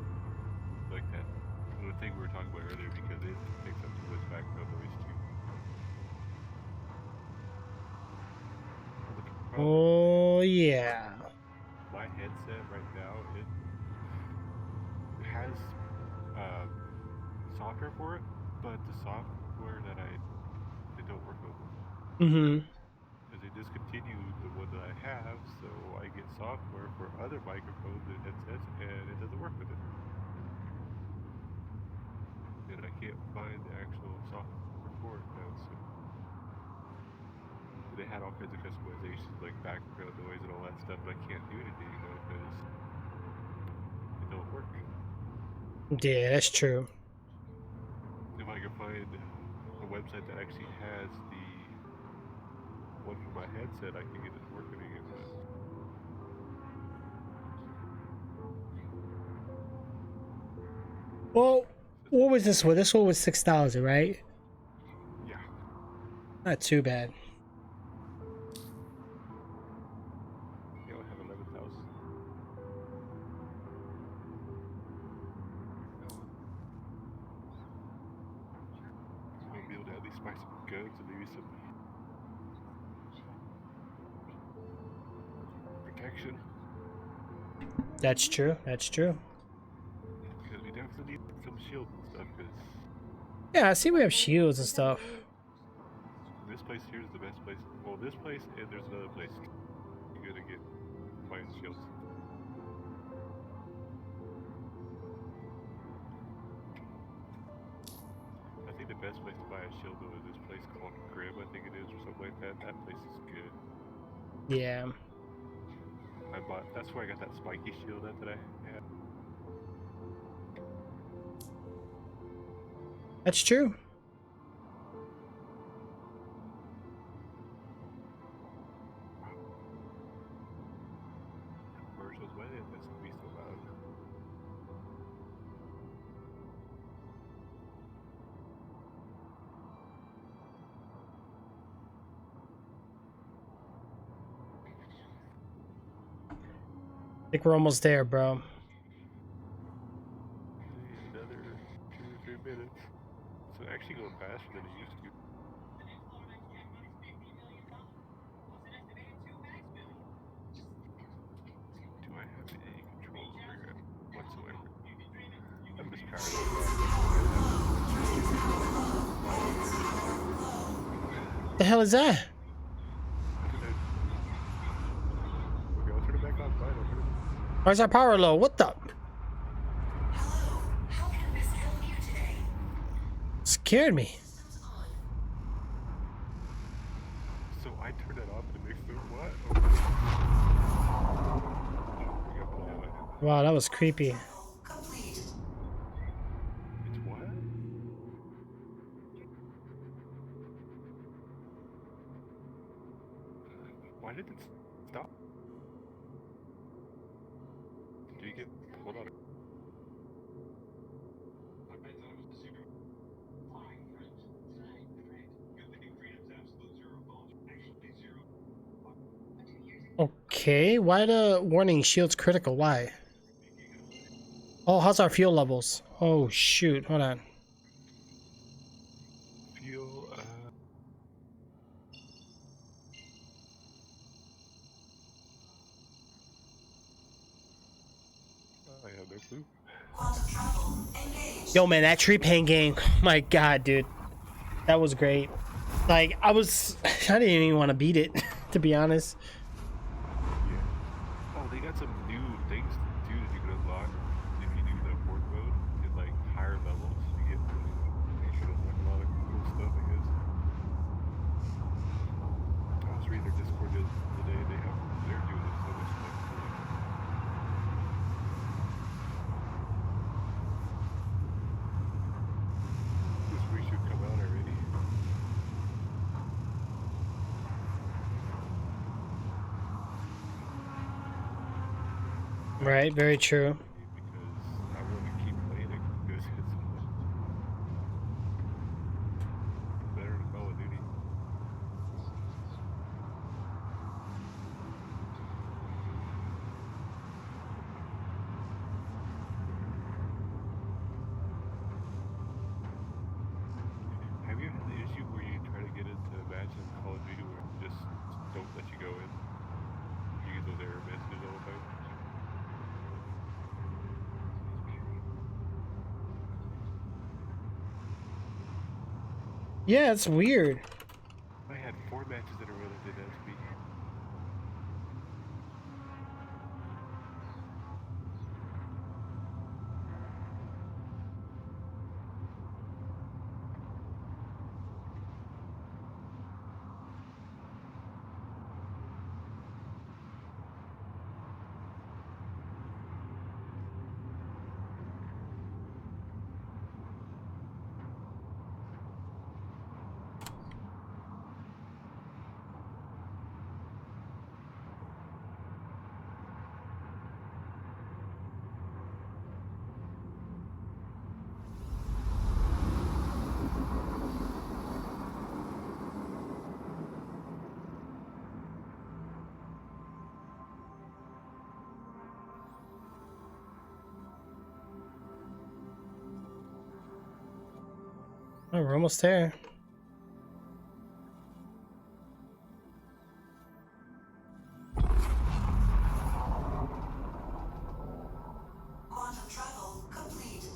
like that little thing we were talking about earlier because it picks up too much background noise too. The problem Oh yeah. my headset right now, it has software for it, but the software that it don't work with. Mm-hmm. Because they discontinued the one that I have, so I get software for other microphones and headsets, and it doesn't work with it. And I can't find the actual software for it now, so they had all kinds of customizations like background noise and all that stuff, but I can't do anything now because it don't work. Yeah, that's true. If I can find a website that actually has the one for my headset, I can get it working again. Well, what was this one? This one was 6,000, right? Yeah. Not too bad. Yeah, I have 11,000. I'll be able to at least buy some guns and maybe some protection. That's true. That's true. Because we definitely need some shields and stuff. Because Yeah, I see we have shields and stuff. this place here is the best place. Well, this place and there's another place you're gonna get find shields. I think the best place to buy a shield though is this place called Grim, I think it is, or something like that. That place is good. Yeah. That's where I got that spiky shield at that I had. That's true. Commercials, why did this be so loud? I think we're almost there, bro. Another 2 or 3 minutes. So actually going faster than it used to. The hell is that? Okay, I'll turn it back on. Fine, I'll turn it on. Where's our power low? What the? Hello, how can I best help you today? Scared me. Systems on. So I turned it off to mix the what? Oh. Wow, that was creepy. Complete. It's what? Why did it stop? Did you get pulled out? Okay, why the warning shields critical? Why? Oh, how's our fuel levels? Oh shoot, hold on. Fuel, I have no clue. Quantum travel engaged. Yo man, that tree paint game, my god dude. That was great. Like I didn't even want to beat it, to be honest. Yeah. Oh, they got some new things too that you can unlock if you do the port mode in like higher levels. You should unlock a lot of cool stuff, I guess. I was reading their Discord today. They're doing so much stuff. This week should come out already. Right, very true. Because I want to keep playing it because it's better than Call of Duty. Have you had the issue where you try to get into a match in Call of Duty where it just don't let you go in? You get those error messages all the time? Yeah, it's weird. I had 4 matches in a row that did that to me. Oh, we're almost there. Quantum travel complete.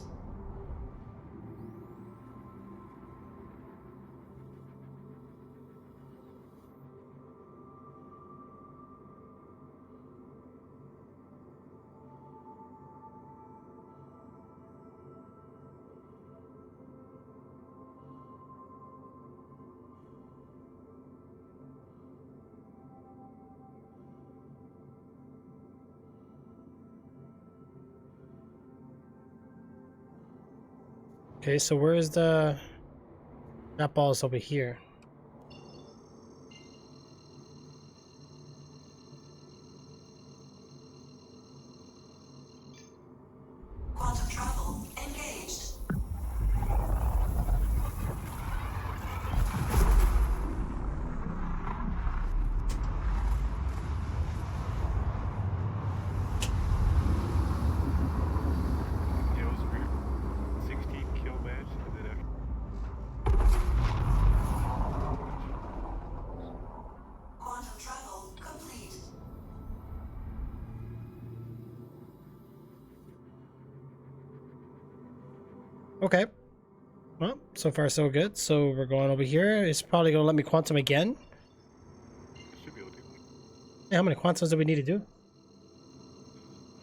Okay, so where's the... That ball's over here. Quantum travel engaged. Yeah, it was weird. 16 kill match, and then after Okay. Well, so far so good. So we're going over here. It's probably gonna let me quantum again. It should be able to. Yeah, how many quantums do we need to do?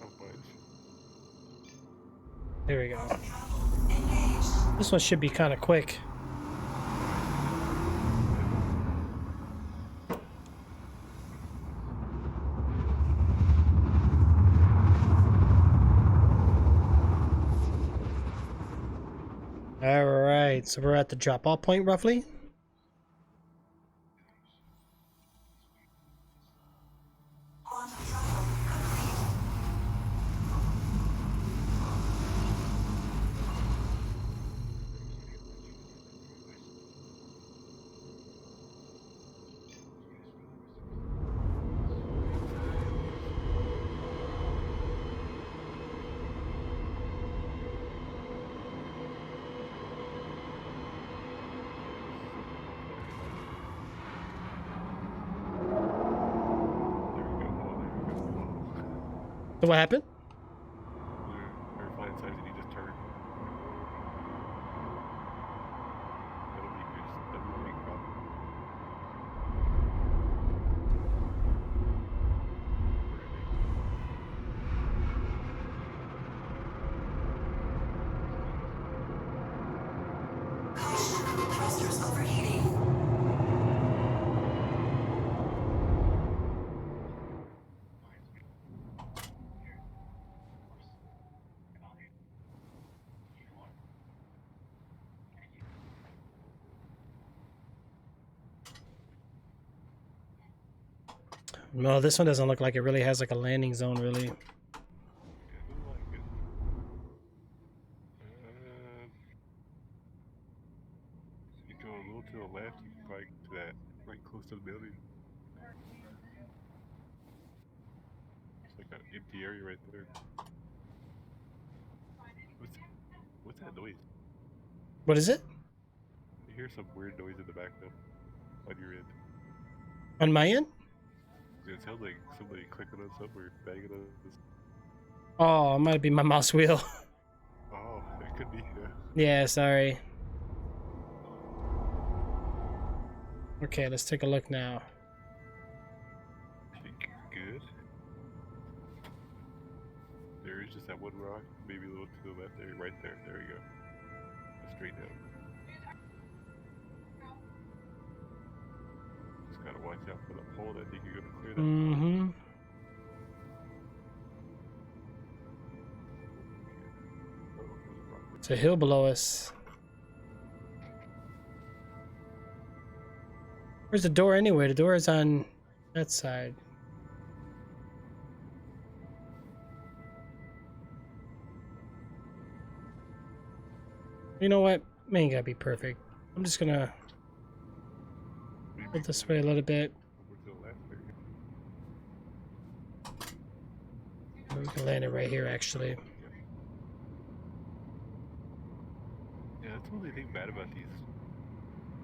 Oh, bunch. There we go. This one should be kind of quick. All right, so we're at the drop-off point roughly. So what happened? We're flying signs and he just turned. That'll be good. That'll be a big problem. Thrusters overheating. No, this one doesn't look like it really has like a landing zone, really. Yeah, it doesn't like it. If you go a little to the left, you can probably get to that right close to the building. It's like an empty area right there. What's that noise? What is it? You hear some weird noise in the back though. On your end. On my end? It sounds like somebody clicking on something or banging on this. Oh, it might be my mouse wheel. Oh, it could be. Yeah. Yeah, sorry. Okay, let's take a look now. I think good. There is just that one rock, maybe a little to the left there, right there. There you go. Straight down. Just gotta watch out for the pole. I think you're gonna clear that. Mm-hmm. It's a hill below us. Where's the door anyway? The door is on that side. You know what? May ain't gotta be perfect. I'm just gonna put this way a little bit. Over to the left there. We can land it right here, actually. Yeah, that's the only thing bad about these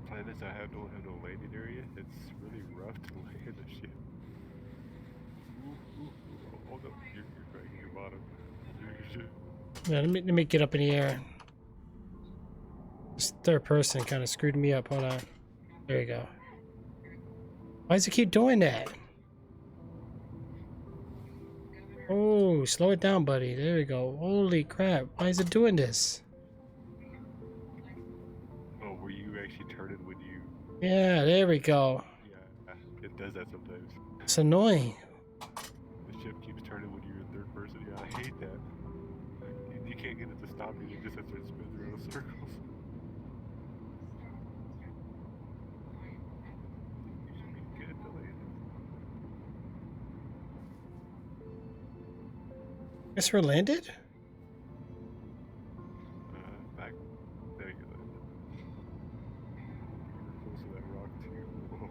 planets that don't have no landing area. It's really rough to land a ship. Ooh, hold up, you're cracking your bottom. Yeah, let me get up in the air. This third person kind of screwed me up. Hold on. There you go. Why does it keep doing that? Oh, slow it down, buddy. There we go. Holy crap. Why is it doing this? Oh, were you actually turning when you... Yeah, there we go. Yeah, it does that sometimes. It's annoying. The ship keeps turning when you're in third person. Yeah, I hate that. You can't get it to stop you. You just have to spin around in circles. You should be good to land. Guess we're landed? Back. There you go. You're close to that rock too. Whoa.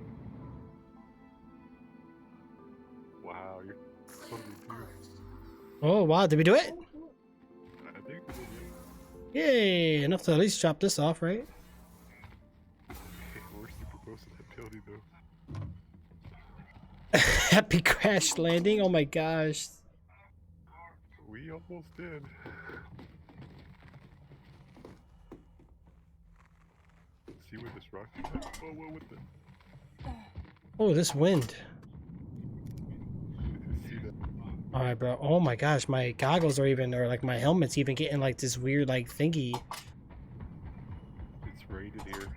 Wow, you're totally too. Oh, wow. Did we do it? I think we did it. Yay. Enough to at least drop this off, right? We're super close to that building though. Happy crash landing. Oh my gosh. We almost did. see where this rock is at? Oh, what with the... Oh, this wind. See that? All right, bro. Oh my gosh, my goggles are even, or like my helmet's even getting like this weird like thingy. It's raining here.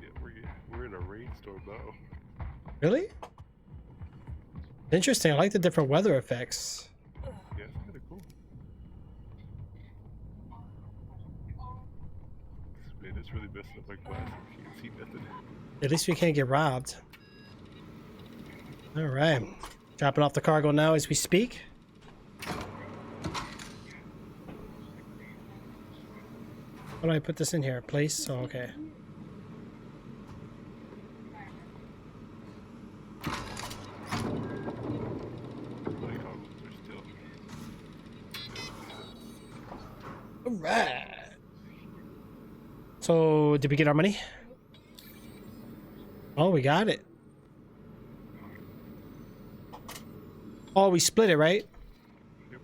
Yeah, we're in a rainstorm now. Really? Interesting. I like the different weather effects. Yeah, it's kind of cool. Man, it's really messing up my glasses. You can't see nothing. At least we can't get robbed. All right. Dropping off the cargo now as we speak. How do I put this in here? Place? Oh, okay. My goggles are still... All right. So, did we get our money? Oh, we got it. Oh, we split it, right? Yep.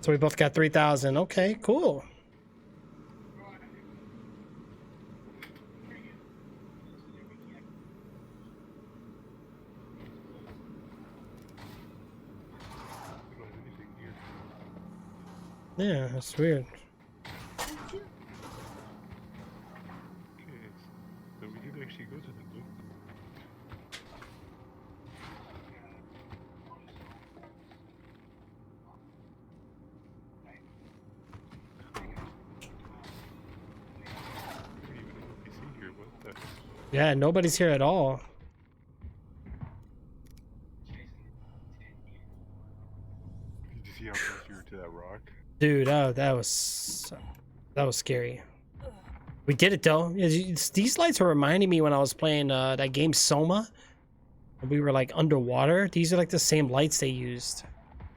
So we both got 3,000. Okay, cool. We don't have anything here. Yeah, that's weird. Okay, so we did actually go to the book. I don't even know if you see here. What the? Yeah, nobody's here at all. Did you see how close you were to that rock? Dude, oh, that was scary. We did it though. These lights were reminding me when I was playing that game Soma. We were like underwater. These are like the same lights they used.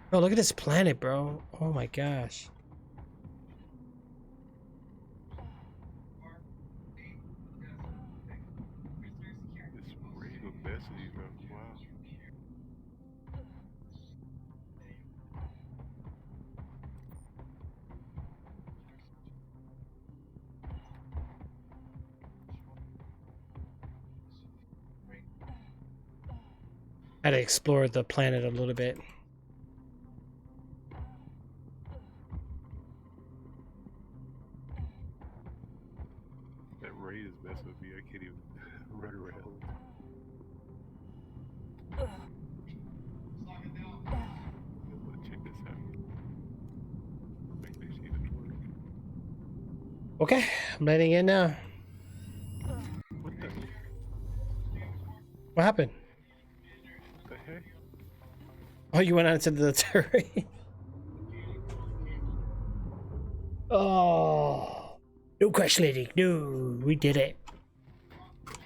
Bro, look at this planet, bro. Oh my gosh. This rave of messages, bro. Wow. Had to explore the planet a little bit. That raid is messing with me. I can't even run around. I'm gonna check this out. Make this even work. Okay, I'm letting in now. What the? What happened? What the heck? Oh, you went out into the terrain. Oh, no crash landing. No, we did it. What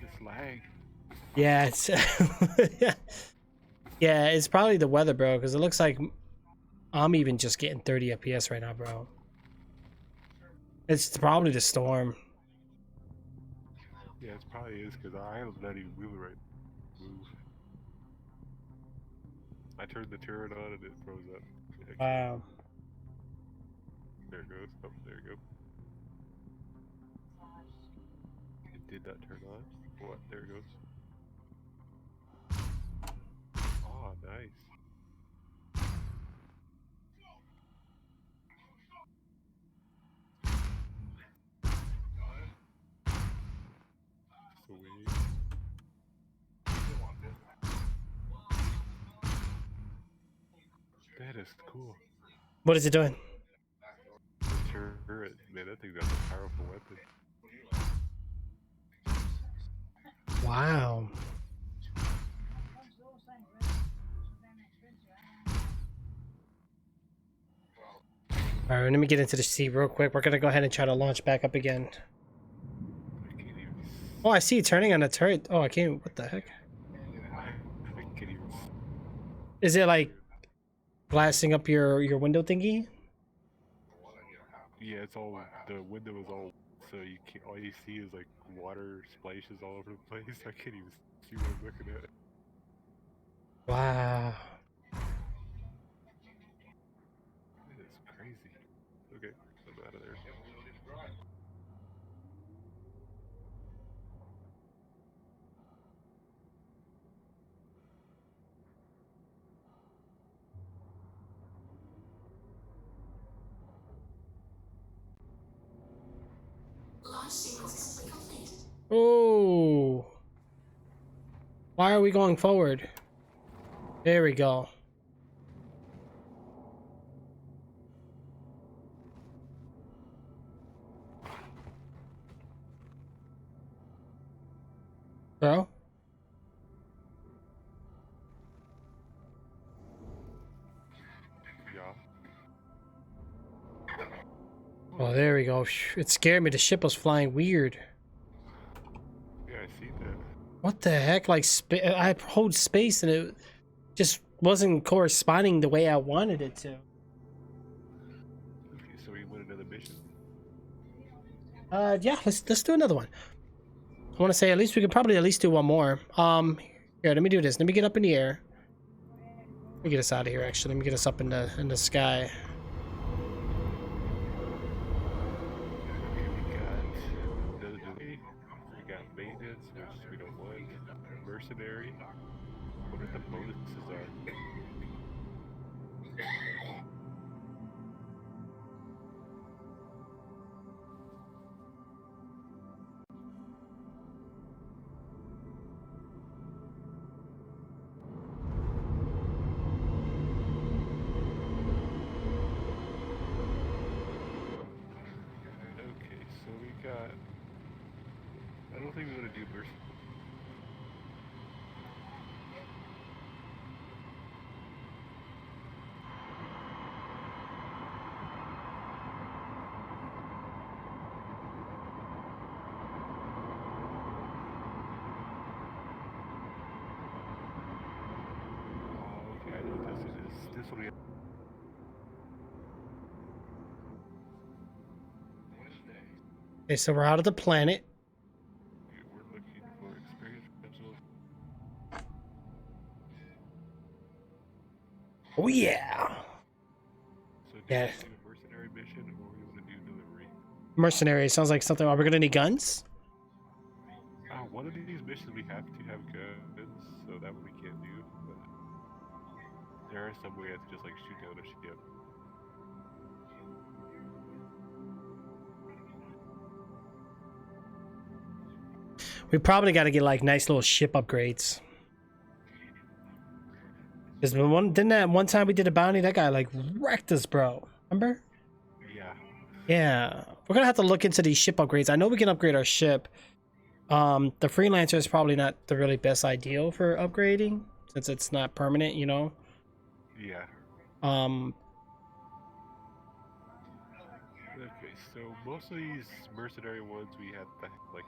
this lag? Yeah, it's yeah, it's probably the weather, bro. Because it looks like I'm even just getting 30 FPS right now, bro. It's probably the storm. Yeah, it probably is because I am not even moving right. Move. I turned the turret on and it froze up. Okay, Wow. there it goes. Oh, there you go. It did not turn on. What? There it goes. Oh, nice. Sweet. That is cool. What is it doing? The turret, man, that thing's got a powerful weapon. Wow. All right, let me get into the sea real quick. We're gonna go ahead and try to launch back up again. I can't even. Oh, I see it turning on the turret. Oh, I can't. What the heck? I can't even. Is it like blasting up your window thingy? Yeah, it's all. The window is all. So you can't. All you see is like water splashes all over the place. I can't even see what I'm looking at. Wow. It's crazy. Launch sequence is complete. Oh. Why are we going forward? There we go. Bro? Yeah. Oh, there we go. It scared me. The ship was flying weird. Yeah, I see that. What the heck? Like, I hold space and it just wasn't corresponding the way I wanted it to. Okay, so we win another mission. Yeah, let's do another one. I want to say at least we could probably at least do one more. Here, let me do this. Let me get up in the air. Let me get us out of here. Actually, let me get us up in the sky. Okay, we got another delay. We got maintenance, which we don't want. Mercenary. What the bonuses are? Okay, so we got. I don't think we want to do mercy. Okay, I know what this is. This will be. Okay, so we're out of the planet. We're looking for experience potential. Oh yeah. So do Yeah. you do a mercenary mission or we want to do delivery? Mercenary. Sounds like something. Are we gonna need guns? One of these missions we have to have guns, so that one we can't do. But there are some where you have to just like shoot down a ship. We probably got to get like nice little ship upgrades. Cause didn't that one time we did a bounty, that guy like wrecked us, bro. Remember? Yeah. Yeah, we're gonna have to look into these ship upgrades. I know we can upgrade our ship. The freelancer is probably not the really best ideal for upgrading since it's not permanent, you know. Yeah. Okay, so most of these mercenary ones we have to like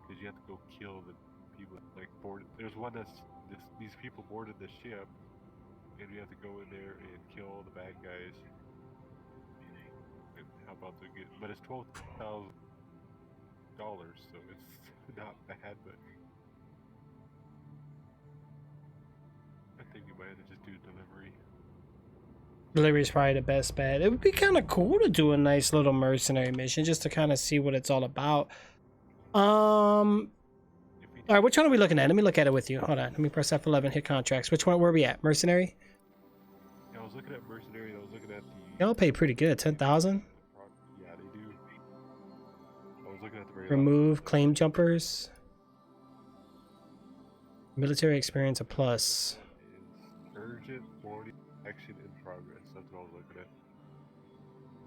because you have to go kill the people like board. There's one that's these people boarded the ship, and we have to go in there and kill all the bad guys. And how about to get? But it's $12,000, so it's not bad. But I think you might have to just do delivery. Delivery is probably the best bet. It would be kind of cool to do a nice little mercenary mission just to kind of see what it's all about. All right, which one are we looking at? Let me look at it with you. Hold on. Let me press F11, hit contracts. Which one? Where are we at? Mercenary? Yeah, I was looking at mercenary. I was looking at the. Y'all pay pretty good. 10,000. Yeah, they do. I was looking at the very. Remove claim jumpers. Military experience a plus. Is urgent boarding action in progress. That's what I was looking at.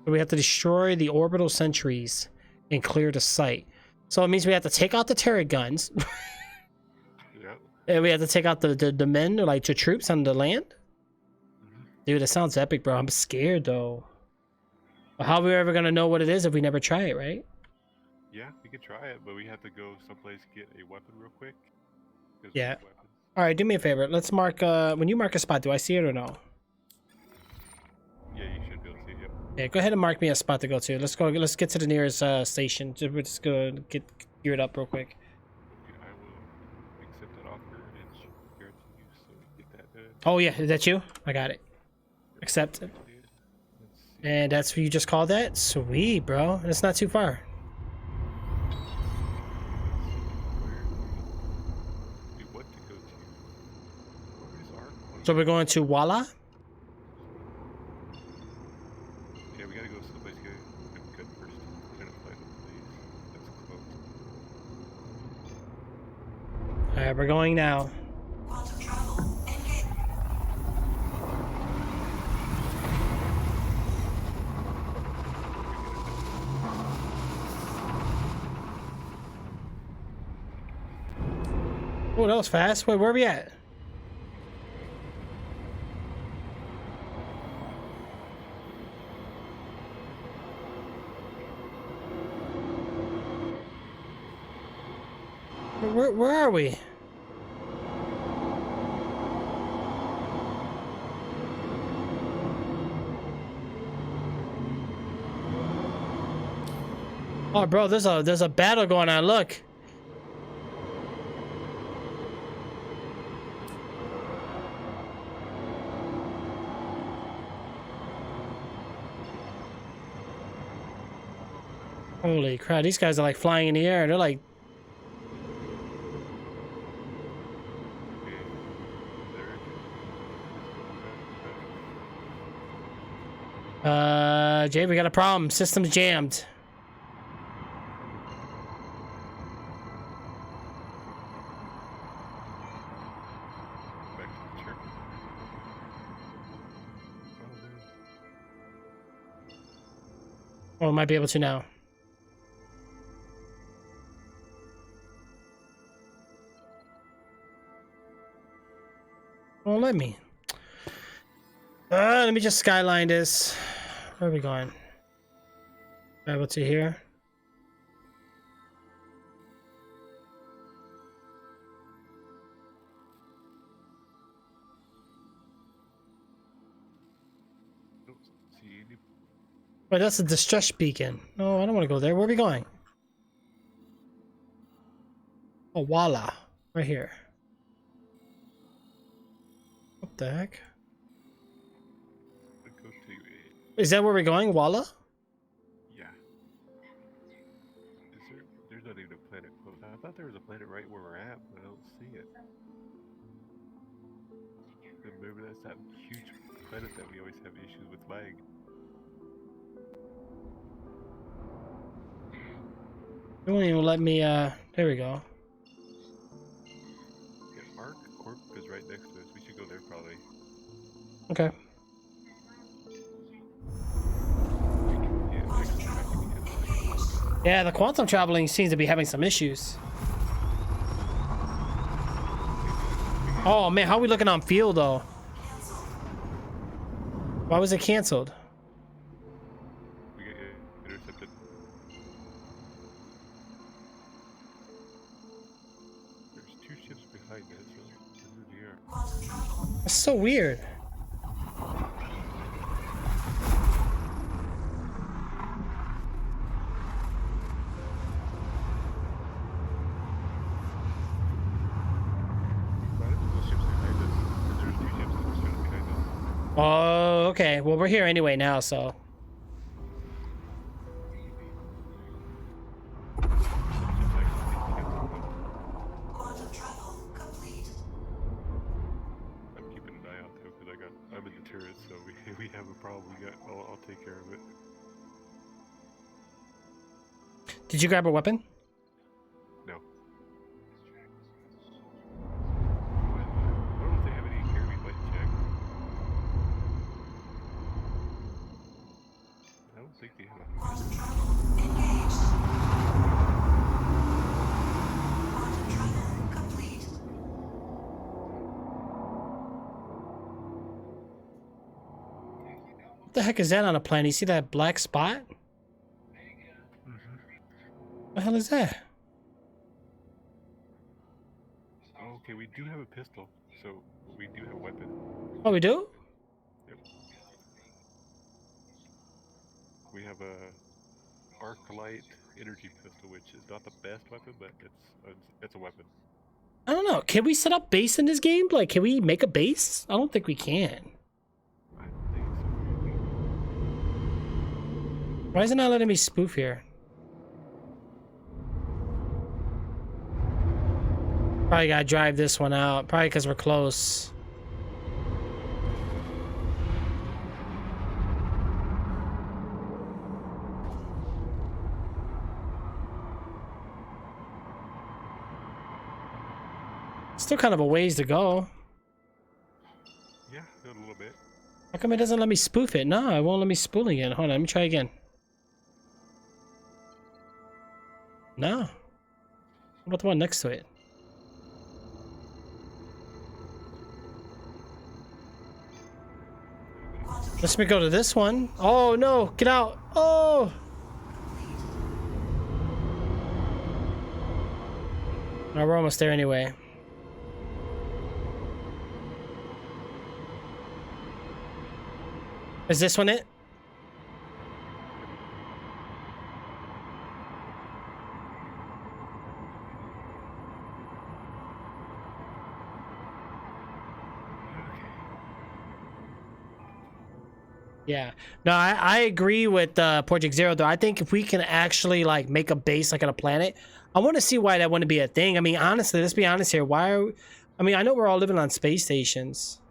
So we have to destroy the orbital sentries and clear the site. So it means we have to take out the turret guns. Yeah. And we have to take out the men, like the troops on the land. Dude, that sounds epic, bro. I'm scared though. But how are we ever gonna know what it is if we never try it, right? Yeah, we could try it, but we have to go someplace get a weapon real quick. 'Cause Yeah. we have weapons. All right, do me a favor. Let's mark. When you mark a spot, do I see it or no? Yeah, you should be able to see it. Yep. Yeah, go ahead and mark me a spot to go to. Let's go. Let's get to the nearest station. We're just gonna get geared up real quick. Okay, I will accept that offer and share it to you so we get that done. Oh yeah, is that you? I got it. Accept it. Let's see. And that's what you just called that? Sweet, bro. That's not too far. We want to go to. Where is our point? So we're going to Walla. Yeah, we gotta go someplace good first. Trying to find a place. we're going now. Quantum travel. Engage. Oh, that was fast. Wait, where are we at? Where are we? Oh, bro, there's a battle going on. Look. Holy crap, these guys are like flying in the air. They're like, Jay, we got a problem. System's jammed. Back to the church. Oh, might be able to now. Won't let me. Let me just skyline this. Where are we going? Able to here. Don't see any. Wait, that's a distress beacon. No, I don't want to go there. Where are we going? Oh, Walla. Right here. What the heck? Go to Is that where we're going, Walla? yeah. Is there? There's not even a planet close. I thought there was a planet right where we're at, but I don't see it. Remember, that's that huge planet that we always have issues with lag. It won't even let me, there we go. Yeah, Arc Corp is right next to us. We should go there probably. Okay. Yeah, the quantum traveling seems to be having some issues. Oh man, how are we looking on field though? Why was it canceled? We get intercepted. There's two ships behind us. So who they are? Quantum travel. That's so weird. Why don't those ships behind us? 'Cause there's two ships that are sort of behind us. Oh, okay. Well, we're here anyway now, so. Quantum travel complete. I'm keeping an eye out though, because I'm in the turret, so we have a problem. I'll take care of it. Did you grab a weapon? No. I don't know if they have any here. We might check. I don't think they have a. Quantum travel. Engaged. Quantum travel complete. What the heck is that on a plane? You see that black spot? What the hell is that? Oh, okay, we do have a pistol, so we do have a weapon. Oh, we do? Yep. We have a arc light energy pistol, which is not the best weapon, but it's a weapon. I don't know. Can we set up base in this game? Like, can we make a base? I don't think we can. I don't think so. Why is it not letting me spoof here? Probably gotta drive this one out. Probably because we're close. Still kind of a ways to go. Yeah, a little bit. How come it doesn't let me spoof it? No, it won't let me spool again. Hold on, let me try again. No. What about the one next to it? Let's me go to this one. Oh no, get out. Oh. No, we're almost there anyway. Is this one it? Yeah. No, I agree with Project Zero though. I think if we can actually like make a base like on a planet, I want to see why that wouldn't be a thing. I mean, honestly, let's be honest here. Why are I mean, I know we're all living on space stations.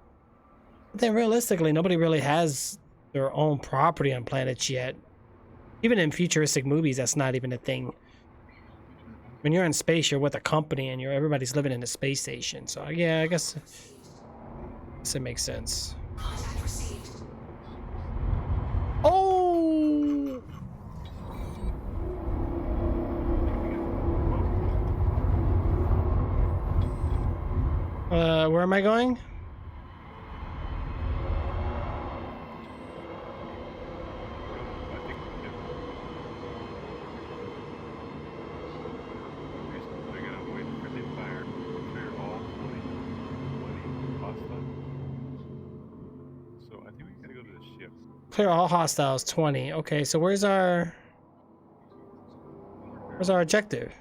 But then realistically, nobody really has their own property on planets yet. Even in futuristic movies, that's not even a thing. When you're in space, you're with a company and everybody's living in a space station. So yeah, I guess it makes sense. Contact received. Oh! Where am I going? They're gonna avoid friendly fire. Clear all 20 hostile. So I think we gotta go to the ship. Clear all hostiles, 20. Okay, so where's our objective?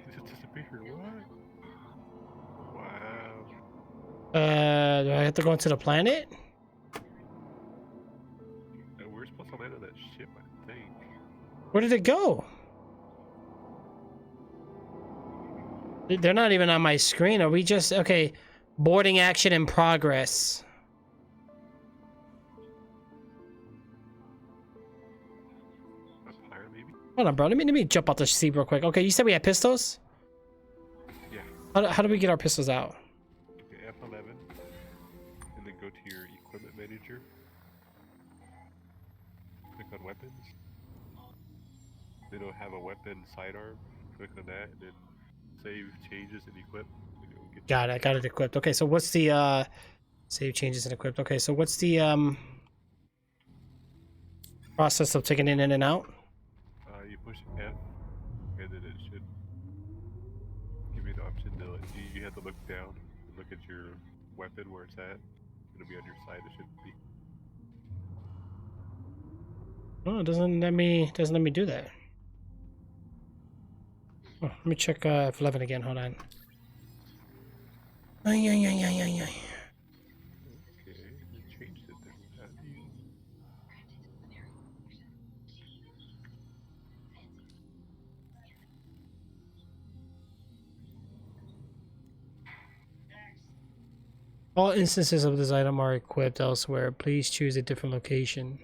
It disappeared. What? Wow. Do I have to go into the planet? We're supposed to land on that ship, I think. Where did it go? They're not even on my screen. Are we just okay? Boarding action in progress. Up higher, maybe? Hold on, bro. Let me jump out the seat real quick. Okay, you said we had pistols? Yeah. How do we get our pistols out? Okay, F11. And then go to your equipment manager. Click on weapons. Then it'll have a weapon sidearm. Click on that and then save changes and equip. And it'll get Got it. I got it equipped. Okay, so what's the save changes and equipped? Okay, so what's the process of taking it in and out? you push F and then it should give you the option to you have to look down and look at your weapon where it's at. It'll be on your side, it should be. Oh, it doesn't let me do that. Oh, let me check F11 again. Hold on. Ay, ay, ay, ay, ay, ay. Okay, you changed it there. Have you? All instances of this item are equipped elsewhere. Please choose a different location.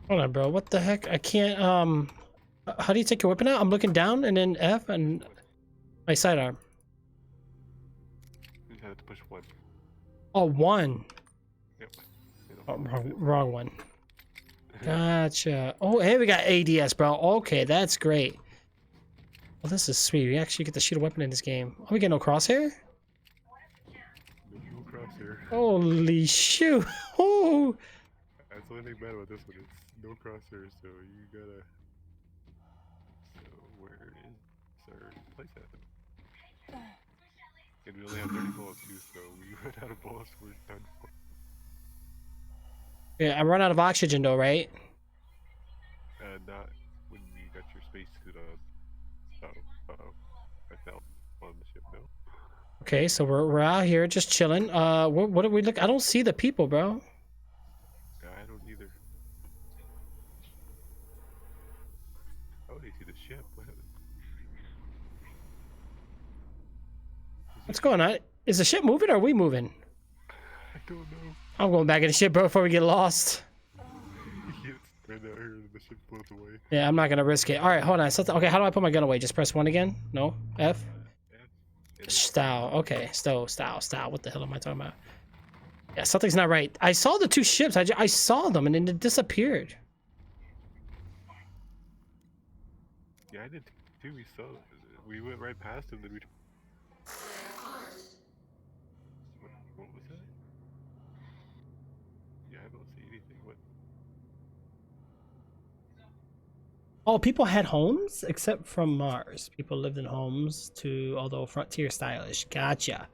Hold on, bro. What the heck? I can't, how do you take your weapon out? I'm looking down and then F and my sidearm. You have to push 1. Oh, 1. Yep. Oh, wrong one. Gotcha. Oh, hey, we got ADS, bro. Okay, that's great. Well, this is sweet. We actually get to shoot a weapon in this game. Oh, we get no crosshair? No crosshair. Holy shoot. Oh. That's the only thing bad about this one. It's no crosshair, so you gotta. So where is our place at? And we only have 30 bullets too, so we run out of bullets, we're done for. Yeah, I run out of oxygen though, right? Not when you got your spacesuit on. Uh-oh. I fell on the ship, no? Okay, so we're out here just chilling. What do we look? I don't see the people, bro. I don't either. Oh, you see the ship. What's going on? Is the ship moving or are we moving? I don't know. I'm going back in the ship, bro, before we get lost. It's right out here and the ship floats away. Yeah, I'm not gonna risk it. All right, hold on. Okay, how do I put my gun away? Just press 1 again? No? F? Stow. Okay, stow. What the hell am I talking about? Yeah, something's not right. I saw the 2 ships. I saw them and then it disappeared. Yeah, I did too. We went right past him, then we... What was that? Yeah, I don't see anything. What? Oh, people had homes except from Mars. People lived in homes although frontier stylish. Gotcha.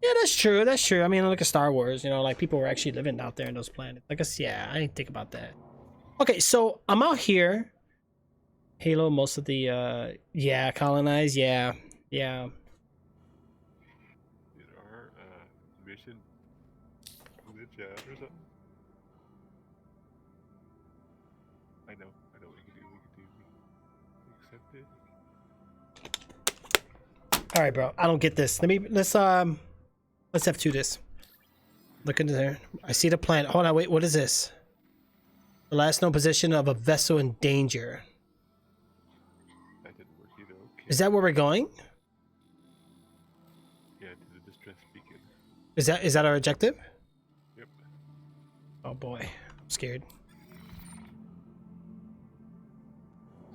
Yeah, that's true. That's true. I mean, look at Star Wars. You know, like people were actually living out there in those planets. I guess, yeah, I didn't think about that. Okay, so I'm out here. Halo, most of the, yeah, colonize, yeah. Did our mission glitch out or something? I know what we can do. We accept it. All right, bro. I don't get this. Let's F2 this. Look into there. I see the planet. Hold on, wait. What is this? The last known position of a vessel in danger. That didn't work either. Okay. Is that where we're going? Yeah, to the distress beacon. Is that our objective? Yep. Oh boy, I'm scared.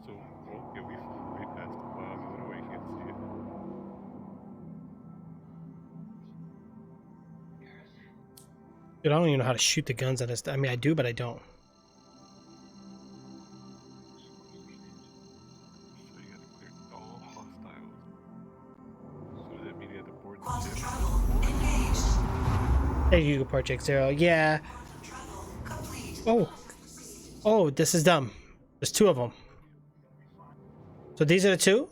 So, well, yeah, we flew way past the fog. I don't know why you can't see it. Dude, I don't even know how to shoot the guns on this. I mean, I do, but I don't. So you gotta clear all hostiles. So does that mean you have to board the ship? There you go, Project Zero. Yeah. Oh, this is dumb. There's 2 of them. So these are the 2?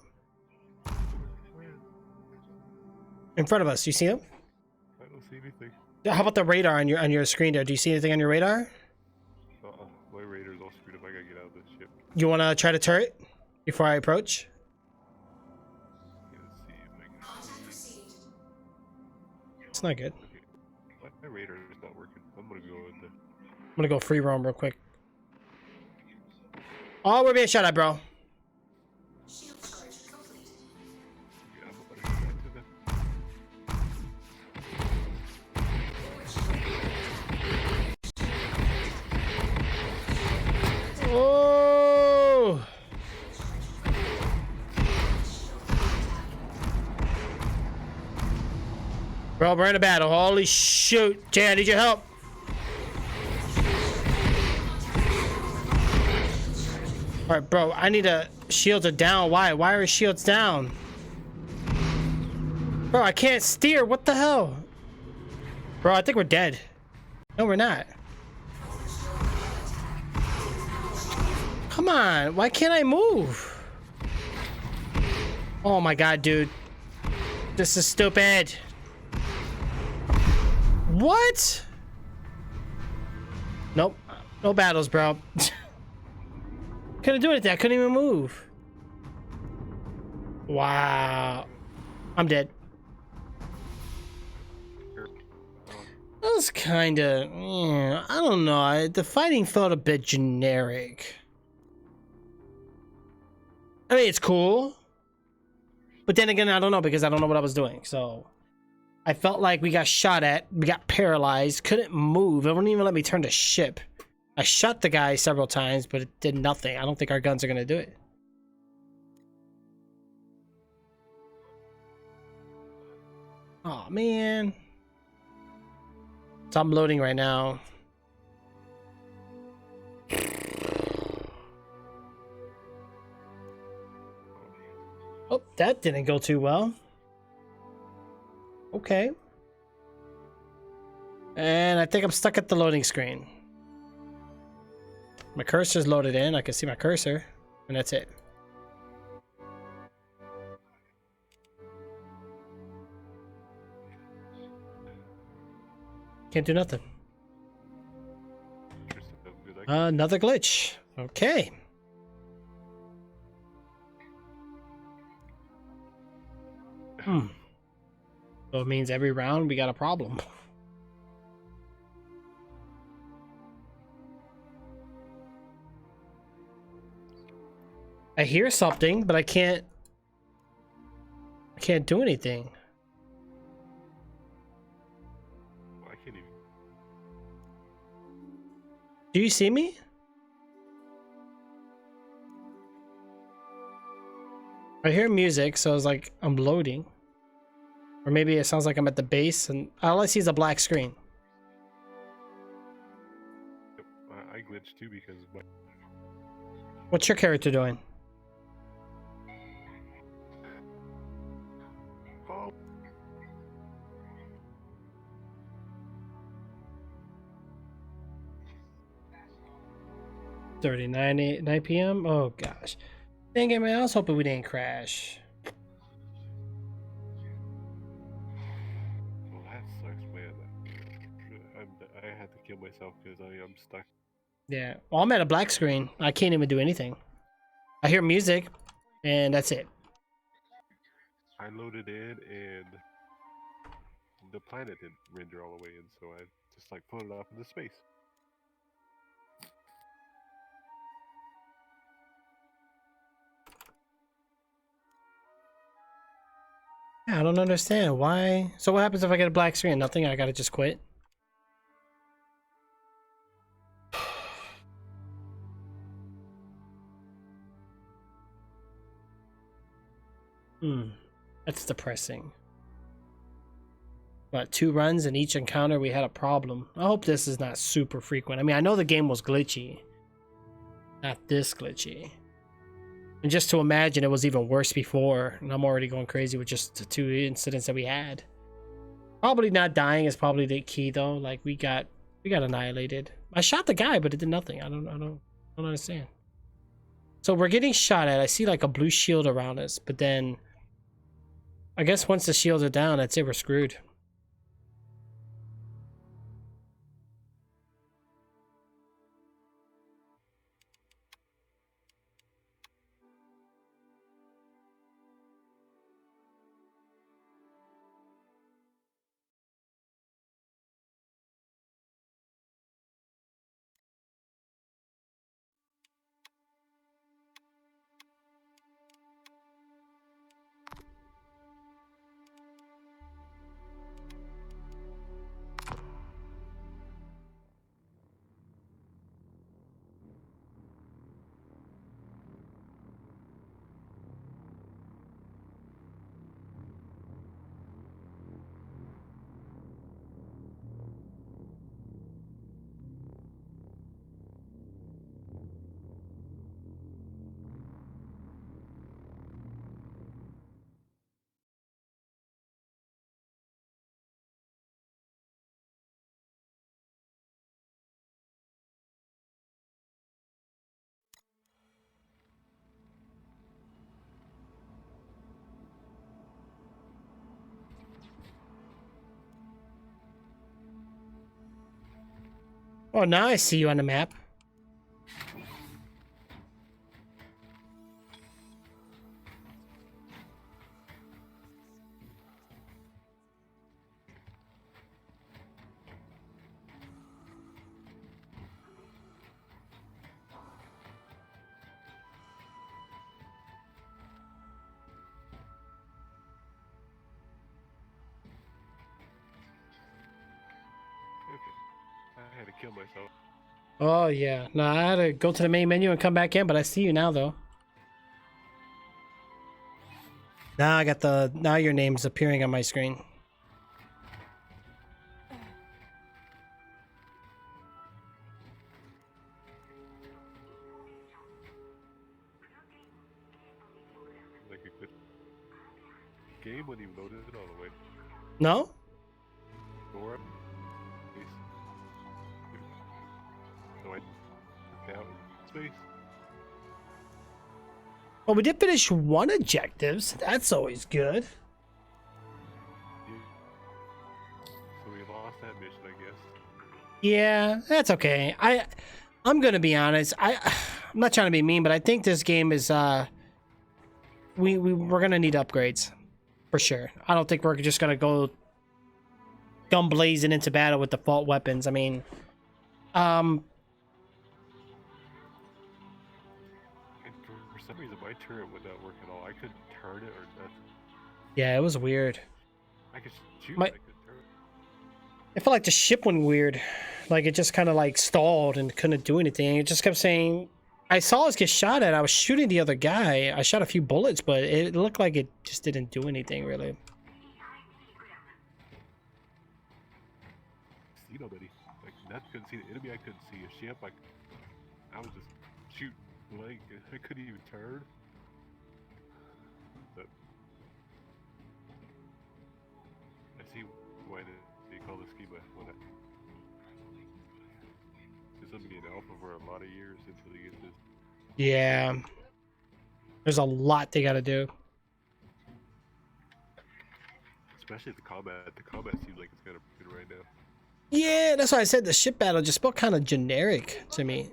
In front of us. You see them? I don't see anything. How about the radar on your screen there? Do you see anything on your radar? My radar's all screwed up. I gotta get out of this ship. You want to try to turret before I approach? Yeah, let's see if I can see. It's not good. Okay. My radar is not working. I'm gonna go with the... I'm gonna go free roam real quick. Oh, we're being shot at, bro. Shield charge complete. Yeah, I'm gonna go back to the... Oh! Bro, we're in a battle. Holy shoot. Jay, I need your help. Alright, bro, I need a... Shields are down. Why? Why are shields down? Bro, I can't steer. What the hell? Bro, I think we're dead. No, we're not. Come on. Why can't I move? Oh my god, dude. This is stupid. What? Nope. No battles, bro. Couldn't do anything. I couldn't even move. Wow. I'm dead. That was kind of... I don't know. The fighting felt a bit generic. I mean, it's cool. But then again, I don't know because I don't know what I was doing. So I felt like we got shot at. We got paralyzed. Couldn't move. It wouldn't even let me turn the ship. I shot the guy several times, but it did nothing. I don't think our guns are going to do it. Oh, man. So I'm loading right now. Oh, that didn't go too well. Okay. And I think I'm stuck at the loading screen. My cursor's loaded in. I can see my cursor, and that's it. Can't do nothing. Another glitch. Okay. So it means every round we got a problem. I hear something, but I can't do anything. I can't even. Do you see me? I hear music, so it's like I'm loading. Or maybe it sounds like I'm at the base and all I see is a black screen. Yep, I glitched too because my. What's your character doing? Oh. $9 p.m. Oh gosh. Dang it, man. I was hoping we didn't crash. Well, that sucks, man. I had to kill myself because I'm stuck. Yeah. Well, I'm at a black screen. I can't even do anything. I hear music, and that's it. I loaded in and the planet didn't render all the way in, so I just like put it off into space. Yeah, I don't understand why. So what happens if I get a black screen? Nothing. I gotta just quit. That's depressing. But 2 runs in each encounter we had a problem. I hope this is not super frequent. I mean, I know the game was glitchy. Not this glitchy. And just to imagine it was even worse before, and I'm already going crazy with just the 2 incidents that we had. Probably not dying is probably the key though. Like we got annihilated. I shot the guy, but it did nothing. I don't understand. So we're getting shot at. I see like a blue shield around us, but then I guess once the shields are down, that's it, we're screwed. Oh, now I see you on the map. I had to kill myself. Oh yeah. No, I had to go to the main menu and come back in, but I see you now though. Now I got now your name's appearing on my screen. Like a good game wouldn't even load it all the way. No? Or so I out. Well, we did finish one objective, so that's always good. So we lost that mission, I guess. Yeah, that's okay. I'm gonna be honest. I'm not trying to be mean, but I think this game is we're gonna need upgrades for sure. I don't think we're just gonna go gun blazing into battle with default weapons. I mean, And for some reason, my turret would not work at all. I couldn't turn it or nothing. yeah, it was weird. I could shoot, My- but I couldn't turn it. I felt like the ship went weird. Like it just kind of like stalled and couldn't do anything. It just kept saying, I saw us get shot at. I was shooting the other guy. I shot a few bullets, but it looked like it just didn't do anything really. See nobody. Like, I couldn't see the enemy. I couldn't see a ship. Like, I was just shooting. Like, I couldn't even turn. But I see why they call this schema. This will be an alpha for a lot of years until they get this. Yeah. There's a lot they got to do. Especially the combat. The combat seems like it's kind of good right now. Yeah, that's why I said the ship battle just felt kind of generic to me.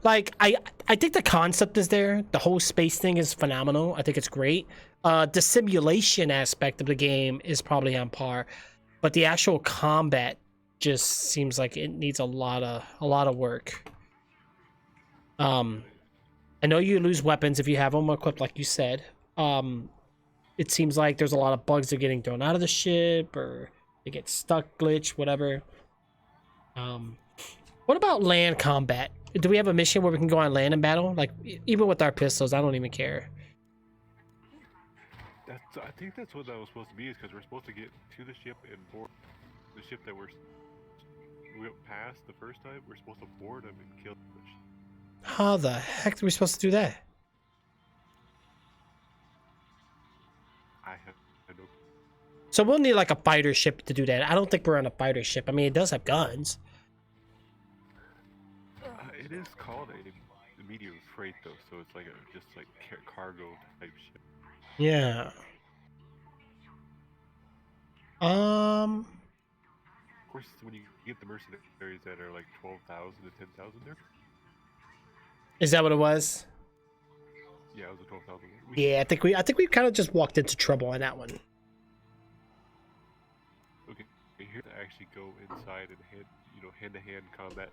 Like I think the concept is there. The whole space thing is phenomenal. I think it's great. The simulation aspect of the game is probably on par, but the actual combat just seems like it needs a lot of work. I know you lose weapons if you have them equipped, like you said. It seems like there's a lot of bugs that are getting thrown out of the ship, or they get stuck, glitch, whatever. What about land combat? Do we have a mission where we can go on land and battle? Like, even with our pistols, I don't even care. I think that's what that was supposed to be, is because we're supposed to get to the ship and board the ship that we went past the first time. We're supposed to board them and kill the ship. How the heck are we supposed to do that? I know. So we'll need like a fighter ship to do that. I don't think we're on a fighter ship. I mean, it does have guns. It is called a medium freight though, so it's like just like cargo type ship. Yeah. Of course, when you get the mercenaries that are like 12,000 to 10,000 there. Is that what it was? Yeah, it was a 12,000. Yeah, I think we kind of just walked into trouble on that one. Okay, here to actually go inside and hand-to-hand combat,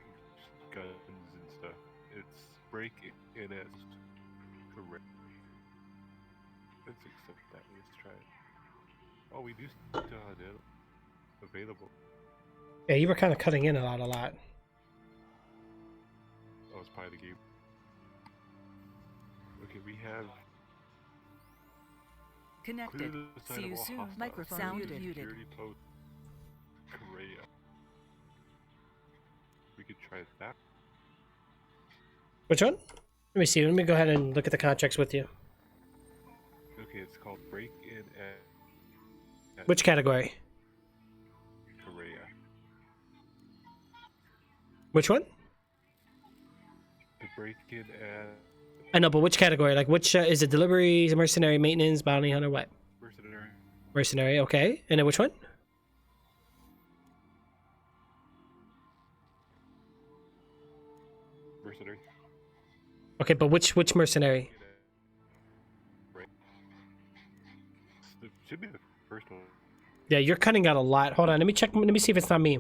guns and stuff. It's break in as correct. Let's accept that. Let's try it. Oh, we do still have it available. Yeah, you were kind of cutting in a lot. Oh, it's part of the game. Okay, we have. Connected. See you soon. Microphone Sound muted. Security post. Korea. We could try that. Which one? Let me see. Let me go ahead and look at the contracts with you. Okay, it's called Break In at Which category? Korea. Which one? The Break In at I know, but which category? Like, which is it? Deliveries, mercenary, maintenance, bounty hunter, what? Mercenary. Mercenary, okay. And then which one? Mercenary. Okay, but which mercenary? Right. It should be the first one. Yeah, you're cutting out a lot. Hold on, let me check. Let me see if it's not me.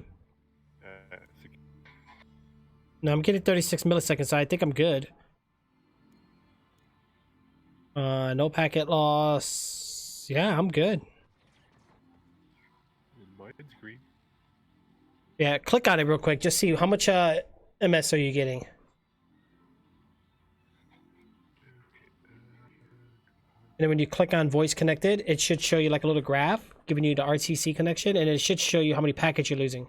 No, I'm getting 36 milliseconds, so I think I'm good. No packet loss. Yeah, I'm good. Mine's green. Yeah, click on it real quick. Just see how much MS are you getting. And then when you click on voice connected, it should show you like a little graph giving you the RTC connection, and it should show you how many packets you're losing.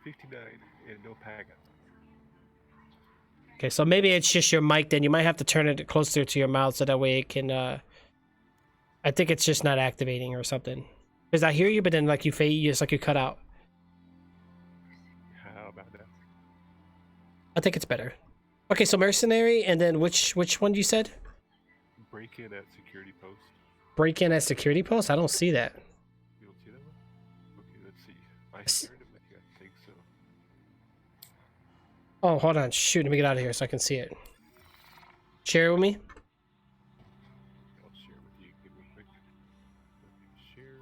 59 and no packets. Okay, so maybe it's just your mic then. You might have to turn it closer to your mouth so that way it can, I think it's just not activating or something. Because I hear you, but then like you fade, it's like you cut out. How about that? I think it's better. Okay, so mercenary, and then which one you said? Break in at security post. Break in at security post? I don't see that. You don't see that one? Okay, let's see. I shared it with you. I think so. Oh, hold on. Shoot, let me get out of here so I can see it. Share it with me. I'll share with you. Give me a quick. Share.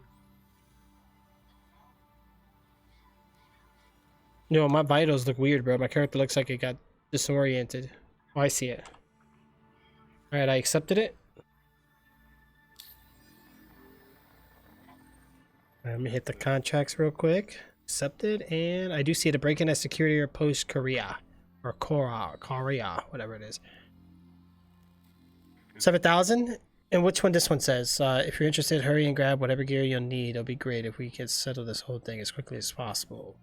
No, my vitals look weird, bro. My character looks like it got disoriented. Oh, I see it. Alright, I accepted it. Let me hit the contracts real quick. Accepted, and I do see it, a break-in at security or post Korea. Or Korea, whatever it is. 7,000? And which one this one says? If you're interested, hurry and grab whatever gear you'll need. It'll be great if we can settle this whole thing as quickly as possible.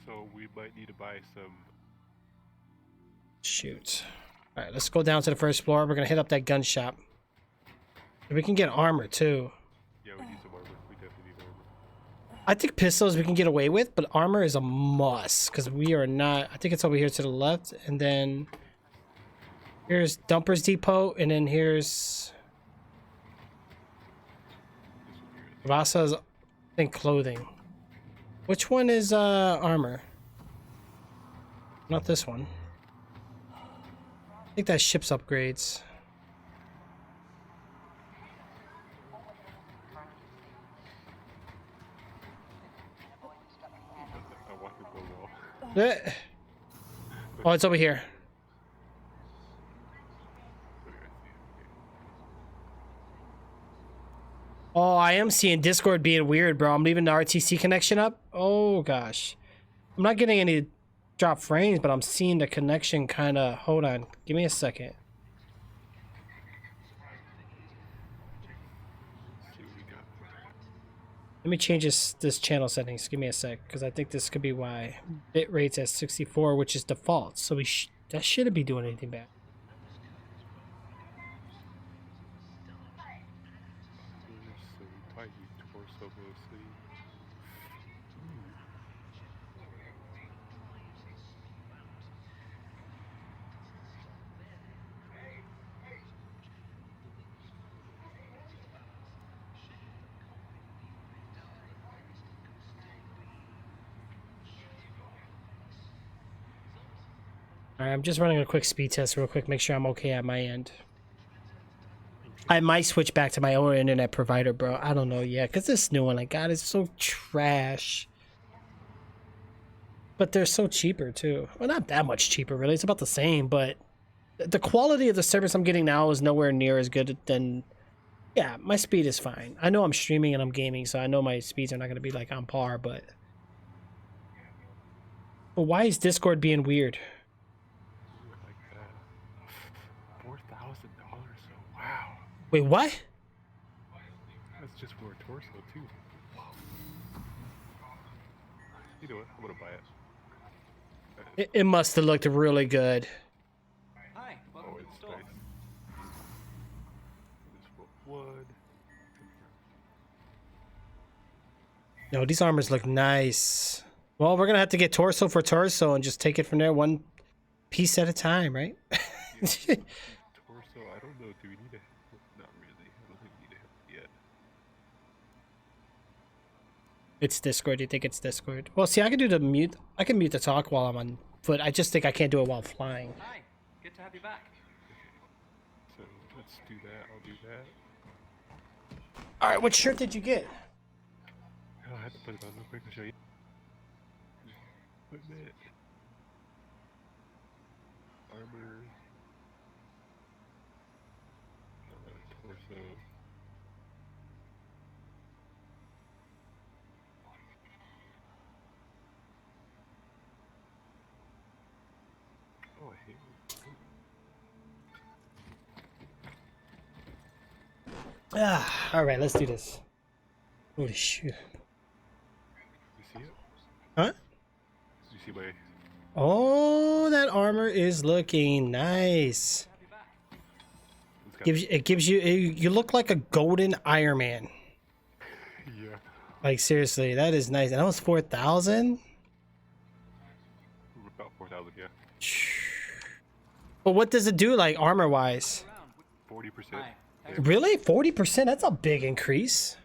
So we might need to buy some. Shoot. Alright, let's go down to the first floor. We're gonna hit up that gun shop. We can get armor too. Yeah, we need some armor. We definitely need armor. I think pistols we can get away with, but armor is a must because we are not. I think it's over here to the left, and then here's Dumpers Depot, and then here's Rasa's, I think, clothing. Which one is armor? Not this one. I think that ship's upgrades. I walk into the wall. Oh, it's over here. Oh, I am seeing Discord being weird, bro. I'm leaving the RTC connection up. Oh, gosh. I'm not getting any drop frames, but I'm seeing the connection kind of... Hold on. Give me a second. Let me change this channel settings. Give me a sec, because I think this could be why. Bit rate's at 64, which is default. So that shouldn't be doing anything bad. So we might need torso mostly. Alright, I'm just running a quick speed test real quick, make sure I'm okay at my end. I might switch back to my own internet provider, bro. I don't know yet, because this new one I got is so trash. But they're so cheaper, too. Well, not that much cheaper, really. It's about the same, but the quality of the service I'm getting now is nowhere near as good than... Yeah, my speed is fine. I know I'm streaming and I'm gaming, so I know my speeds are not going to be, like, on par, but... But why is Discord being weird? Like that. $4,000. So wow. Wait, what? That's just for a torso too. You know what? I'm gonna buy it. It must have looked really good. Hi, welcome Oh, to the it's store. nice. It's for wood. No, these armors look nice. Well, we're gonna have to get torso for torso and just take it from there, one piece at a time, right? Torso. I don't know. Do we need a? Not really. I don't think we need a help yet. It's Discord. You think it's Discord? Well, see, I can do the mute. I can mute the talk while I'm on foot. I just think I can't do it while flying. Hi, good to have you back. So let's do that. I'll do that. All right, what shirt did you get? Oh, I have to put it on real quick to show you. Equipment. Armor. Torso. Oh, I hate it. All right, let's do this. Holy shit. You see it? Huh? You see my? Oh, that armor is looking nice. It's got It gives you. You look like a golden Iron Man. Yeah. Like seriously, that is nice. And that was 4,000. About 4,000, yeah. But what does it do, like armor wise? 40%. Hi. Really, 40%? That's a big increase.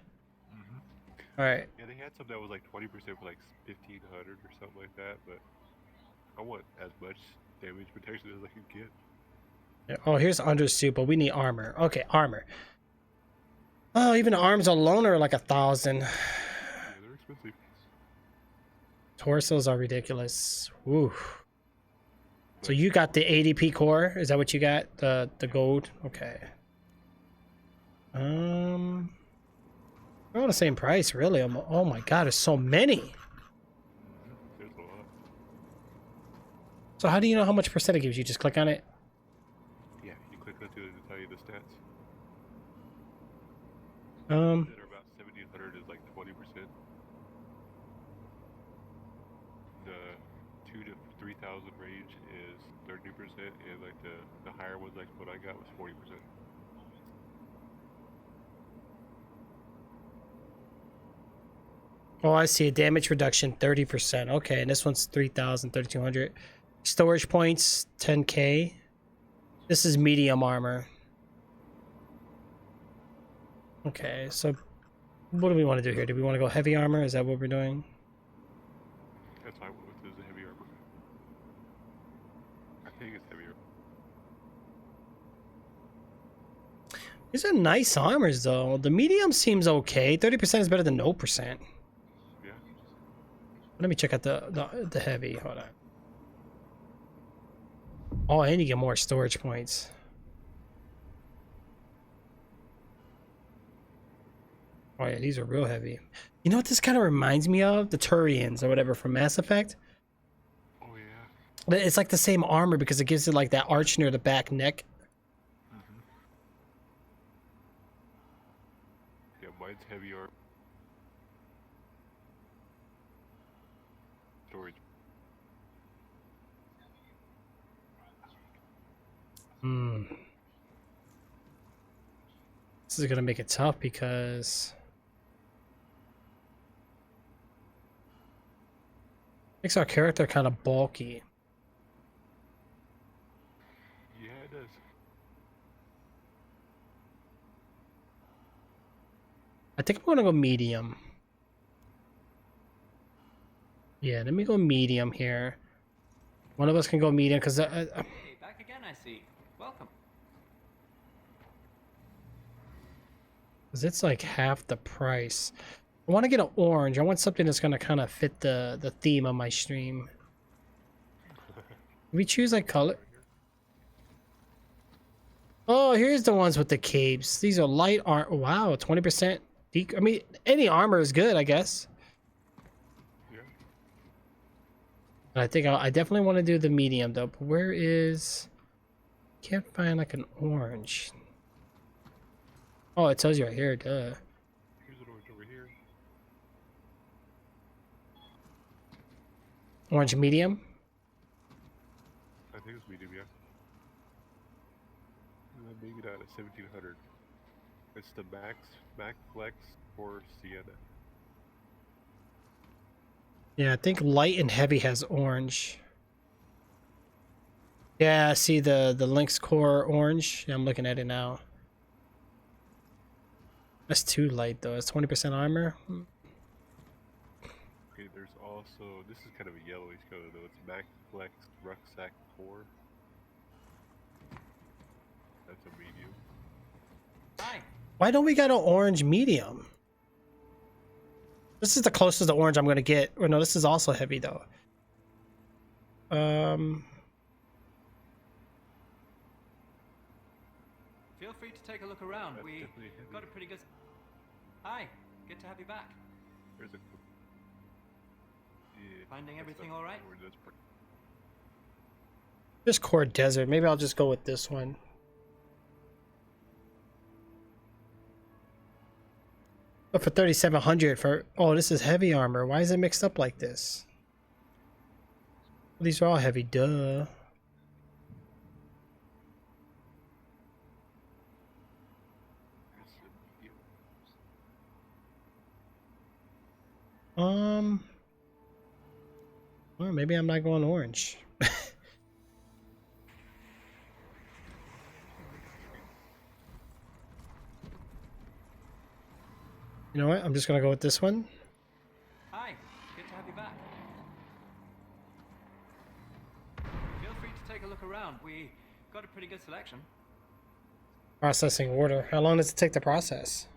All right. Yeah, they had some that was like 20% for like 1,500 or something like that, but I want as much damage protection as I can get. Yeah, oh, here's undersuit, but we need armor. Okay, armor. Oh, even the arms alone are like 1,000. Yeah, they're expensive. Torsos are ridiculous. Woo. So you got the ADP core? Is that what you got? The gold? Okay. They're all the same price, really. Oh my god, there's so many. There's a lot. So how do you know how much percent it gives you? Just click on it. Yeah, you click onto it to tell you the stats. That are about 1,700 is like 20%. The 2 to 3,000 range is 30%, and like the higher ones, like what I got, was 40%. Oh, I see. A damage reduction 30%. Okay, and this one's 3,000, 3,200. Storage points 10k. This is medium armor. Okay, so what do we want to do here? Do we want to go heavy armor? Is that what we're doing? That's why I went with the heavy armor. I think it's heavier. These are nice armors, though. The medium seems okay. 30% is better than no percent. Yeah. Let me check out the heavy. Hold on. Oh, and you get more storage points. Oh yeah, these are real heavy. You know what this kind of reminds me of? The Turians or whatever from Mass Effect. Oh yeah. It's like the same armor because it gives it like that arch near the back neck. Yeah, mine's heavier. Storage. This is gonna make it tough because makes our character kind of bulky. Yeah, it does. I think I'm gonna go medium. Yeah, let me go medium here. One of us can go medium because Hey, back again, I see. Welcome. it's like half the price. I want to get an orange. I want something that's gonna kind of fit the theme of my stream. We choose like color. Oh, here's the ones with the capes. These are light armor. Wow, 20%. I mean, any armor is good, I guess. Yeah. But I think I definitely want to do the medium though. But where is? Can't find like an orange. Oh, it tells you right here. Duh. Here's an orange over here. Orange medium. I think it's medium, yeah. And then make it out at 1,700. It's the Mac Flex for Sienna. Yeah, I think light and heavy has orange. Yeah, I see the Lynx core orange. Yeah, I'm looking at it now. That's too light though. It's 20% armor. Okay, there's also, this is kind of a yellowish color though. It's Mac Flex Rucksack Core. That's a medium. Hi. Why don't we got an orange medium? This is the closest to orange I'm gonna get. Or no, this is also heavy though. Feel free to take a look around. That's We definitely heavy. got a pretty good. Hi. Good to have you back. There's a. Yeah, Finding that's everything not all right? orange, that's pretty- This core desert. Maybe I'll just go with this one. But for 3,700 for this is heavy armor. Why is it mixed up like this? These are all heavy, duh. There's a medium. Or maybe I'm not going orange. You know what? I'm just gonna go with this one. Hi, good to have you back. Feel free to take a look around. We got a pretty good selection. Processing order. How long does it take to process?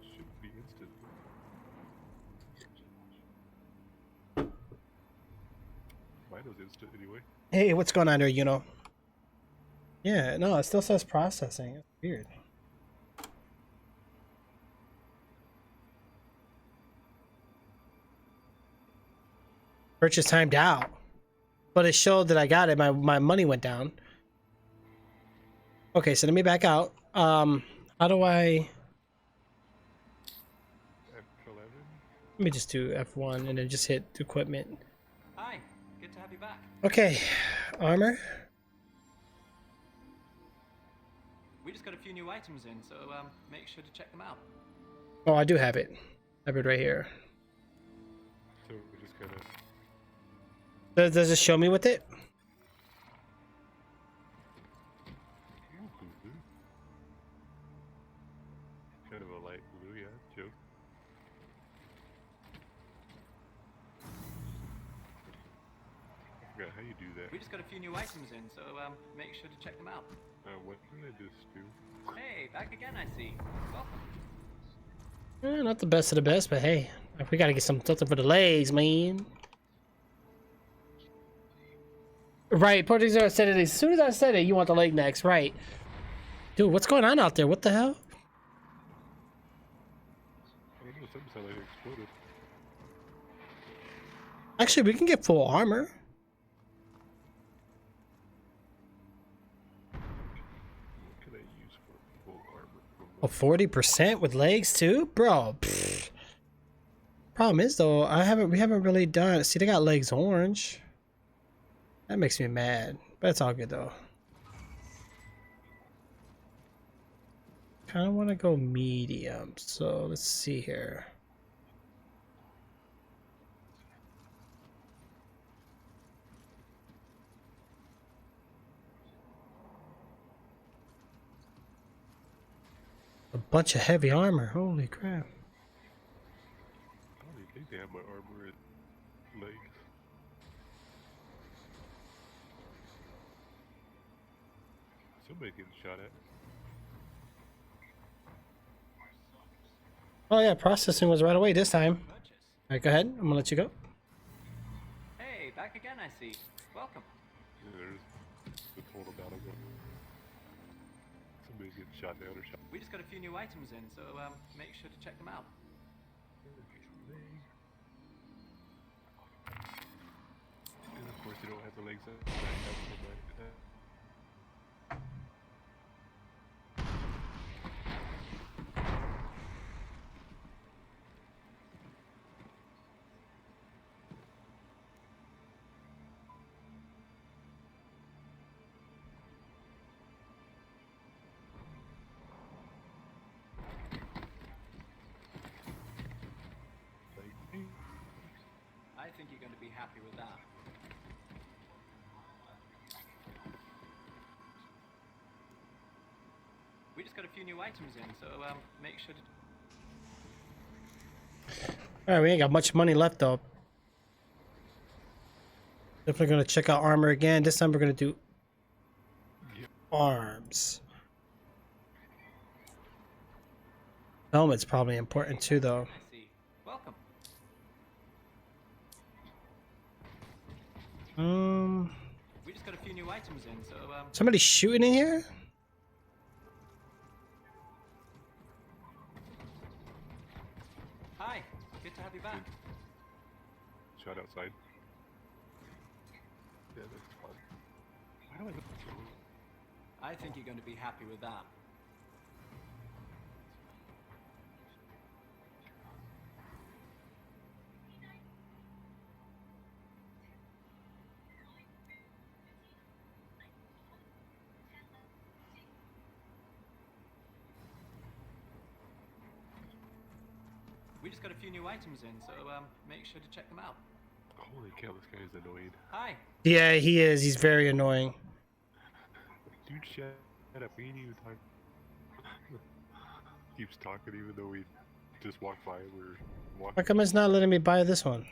Should be instant. Mine was instant anyway. Hey, what's going on there, you know? Yeah, no, it still says processing. It's weird. Purchase timed out. But it showed that I got it. My money went down. Okay, so let me back out. How do I... F11. Let me just do F1 and then just hit equipment. Hi, good to have you back. Okay, armor. We just got a few new items in, so make sure to check them out. Oh, I do have it. I have it right here. So we just gotta. Does it show me with it? Kind of a light blue, yeah, joke. I forgot how you do that. We just got a few new items in, so make sure to check them out. What did I just do? Hey, back again, I see. Welcome. Not the best of the best, but hey, we gotta get something for the legs, man. Right, Portuguese said it as soon as I said it. You want the leg next, right? Dude, what's going on out there? What the hell? I don't know, something sounded like it exploded. Actually, we can get full armor. What can I use for full armor? Oh, 40% with legs too, bro. Pfft. Problem is though, we haven't really done. See, they got legs orange. That makes me mad, but it's all good though. Kind of want to go medium, so let's see here. A bunch of heavy armor. Holy crap. I don't even think they have my armor and legs. Somebody getting shot at. Oh yeah, processing was right away this time. Purchase. Alright, go ahead. I'm gonna let you go. Hey, back again, I see. Welcome. Yeah, there's the total battle going. Somebody's getting shot down or shot. We just got a few new items in, so make sure to check them out. And of course, they don't have the legs up. I think you're going to be happy with that. We just got a few new items in, so make sure to... Alright, we ain't got much money left though. Definitely gonna check out armor again. This time we're gonna do arms. Helmet's probably important too though. I see. Welcome. We just got a few new items in, so Somebody shooting in here? hi. Good to have you back. Shot outside. Yeah, that's fun. Why do I look so... I think you're going to be happy with that. We We just got a few new items in, so make sure to check them out. Holy cow, this guy is annoying. Hi. Yeah, he is. He's very annoying. Dude, shut up. We ain't even talking. Keeps talking even though we just walked by. We're walking. How come it's not letting me buy this one?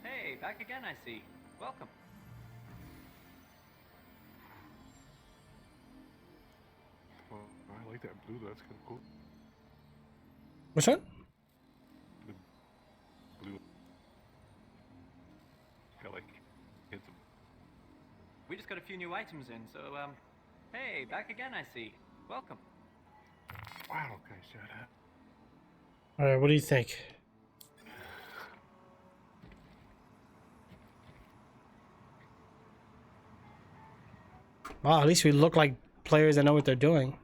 Hey, back again, I see. Welcome. Oh, I like that blue. That's kind of cool. Which one? The blue. Got like handsome. We just got a few new items in, so hey, back again, I see. Welcome. Wow, guys, shut up. Alright, what do you think? Wow, at least we look like players that know what they're doing.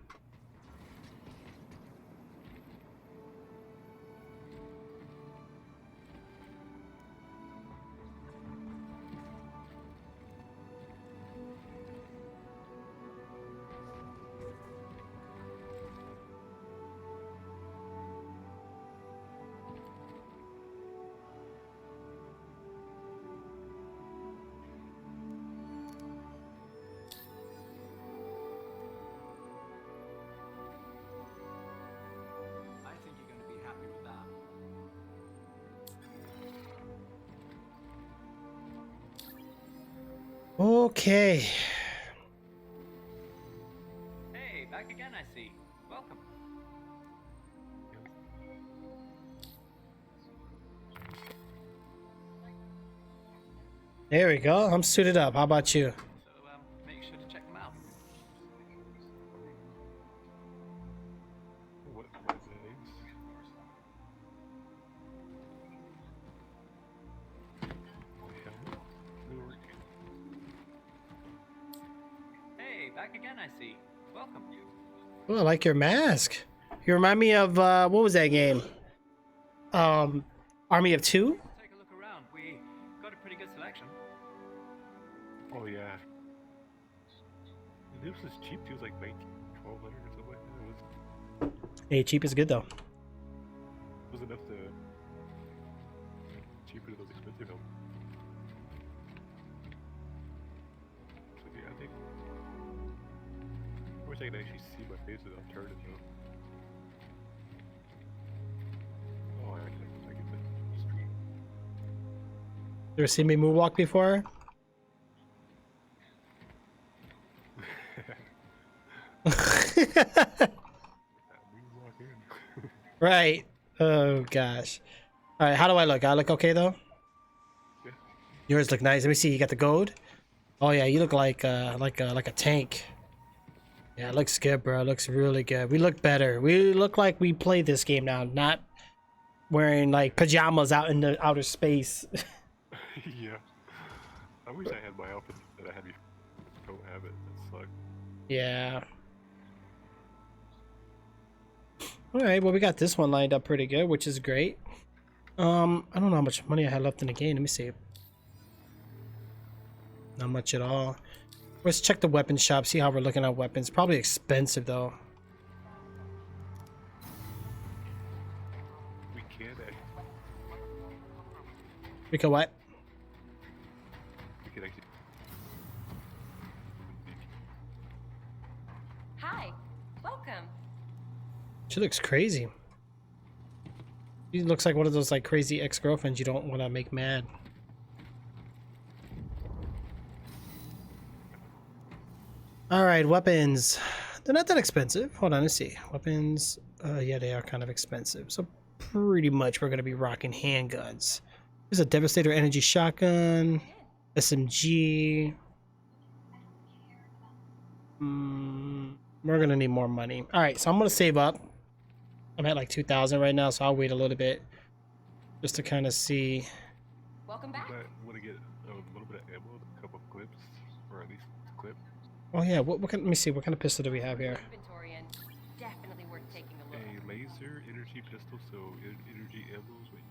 I think you're going to be happy with that. Okay. Hey, back again, I see. Welcome. There we go. I'm suited up. How about you? So make sure to check them out. What is the names? Helmet? Newark. Hey, back again, I see. Welcome. Oh, I like your mask. You remind me of what was that game? Army of Two? Take a look around. We got a pretty good selection. Oh yeah. And this was cheap too. It was like 1200 or something like that. Hey, cheap is good though. It was enough to cheaper than those expensive helmets. So yeah, I think. I wish I could actually see my face without turning though. Oh, I get the street. You ever seen me moonwalk before? Walk in. Right. Oh gosh. All right. How do I look? I look okay though. Yeah. Yours look nice. Let me see. You got the gold. Oh yeah, you look like a tank. Yeah, it looks good, bro. It looks really good. We look better. We look like we play this game now, not wearing like pajamas out in the outer space. Yeah. I wish I had my outfit that I had before. Don't have it. That sucks. Yeah. All right. Well, we got this one lined up pretty good, which is great. I don't know how much money I had left in the game. Let me see. Not much at all. Let's check the weapon shop, see how we're looking at weapons. Probably expensive though. We can actually. We could what? We can actually. Hi, welcome. She looks crazy. She looks like one of those like crazy ex-girlfriends you don't want to make mad. All right, weapons. They're not that expensive. Hold on, let's see. Weapons. Yeah, they are kind of expensive. So pretty much we're gonna be rocking handguns. There's a Devastator energy shotgun, SMG. We're gonna need more money. All right, so I'm gonna save up. I'm at like 2,000 right now, so I'll wait a little bit just to kind of see. Welcome back. I want to get a little bit of ammo, a couple of clips, or at least a clip. Oh yeah, what kind? Let me see. What kind of pistol do we have here? Inventory and definitely worth taking a look. A laser energy pistol, so energy ammos. Wait.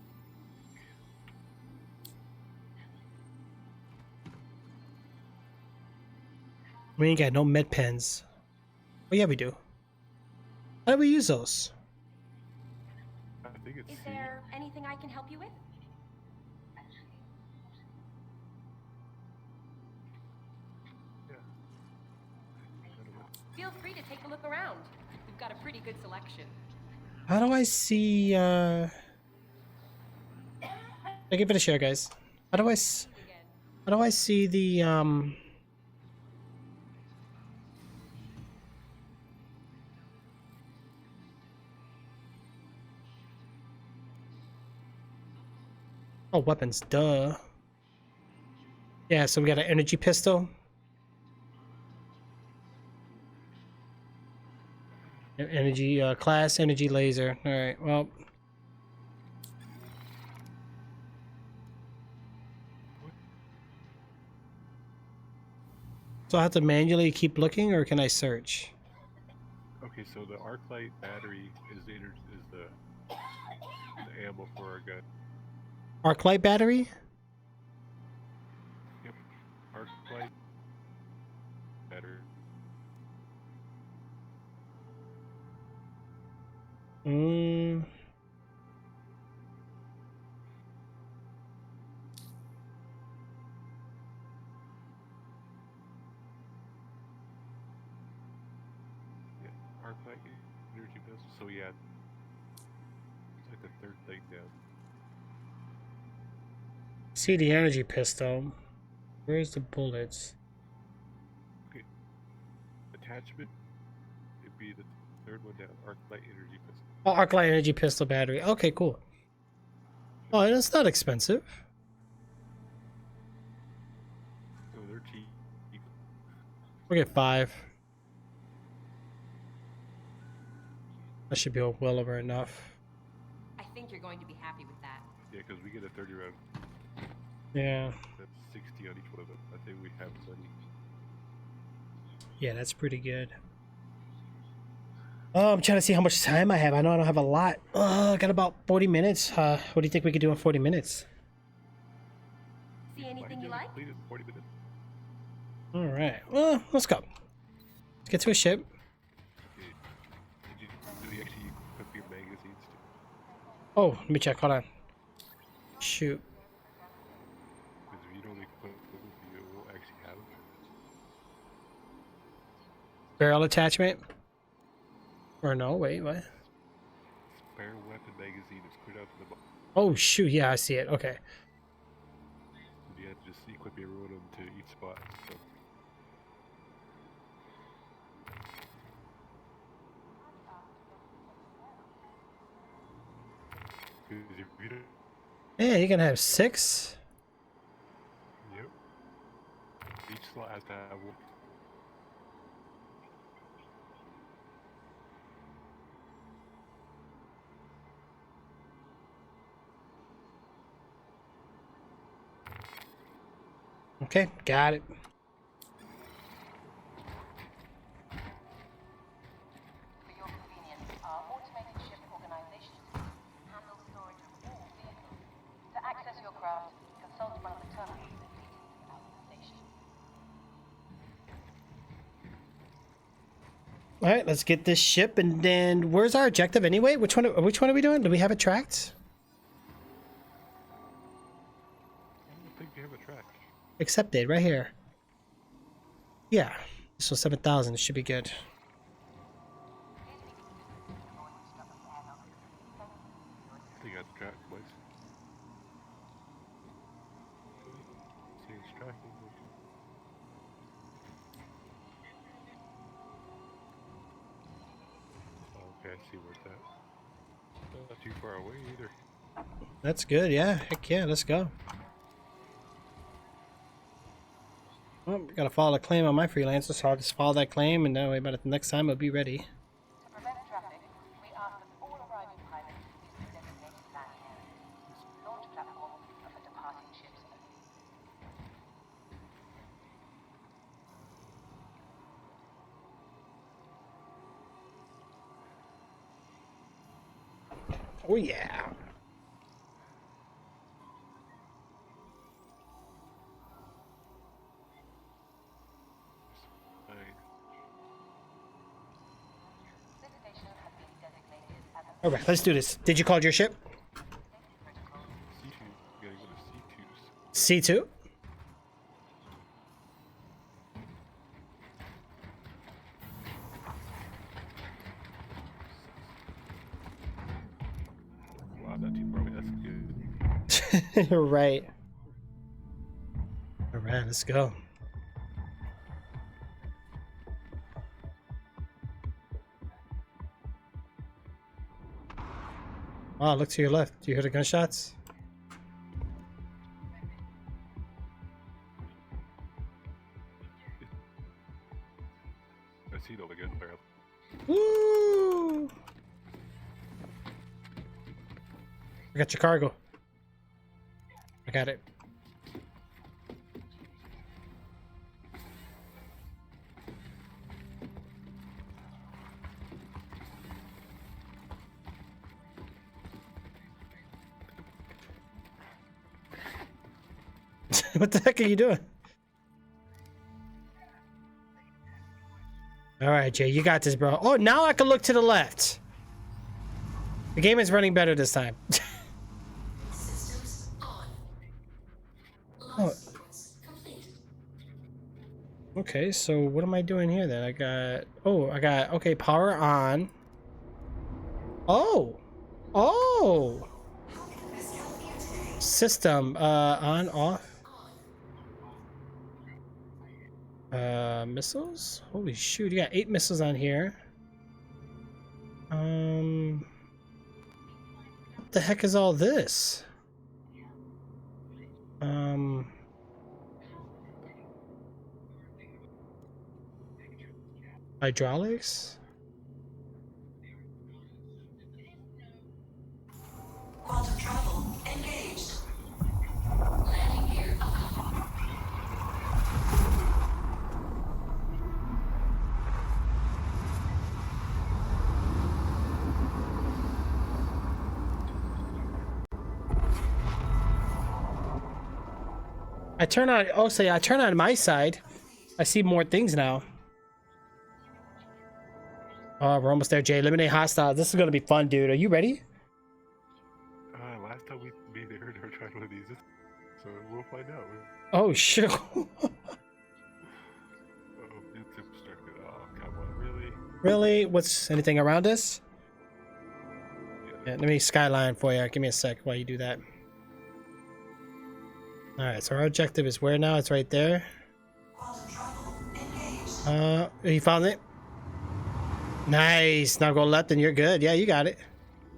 We ain't got no med pens. Oh yeah, we do. How do we use those? I think it's Is C. there anything I can help you with? Yeah. Feel free to take a look around. We've got a pretty good selection. How do I see? I give it a share, guys. How do I? How do I see the Oh, weapons, duh. Yeah, so we got an energy pistol. Energy class, energy laser. All right, well. So I have to manually keep looking, or can I search? Okay, so the arc light battery is the ammo for our gun. Arc light battery? Yep. Arc light battery. Mm. Yeah, arc light energy pistol. So yeah, it's like the third thing down. See the energy pistol. Where's the bullets? Okay. Attachment. It'd be the third one down. Arc light energy pistol. Oh, arc light energy pistol battery. Okay, cool. Oh, that's not expensive. So they're cheap. We'll get 5. That should be well over enough. I think you're going to be happy with that. Yeah, because we get a 30 round. Yeah. That's 60 on each one of them. I think we have plenty. Yeah, that's pretty good. Oh, I'm trying to see how much time I have. I know I don't have a lot. I got about 40 minutes. What do you think we could do in 40 minutes? See anything you like? Completed in 40 minutes. All right. Well, let's go. Let's get to a ship. Okay. Do you actually equip your magazines too? Oh, let me check. Hold on. Shoot. Because if you don't equip them, you won't actually have them. Barrel attachment. Or no, wait, what? Spare weapon magazine is cleared out to the bottom. Oh, shoot. Yeah, I see it. Okay. You have to just equip every one of them to each spot. So. Because if you don't, Yeah, you're gonna have 6. yep. Each slot has to have one. Okay, got it. For your convenience, our automated ship organization system handles storage of all vehicles. To access your craft, consult one of the terminals located throughout the station. All right, let's get this ship, and then where's our objective anyway? Which one are we doing? Do we have it tracked? I don't think you have a track. Accepted, right here. Yeah, so 7,000 should be good. I think I got the track, boys. See, it's tracking. Okay, I see where it's at. Not too far away either. That's good, yeah. Heck yeah, let's go. Well, we gotta follow the claim on my freelancer, so I'll just follow that claim, and that way by the next time it'll be ready. To prevent traffic, we ask that all arriving pilots use the designated landing areas. Launch platforms are for departing ships only. Oh yeah. All right, let's do this. Did you call your ship? C2. You gotta go to C2. C2? Wow, not too far away. That's good. Right. All right, let's go. Wow, look to your left. Do you hear the gunshots? I see all the good barrel. Woo! I got your cargo. I got it. What the heck are you doing? All right, Jay, you got this, bro. Oh, now I can look to the left. The game is running better this time. Systems on. Oh. Life supports complete. Okay, so what am I doing here then? I got... Oh, I got... Okay, power on. Oh! Oh! System, on, off. Missiles? Holy shoot, you got 8 missiles on here. What the heck is all this? Hydraulics? Quantum travel engaged. Landing gear up. I turn on... Oh, say I turn on my side. I see more things now. Oh, we're almost there, Jay. Eliminate hostiles. This is gonna be fun, dude. Are you ready? Last time we there, they were trying one of these, so we'll find out. Oh, shit. Oh, it's obstructed. Oh, come on, really? Really? What's anything around us? Yeah, let me skyline for you. Give me a sec while you do that. All right, so our objective is where now? It's right there. Quantum travel engaged. You found it? Nice. Now go left and you're good. Yeah, you got it.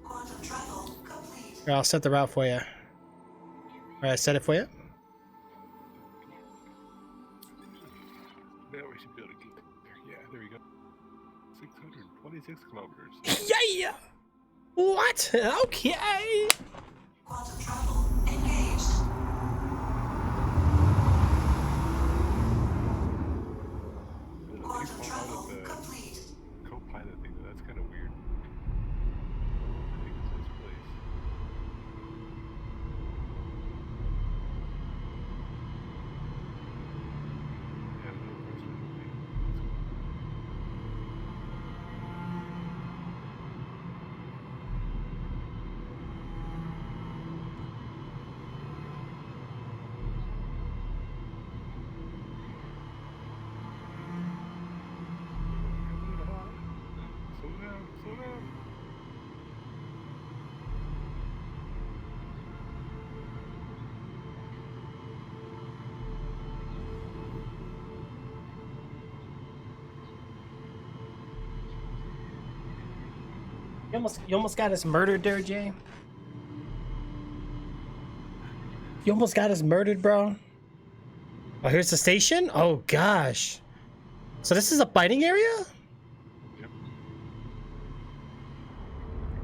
Quantum travel complete. Here, I'll set the route for you. All right, set it for you. Now we should be able to get there. Yeah, there we go. 626 kilometers. Yeah. What? Okay. Quantum travel engaged. Quantum travel complete. Co-pilot thing, that's kind of weird. I think it's this place. Yeah, no, that's really slow down, slow down. You almost got us murdered there, Jay. You almost got us murdered, bro. Oh, here's the station? Oh, gosh. So this is a fighting area? Yep.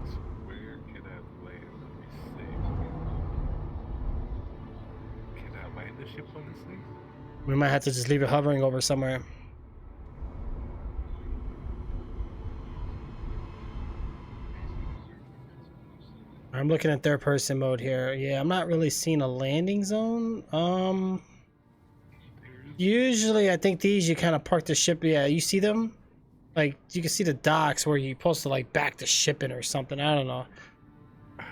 So where can I land? Let me see. Can I land the ship on this thing? We might have to just leave it hovering over somewhere. I'm looking at third person mode here. Yeah, I'm not really seeing a landing zone. Usually I think these you kind of park the ship. Yeah, you see them? Like, you can see the docks where you're supposed to, like, back the ship in or something. I don't know. Yeah,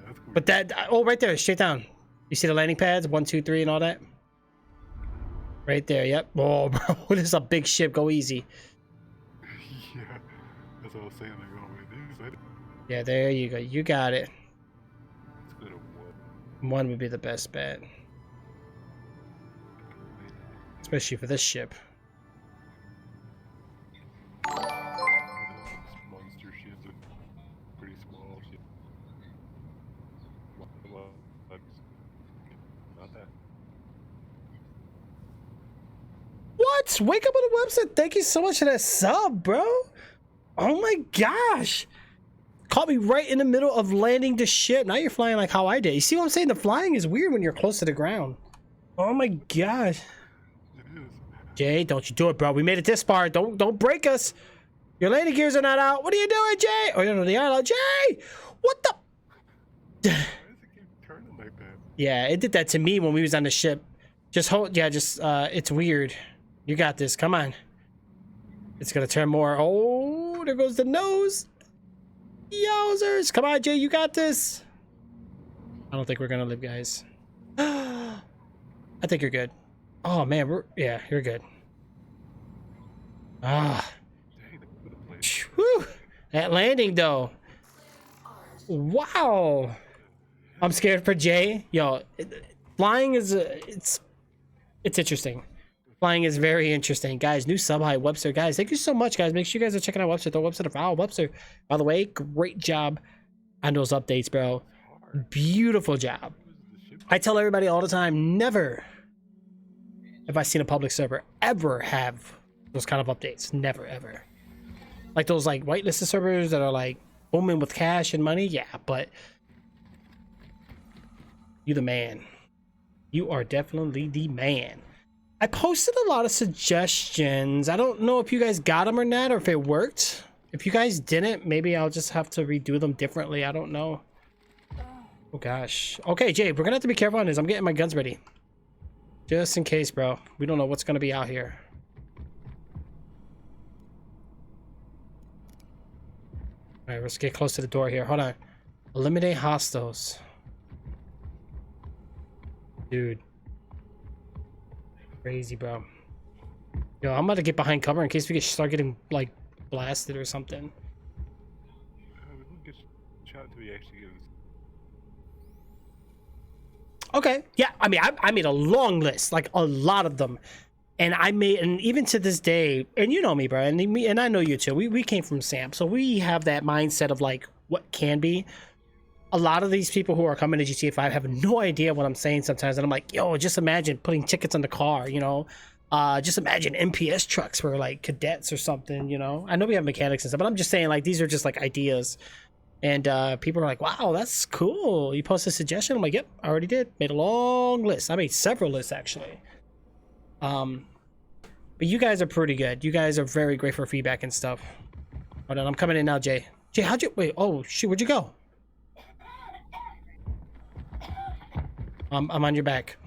that's cool. But that, oh, right there, straight down. You see the landing pads, 1, 2, 3, and all that? Right there, yep. Oh, bro, this is a big ship. Go easy. Yeah, that's what I was saying. Like, oh, wait, this. Yeah, there you go. You got it. Let's go to one. 1 would be the best bet. Especially for this ship. Monster ships are pretty small shit. Well, not that. What? Wake up on the website. Thank you so much for that sub, bro. Oh my gosh. Caught me right in the middle of landing the ship. Now you're flying like how I did. You see what I'm saying? The flying is weird when you're close to the ground. Oh my gosh. It is. Jay, don't you do it, bro. We made it this far. Don't break us. Your landing gears are not out. What are you doing, Jay? Oh, no, they are out. Jay! What the? Why does it keep turning like that? Yeah, it did that to me when we was on the ship. Just hold, yeah, just, it's weird. You got this, come on. It's gonna turn more. Oh, there goes the nose. Yowzers, come on, Jay, you got this. I don't think we're gonna live, guys. I think you're good. Oh, man, yeah, you're good. Ah. Dang, they put a place. Whew. That landing, though. Wow. I'm scared for Jay. Yo, flying is it's interesting. Flying is very interesting, guys. New sub high Webster, guys. Thank you so much, guys. Make sure you guys are checking out Webster. Throw Webster to follow. Webster, by the way, great job on those updates, bro. Beautiful job. I tell everybody all the time, never have I seen a public server ever have those kind of updates. Never, ever. Like those like whitelisted servers that are like booming with cash and money. Yeah, but you the man. You are definitely the man. I posted a lot of suggestions. I don't know if you guys got them or not, or if it worked. If you guys didn't, maybe I'll just have to redo them differently. I don't know. Oh gosh. Okay, Jay, we're gonna have to be careful on this. I'm getting my guns ready. Just in case, bro. We don't know what's gonna be out here. Alright, let's get close to the door here. Hold on. Eliminate hostiles. Dude. Crazy, bro. Yo, I'm about to get behind cover in case we start getting, like, blasted or something. We don't get shot until we actually get this. Okay. Yeah, I mean, I made a long list. Like, a lot of them. And I made, and even to this day, and you know me, bro, and I know you too. We came from SAM, so we have that mindset of, like, what can be. A lot of these people who are coming to GTA 5 have no idea what I'm saying sometimes. And I'm like, yo, just imagine putting tickets on the car, you know? Just imagine MPS trucks for like cadets or something, you know? I know we have mechanics and stuff, but I'm just saying like, these are just like ideas. And people are like, wow, that's cool. You posted a suggestion? I'm like, yep, I already did. Made a long list. I made several lists actually. But you guys are pretty good. You guys are very great for feedback and stuff. Hold on, I'm coming in now, Jay. Jay, how'd you, wait, oh shoot, where'd you go? I'm on your back.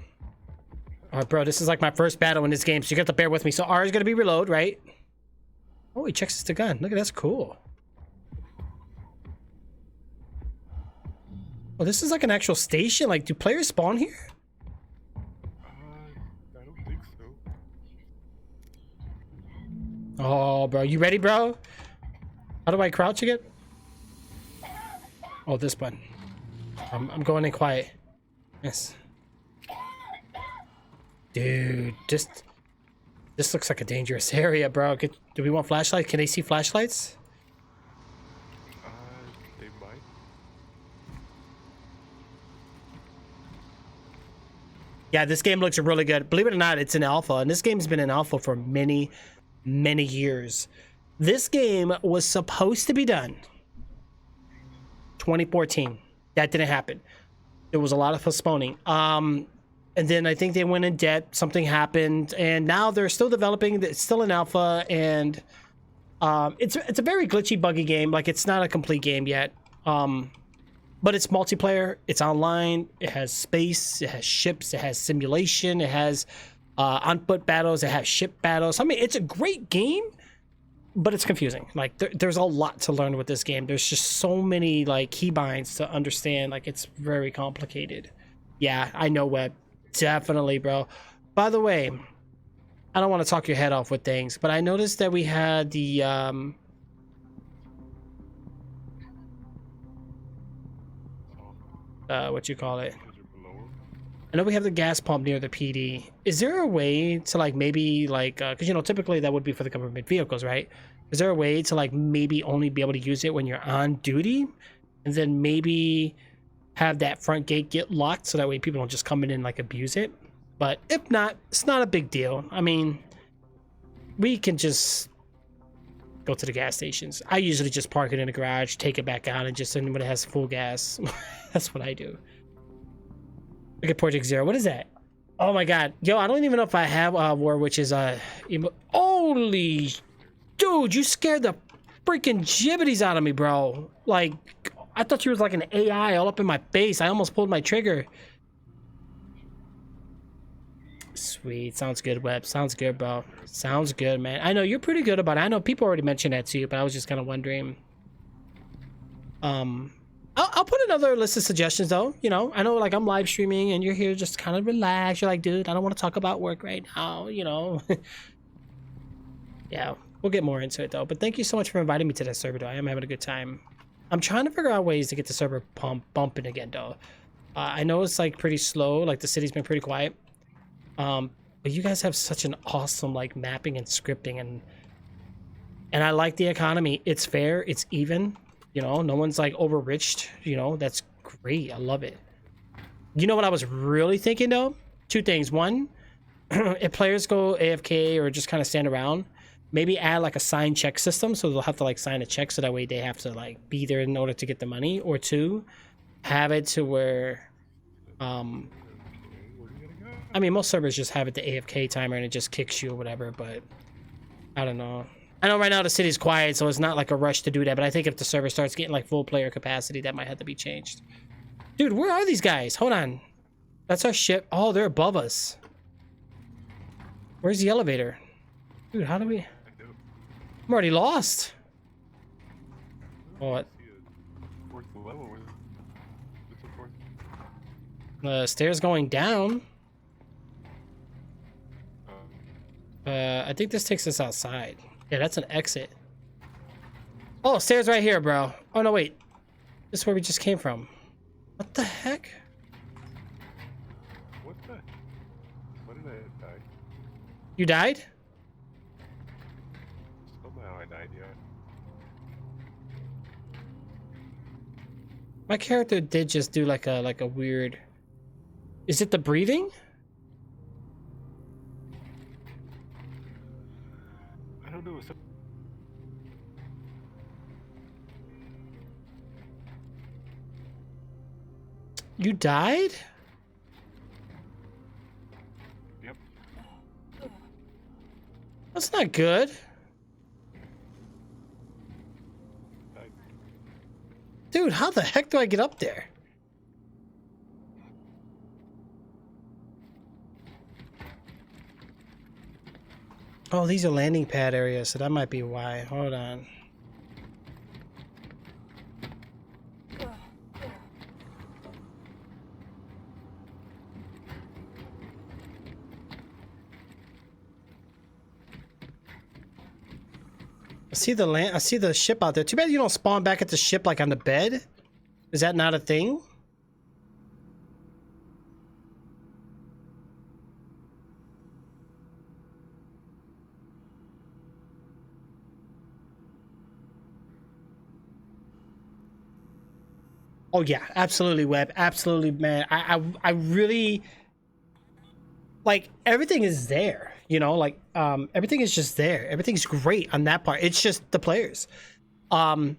All right, bro, this is like my first battle in this game, so you got to bear with me. So R is going to be reload, right? Oh, he checks the gun. Look at that's cool. Oh, this is like an actual station. Like, do players spawn here? I don't think so. Oh, bro, you ready, bro? How do I crouch again? Oh, this button. I'm going in quiet. Yes. Dude, this looks like a dangerous area, bro. Do we want flashlights? Can they see flashlights? They might. Yeah, this game looks really good. Believe it or not, it's in alpha, and this game's been in alpha for many, many years. This game was supposed to be done 2014. That didn't happen. There was a lot of postponing. And then I think they went in debt. Something happened, and now they're still developing. It's still in alpha, and it's a very glitchy, buggy game. Like, it's not a complete game yet. But it's multiplayer. It's online. It has space. It has ships. It has simulation. It has on-foot battles. It has ship battles. I mean, it's a great game. but it's confusing. Like there's a lot to learn with this game. There's just so many like keybinds to understand. Like it's very complicated. Yeah, I know, Web. Definitely, bro. By the way, I don't want to talk your head off with things, but I noticed that we had the what you call it? I know we have the gas pump near the PD. Is there a way to like maybe like because you know typically that would be for the government vehicles, right? Is there a way to like maybe only be able to use it when you're on duty, and then maybe have that front gate get locked so that way people don't just come in and like abuse it? But if not, it's not a big deal. I mean, we can just go to the gas stations. I usually just park it in the garage, take it back out, and just send it when it has full gas. That's what I do. Look at Project Zero. What is that? Oh my god. Yo, I don't even know if I have War Witch's holy dude, you scared the freaking jibbities out of me, bro. Like, I thought you was like an AI all up in my face. I almost pulled my trigger. Sweet. Sounds good, Web. Sounds good, bro. Sounds good, man. I know you're pretty good about it. I know people already mentioned that to you, but I was just kind of wondering. I'll put another list of suggestions, though. You know, I know, like, I'm live streaming, and you're here just kind of relax. You're like, dude, I don't want to talk about work right now, you know. Yeah, we'll get more into it, though. But thank you so much for inviting me to that server, though. I am having a good time. I'm trying to figure out ways to get the server bumping again, though. I know it's, like, pretty slow. Like, the city's been pretty quiet. But you guys have such an awesome, like, mapping and scripting, and I like the economy. It's fair. It's even. You know, no one's like overriched, you know, that's great. I love it. You know what I was really thinking though? Two things. One, if players go AFK or just kind of stand around, maybe add like a sign check system so they'll have to like sign a check so that way they have to like be there in order to get the money. Or two, have it to where, I mean, most servers just have it the AFK timer and it just kicks you or whatever, but I don't know. I know right now the city's quiet, so it's not like a rush to do that, but I think if the server starts getting like full player capacity, that might have to be changed. Dude, where are these guys? Hold on. That's our ship. Oh, they're above us. Where's the elevator? Dude, how do we... I'm already lost. What? The stairs going down. I think this takes us outside. Yeah, that's an exit. Oh, stairs right here, bro. Oh, no, wait. This is where we just came from. What the heck? What the? What did I die? You died? Somehow I died, yeah. My character did just do like a weird... Is it the breathing? I don't know. You died? Yep. That's not good. Died. Dude, how the heck do I get up there? Oh, these are landing pad areas, so that might be why. Hold on. I see the ship out there. Too bad you don't spawn back at the ship like on the bed. Is that not a thing? Oh yeah, absolutely, Web. Absolutely, man. I really like everything is there, you know, like everything is just there. Everything's great on that part. It's just the players. You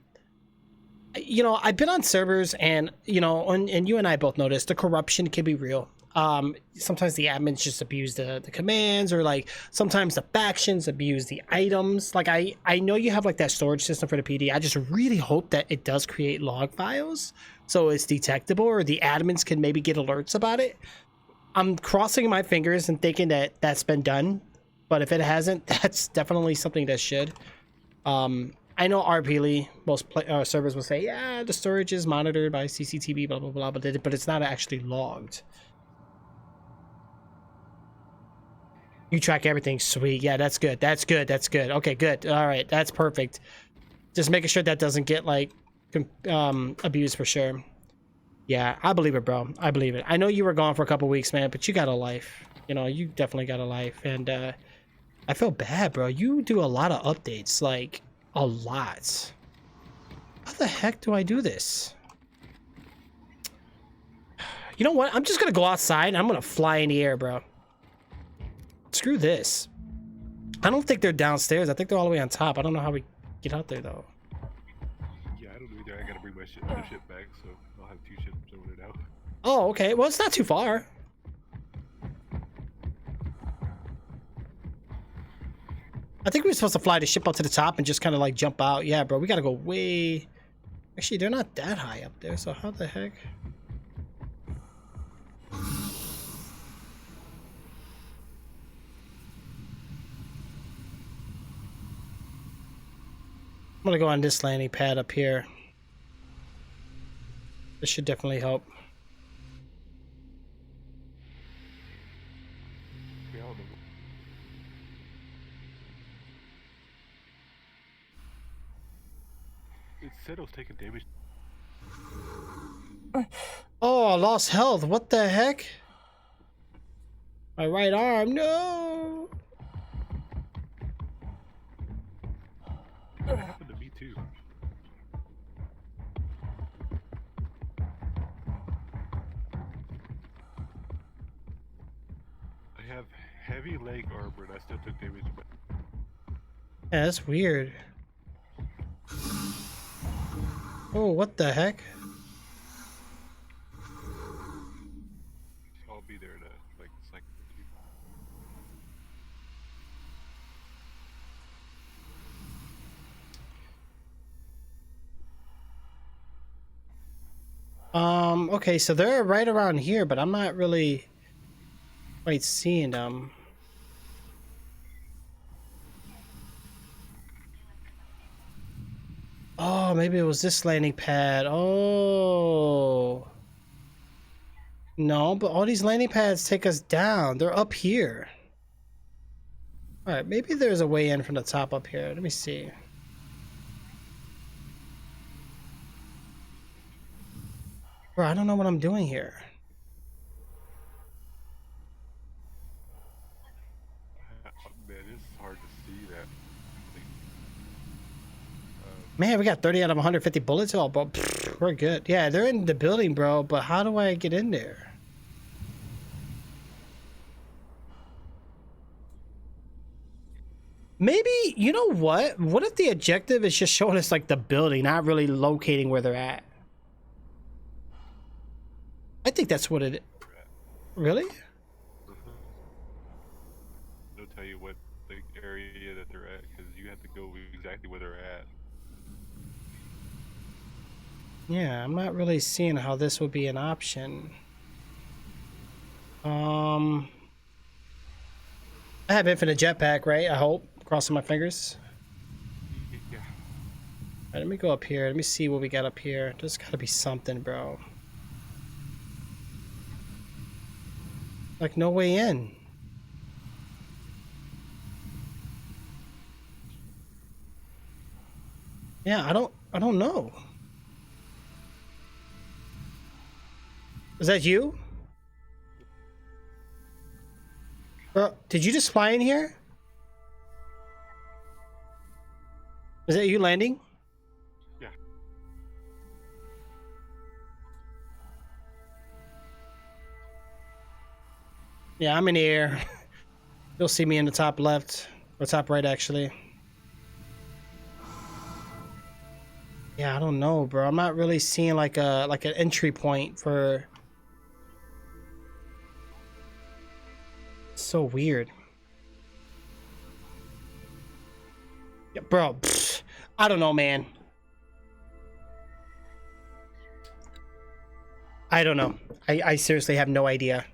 know, I've been on servers and, you know, and you and I both noticed the corruption can be real. Sometimes the admins just abuse the commands, or like sometimes the factions abuse the items. Like I know you have like that storage system for the PD. I just really hope that it does create log files so it's detectable, or the admins can maybe get alerts about it. I'm crossing my fingers and thinking that that's been done, but if it hasn't, that's definitely something that should. I know RP most servers will say, yeah, the storage is monitored by CCTV, blah blah blah, but it's not actually logged. You track everything, sweet. Yeah, that's good. That's good. That's good. Okay, good. All right, that's perfect. Just making sure that doesn't get like abused for sure. Yeah, I believe it, bro. I believe it. I know you were gone for a couple weeks, man, but you got a life. You know, you definitely got a life, and I feel bad, bro. You do a lot of updates, like a lot. How the heck do I do this? You know what? I'm just gonna go outside and I'm gonna fly in the air, bro. Screw this. I don't think they're downstairs. I think they're all the way on top. I don't know how we get out there though. Yeah, I don't know either. I gotta bring my other ship back, so I'll have 2 ships over there now. Oh, okay. Well, it's not too far. I think we were supposed to fly the ship up to the top and just kind of like jump out. Yeah, bro, we gotta go way... Actually, they're not that high up there, so how the heck? I'm gonna go on this landing pad up here. This should definitely help. Yeah, I'll know. It said I was taking damage. Oh, I lost health. What the heck? My right arm. No. That happened to me too. I have heavy leg armor and I still took damage. Yeah, that's weird. Oh, what the heck? I'll be there in like a second or 2. Okay, so they're right around here, but I'm not really quite seeing them. Oh, maybe it was this landing pad. Oh. No, but all these landing pads take us down. They're up here. Alright, maybe there's a way in from the top up here. Let me see. Bro, I don't know what I'm doing here. Man, it's hard to see that. Man, we got 30 out of 150 bullets. Oh, bro, pfft, we're good. Yeah, they're in the building, bro. But how do I get in there? Maybe, you know what? What if the objective is just showing us like the building, not really locating where they're at? I think that's what it. Really? They'll tell you what the area that they're at because you have to go exactly where they're at. Yeah, I'm not really seeing how this would be an option. I have infinite jetpack, right? I hope. Crossing my fingers. Yeah. Alright, let me go up here. Let me see what we got up here. There's gotta be something, bro. Like, no way in. Yeah, I don't know. Is that you? Bro, did you just fly in here? Is that you landing? Yeah. Yeah, I'm in the air. You'll see me in the top left, or top right, actually. Yeah, I don't know, bro. I'm not really seeing like an entry point for. So weird. Yeah, bro. Pfft, I don't know, man. I don't know. I seriously have no idea.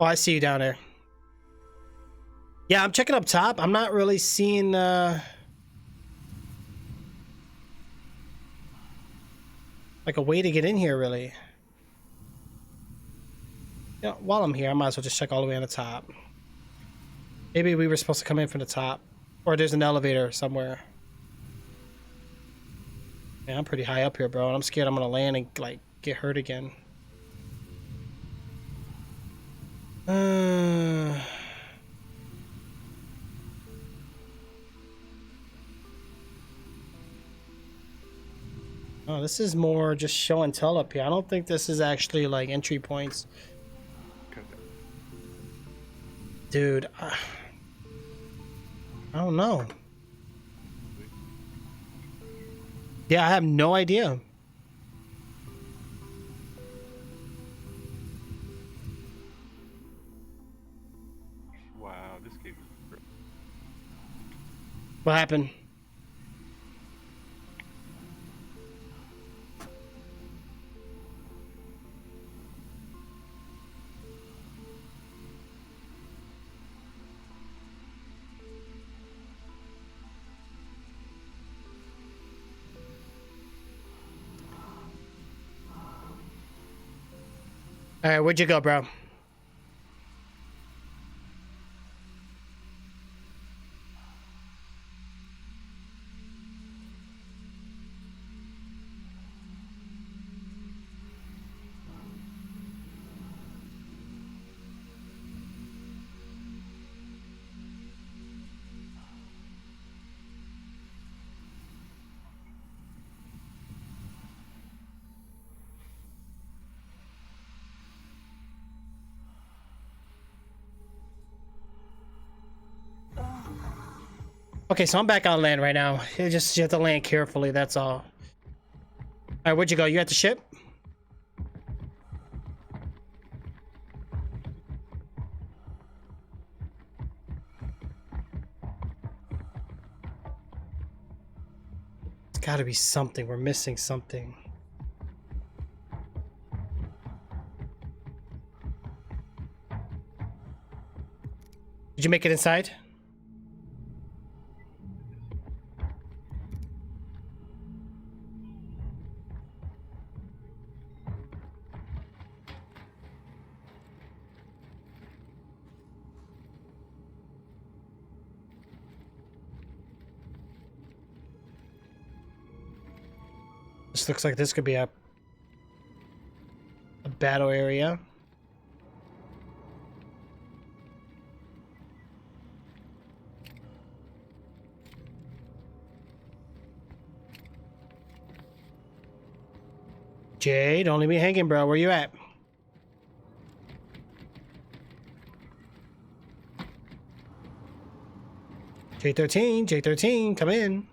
Oh, I see you down there. Yeah, I'm checking up top. I'm not really seeing like a way to get in here, really. You know, while I'm here, I might as well just check all the way on the top. Maybe we were supposed to come in from the top. Or there's an elevator somewhere. Man, I'm pretty high up here, bro. And I'm scared I'm gonna land and, like, get hurt again. Oh, this is more just show and tell up here. I don't think this is actually, like, entry points. Dude, I don't know. Yeah, I have no idea. Wow, this game is... What happened? All right, where'd you go, bro? Okay, so I'm back on land right now. You have to land carefully, that's all. All right, where'd you go? You at the ship? It's gotta be something. We're missing something. Did you make it inside? This looks like this could be a battle area. Jay, don't leave me hanging, bro. Where you at? J13, J13, come in.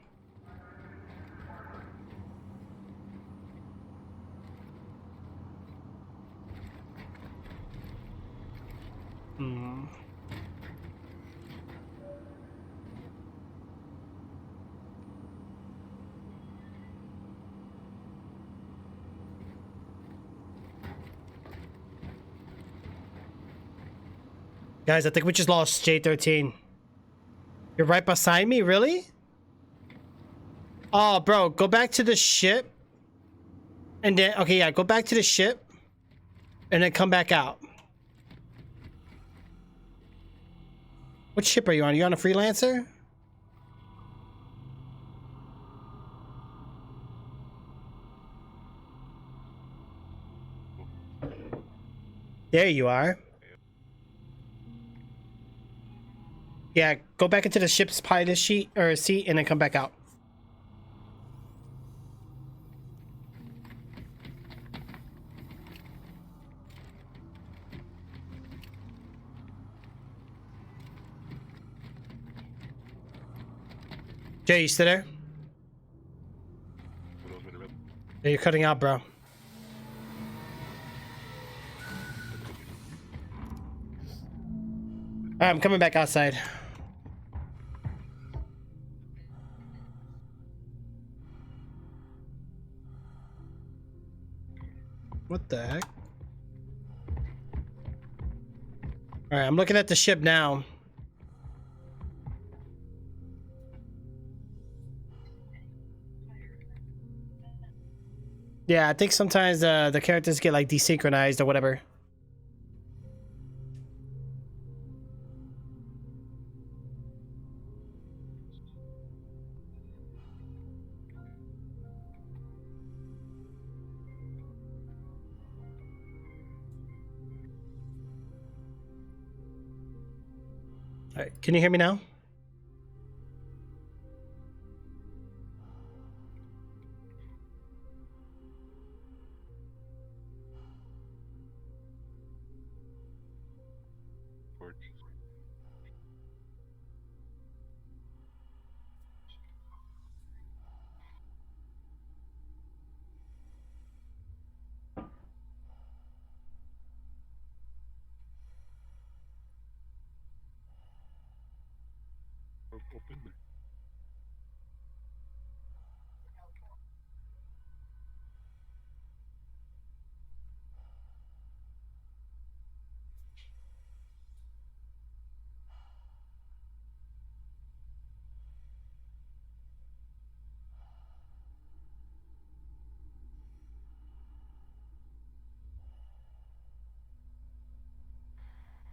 Guys, I think we just lost J13. You're right beside me? Really? Oh, bro, go back to the ship. And then, okay, yeah, go back to the ship. And then come back out. What ship are you on? Are you on a freelancer? There you are. Yeah, go back into the ship's pilot seat and then come back out. Jay, you still there? Yeah, you're cutting out, bro. Alright, I'm coming back outside. What the heck? All right, I'm looking at the ship now. Yeah, I think sometimes the characters get like desynchronized or whatever. All right, can you hear me now? Open.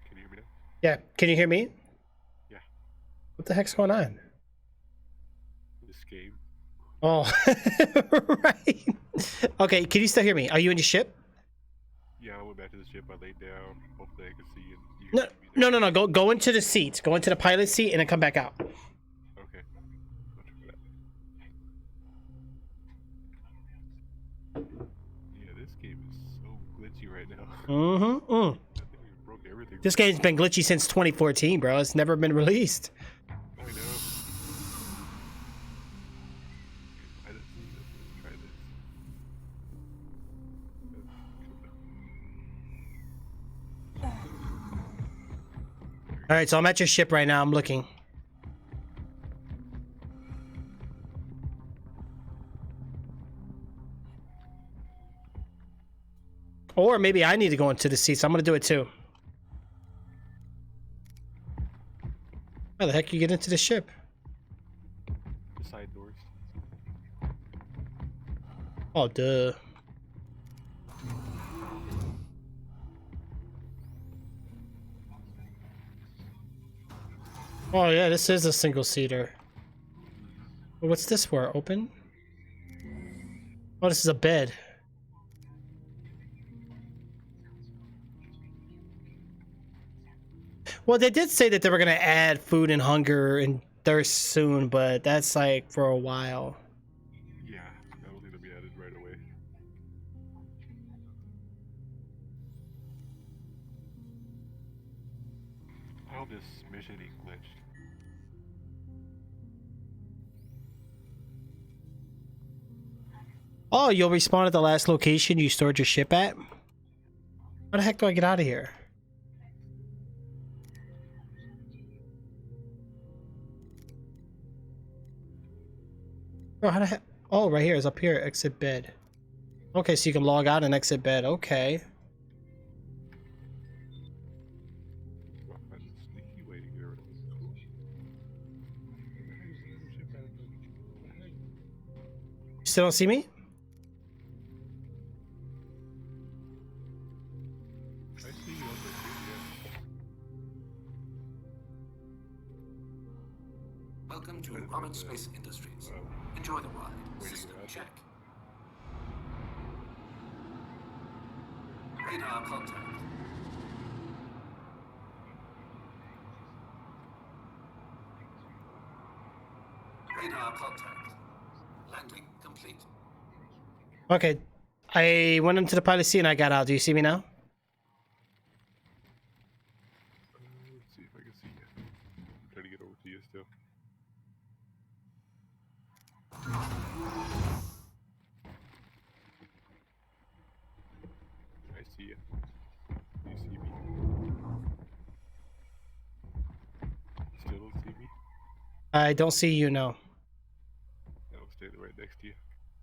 Can you hear me now? Yeah, can you hear me? Yeah. What the heck's going on? This game. Oh, right. Okay, can you still hear me? Are you in your ship? Yeah, I went back to the ship. I laid down. Hopefully, I can see you. No, no, no, no. Go into the seats. Go into the pilot seat and then come back out. Okay. Yeah, this game is so glitchy right now. Mm-hmm. I think we broke everything. This game's been glitchy since 2014, bro. It's never been released. I know. I just try this. All right, so I'm at your ship right now. I'm looking. Or maybe I need to go into the seats. I'm gonna do it too. How the heck you get into the ship? The side doors. Oh, duh. Oh yeah, this is a single seater. What's this for? Open? Oh, this is a bed. Well, they did say that they were gonna add food and hunger and thirst soon, but that's like for a while. Yeah, I don't think they'll be added right away. How this mission is glitched. Oh, you'll respawn at the last location you stored your ship at? How the heck do I get out of here? Oh, how the heck? Oh, right here is up here. Exit bed. Okay, so you can log out and exit bed. Okay. I'll find a sneaky way to get around this. Cool. You still don't see me? I see you on the video. Welcome to Ramen Space Industries. Enjoy the ride. System check. Radar contact. Radar contact. Landing complete. Okay. I went into the pilot seat and I got out. Do you see me now? Let's see if I can see you. I'm trying to get over to you still. I see you. You see me? Still don't see me? I don't see you, no. I'm standing right next to you.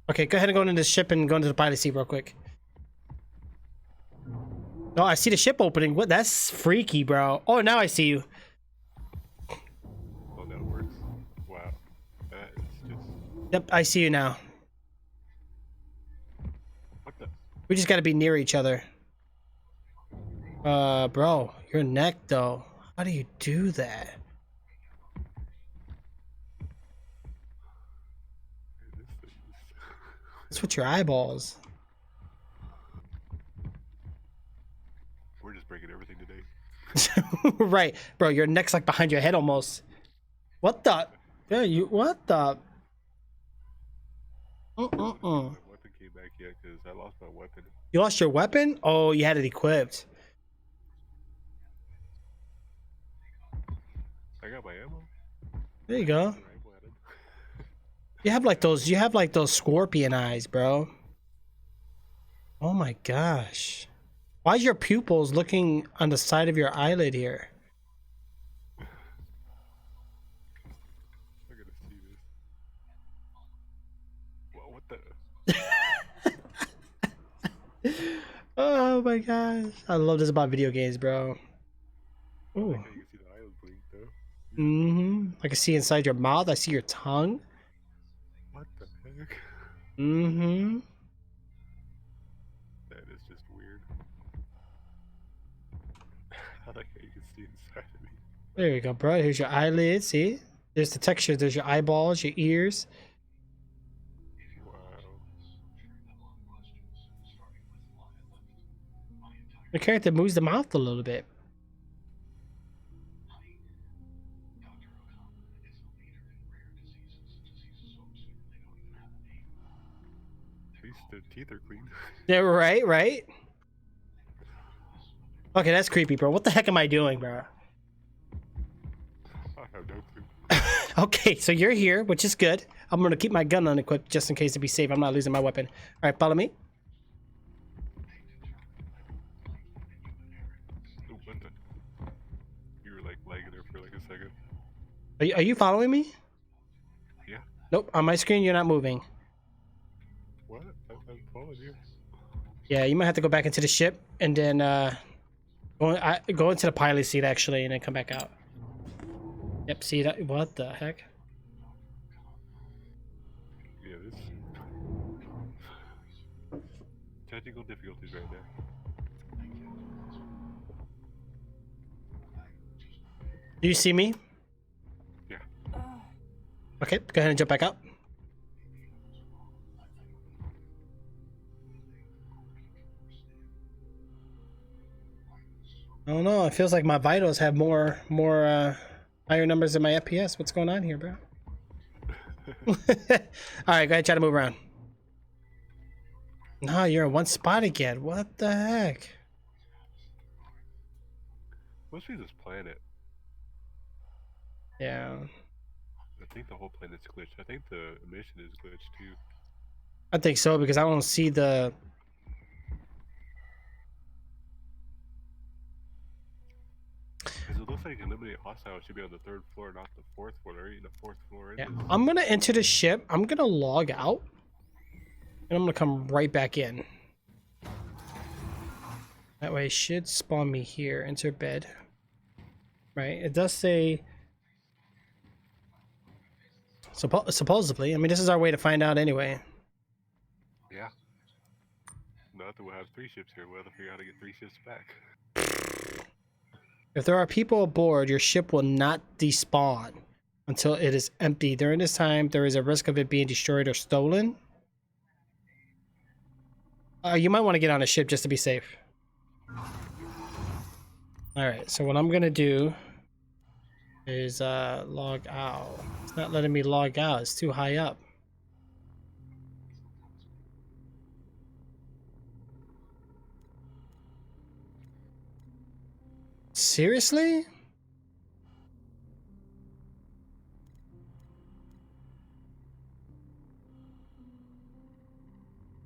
Okay, go ahead and go into the ship and go into the pilot seat real quick. Oh, I see the ship opening. What? That's freaky, bro. Oh, now I see you. Oh, that works. Wow. That is just. Yep, I see you now. What the? We just gotta be near each other. Bro, your neck though. How do you do that? This thing is. What's with your eyeballs? We're just breaking everything today. Right, bro. Your neck's like behind your head almost. What the? Yeah, you. What the? My weapon came back yet because I lost my weapon. You lost your weapon? Oh, you had it equipped. I got my ammo. There you go. Rifle at him. You have like those. You have like those scorpion eyes, bro. Oh my gosh. Why is your pupils looking on the side of your eyelid here? I gotta see this. What the? Oh my gosh. I love this about video games, bro. Ooh. You can see the eyelid blink though. Mm-hmm. I can see inside your mouth. I see your tongue. What the heck? Mm-hmm. That is just weird. I like how you can see inside of me. There you go, bro. Here's your eyelids. See? There's the texture. There's your eyeballs, your ears. Wow. The character moves the mouth a little bit. At least their teeth are clean. Yeah, right, right. Okay, that's creepy, bro. What the heck am I doing, bro? I have no clue. Okay, so you're here, which is good. I'm gonna keep my gun unequipped just in case to be safe. I'm not losing my weapon. All right, follow me. Oh, what the? You were like lagging there for like a second. Are you following me? Yeah. Nope. On my screen, you're not moving. What? I'm following you. Yeah, you might have to go back into the ship and then go into the pilot seat actually, and then come back out. Yep. See that? What the heck? Yeah, this. Technical difficulties right now. Do you see me? Yeah. Okay, go ahead and jump back out. I don't know. It feels like my vitals have more higher numbers than my FPS. What's going on here, bro? All right, go ahead, try to move around. No, you're in one spot again. What the heck? Must be this planet. Yeah, I think the whole planet's glitched. I think the mission is glitched too. I think so because I don't see the. Because it looks like eliminate hostiles should be on the 3rd floor, not the 4th floor. Right? The 4th floor. Yeah, I'm gonna enter the ship. I'm gonna log out, and I'm gonna come right back in. That way, it should spawn me here. Enter bed. Right. It does say. Supposedly, I mean, this is our way to find out anyway. Yeah. Not that we'll have 3 ships here. We'll have to figure out how to get 3 ships back. If there are people aboard, your ship will not despawn until it is empty. During this time, there is a risk of it being destroyed or stolen. You might want to get on a ship just to be safe. Alright, so what I'm going to do is log out. It's not letting me log out. It's too high up. Seriously?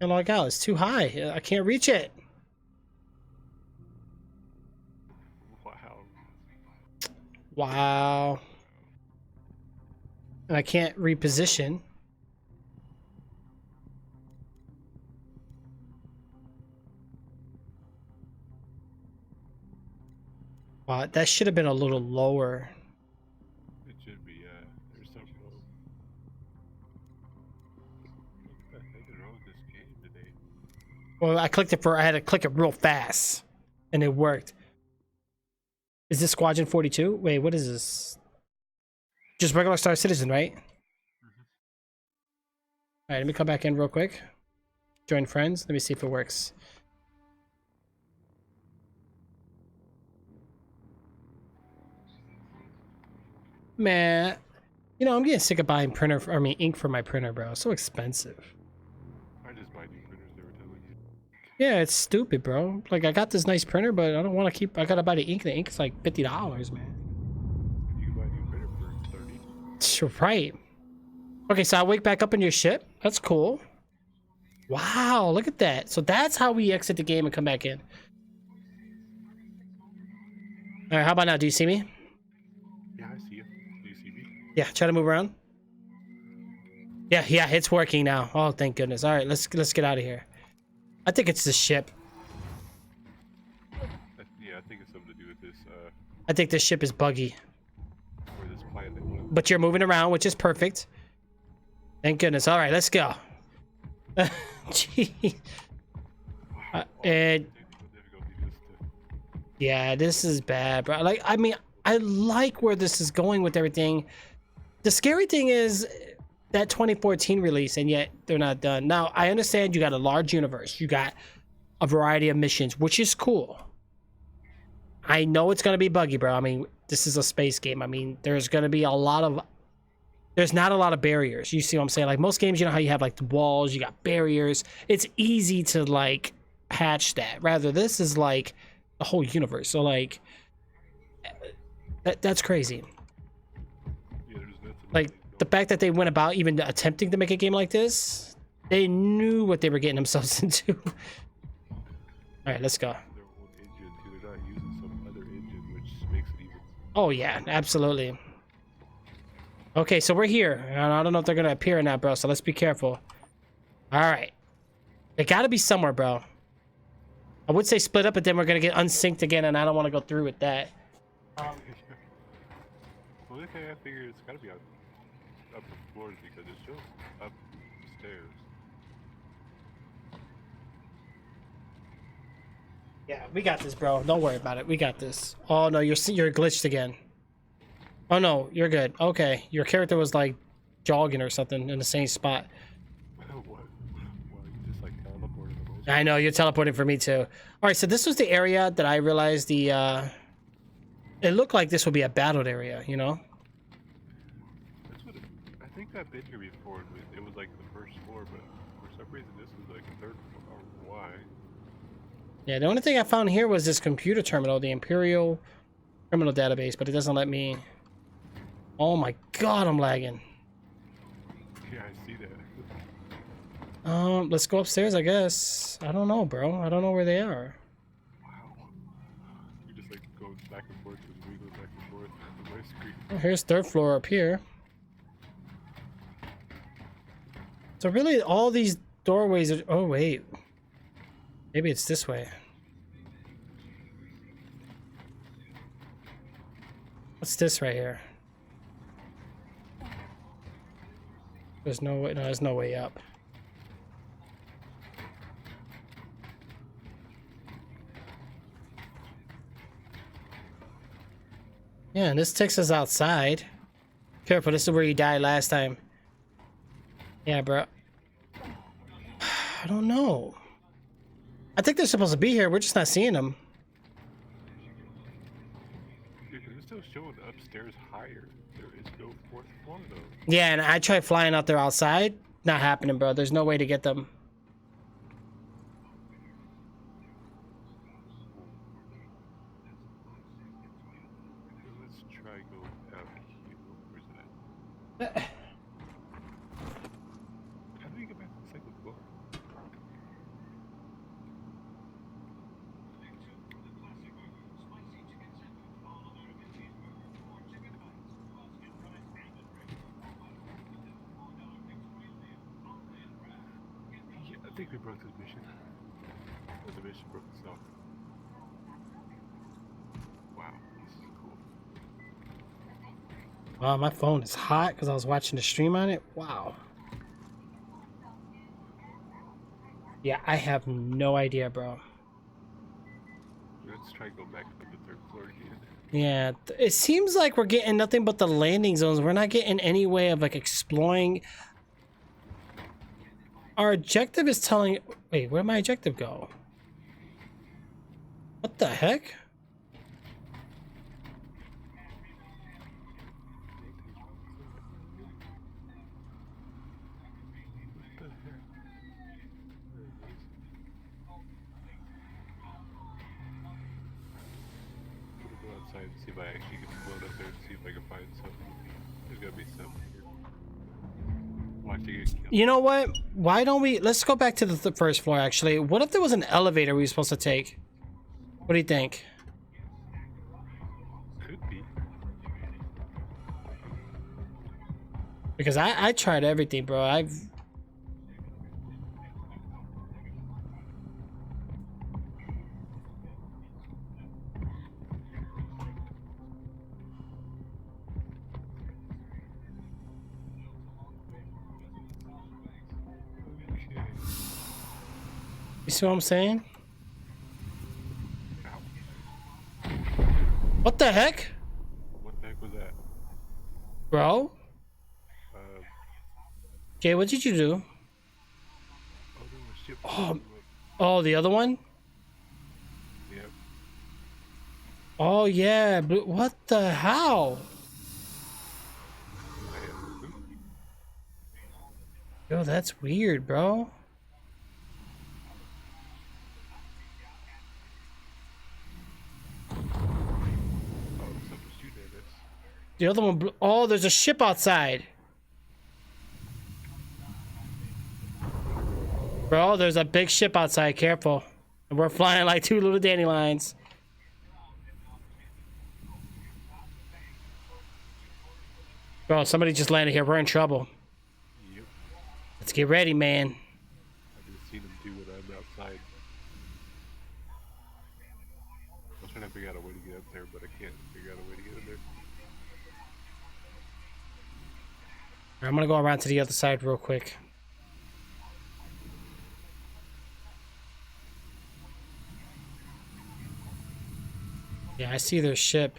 Can't log out. It's too high. I can't reach it. Wow. Wow. And I can't reposition. Wow, that should have been a little lower. It should be, there's some low. What the heck is wrong with this game today? Well, I had to click it real fast, and it worked. Is this Squadron 42? Wait, what is this? Just regular Star Citizen, right? All right, let me come back in real quick. Join friends. Let me see if it works. Man, you know, I'm getting sick of buying ink for my printer, bro. It's so expensive. I just buy new printers, they were telling you. Yeah, it's stupid, bro. Like, I got this nice printer, but I don't want to keep... I gotta buy the ink. The ink's like $50, man. You can buy a new printer for 30. Sure, right. Okay, so I wake back up in your ship. That's cool. Wow, look at that. So that's how we exit the game and come back in. All right, how about now? Do you see me? Yeah, I see you. Do you see me? Yeah, try to move around. Yeah, it's working now. Oh, thank goodness. All right, let's get out of here. I think it's the ship. Yeah, I think it's something to do with this, I think this ship is buggy. or this planet they want to... But you're moving around, which is perfect. Thank goodness. All right, let's go. Gee. And yeah, this is bad, bro. Like, I mean, I like where this is going with everything. The scary thing is that 2014 release, and yet they're not done. Now, I understand you got a large universe. You got a variety of missions, which is cool. I know it's going to be buggy, bro. I mean, this is a space game. I mean, there's going to be a lot of... There's not a lot of barriers. You see what I'm saying? Like, most games, you know how you have, like, the walls, you got barriers. It's easy to, like, patch that. Rather, this is, like, the whole universe. So, like, that's crazy. Yeah, there's nothing Like, the fact that they went about even attempting to make a game like this, they knew what they were getting themselves into. All right, let's go. their own engine, too. They're not using some other engine, which makes it even... Oh, yeah, absolutely. Okay, so we're here. And I don't know if they're going to appear or not, bro, so let's be careful. All right. They got to be somewhere, bro. I would say split up, but then we're going to get unsynced again, and I don't want to go through with that. Well, okay, I figure it's gotta be up the floors because it's just upstairs. Yeah, we got this, bro. Don't worry about it. We got this. Oh, no, you're glitched again. Oh, no, you're good. Okay, your character was, like, jogging or something in the same spot. What? Well, you just like teleported almost. I know, you're teleporting for me, too. All right, so this was the area that I realized the... It looked like this would be a battled area, you know? That's what I think I've been here before. It was like the first floor, but for some reason this is like the third floor. I don't know why. Yeah, the only thing I found here was this computer terminal, the Imperial Criminal Database, but it doesn't let me... Oh my god, I'm lagging. Yeah, I see that. Let's go upstairs, I guess. I don't know, bro. I don't know where they are. Wow. You just like go back and forth and wiggle back and forth on my screen. Oh, here's third floor up here. So really, all these doorways are... Oh, wait. Maybe it's this way. What's this right here? There's no way... No, there's no way up. Yeah, and this takes us outside. Careful, this is where you died last time. Yeah, bro. I don't know. I think they're supposed to be here. We're just not seeing them. Dude, it's still showing upstairs higher. There is no fourth floor though. Yeah, and I tried flying out there outside. Not happening, bro. There's no way to get them. Let's try go out here. Where's it at? How do we get back to the second floor? Yeah, I think we broke this mission. Or the mission broke itself. Wow. Wow, my phone is hot because I was watching the stream on it. Wow. Yeah, I have no idea, bro. Let's try to go back to the third floor again. Yeah, it seems like we're getting nothing but the landing zones. We're not getting any way of like exploring. Our objective is telling... Wait, where'd my objective go? What the heck? I'm gonna go outside and see if I actually can float up there and see if I can find something. There's gotta be something here. Watch it get killed. You know what? Why don't we... Let's go back to the first floor, actually. What if there was an elevator we were supposed to take? What do you think? Could be. Because I tried everything, bro. I've... Okay. You see what I'm saying? Ow. What the heck? What the heck was that? Bro? Um, Jay, what did you do? oh, there was a ship. Oh, oh, the other one? Yep. Oh, yeah. But what the hell? I have food. Yo, that's weird, bro. Oh, something shooting at us. The other one... Oh, there's a ship outside. Bro, there's a big ship outside. Careful. And we're flying like two little dandelions. Bro, somebody just landed here. We're in trouble. Yep. Let's get ready, man. I've just seen him do it. I'm outside. I was trying to figure out a way to get up there, but I can't figure out a way to get in there. I'm gonna go around to the other side real quick. Yeah, I see their ship.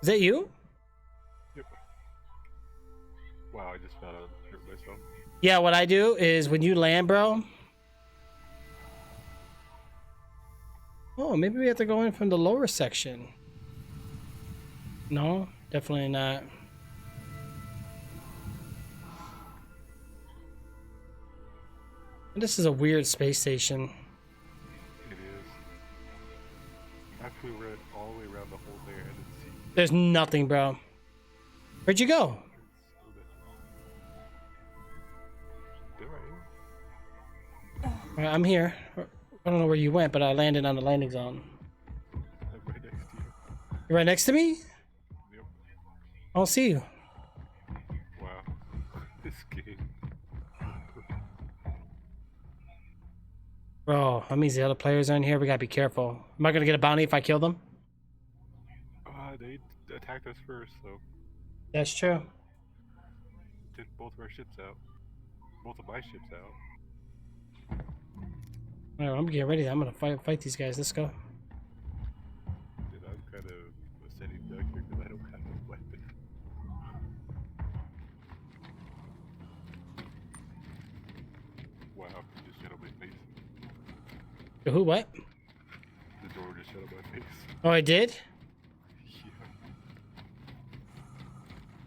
Is that you? Yep. Wow, I just found out I hurt myself. Yeah, what I do is when you land, bro. Oh, maybe we have to go in from the lower section. No, definitely not. This is a weird space station. It is. After we ran all the way around the whole thing, I didn't see. There's nothing, bro. Where'd you go? There I am. Alright, I'm here. I don't know where you went, but I landed on the landing zone. I'm right next to you. You're right next to me? Yep. I don't see you. Wow. This game. Bro, that means the other players are in here. We gotta be careful. Am I gonna get a bounty if I kill them? They attacked us first, so That's true. took both of our ships out. Both of my ships out. Alright, I'm getting ready. I'm gonna fight these guys. Let's go. Dude, I'm kind of a sitting duck here because I don't have a weapon. Wow, he just shut on my face. Who? What? The door just shut on my face. Oh, I did? Yeah.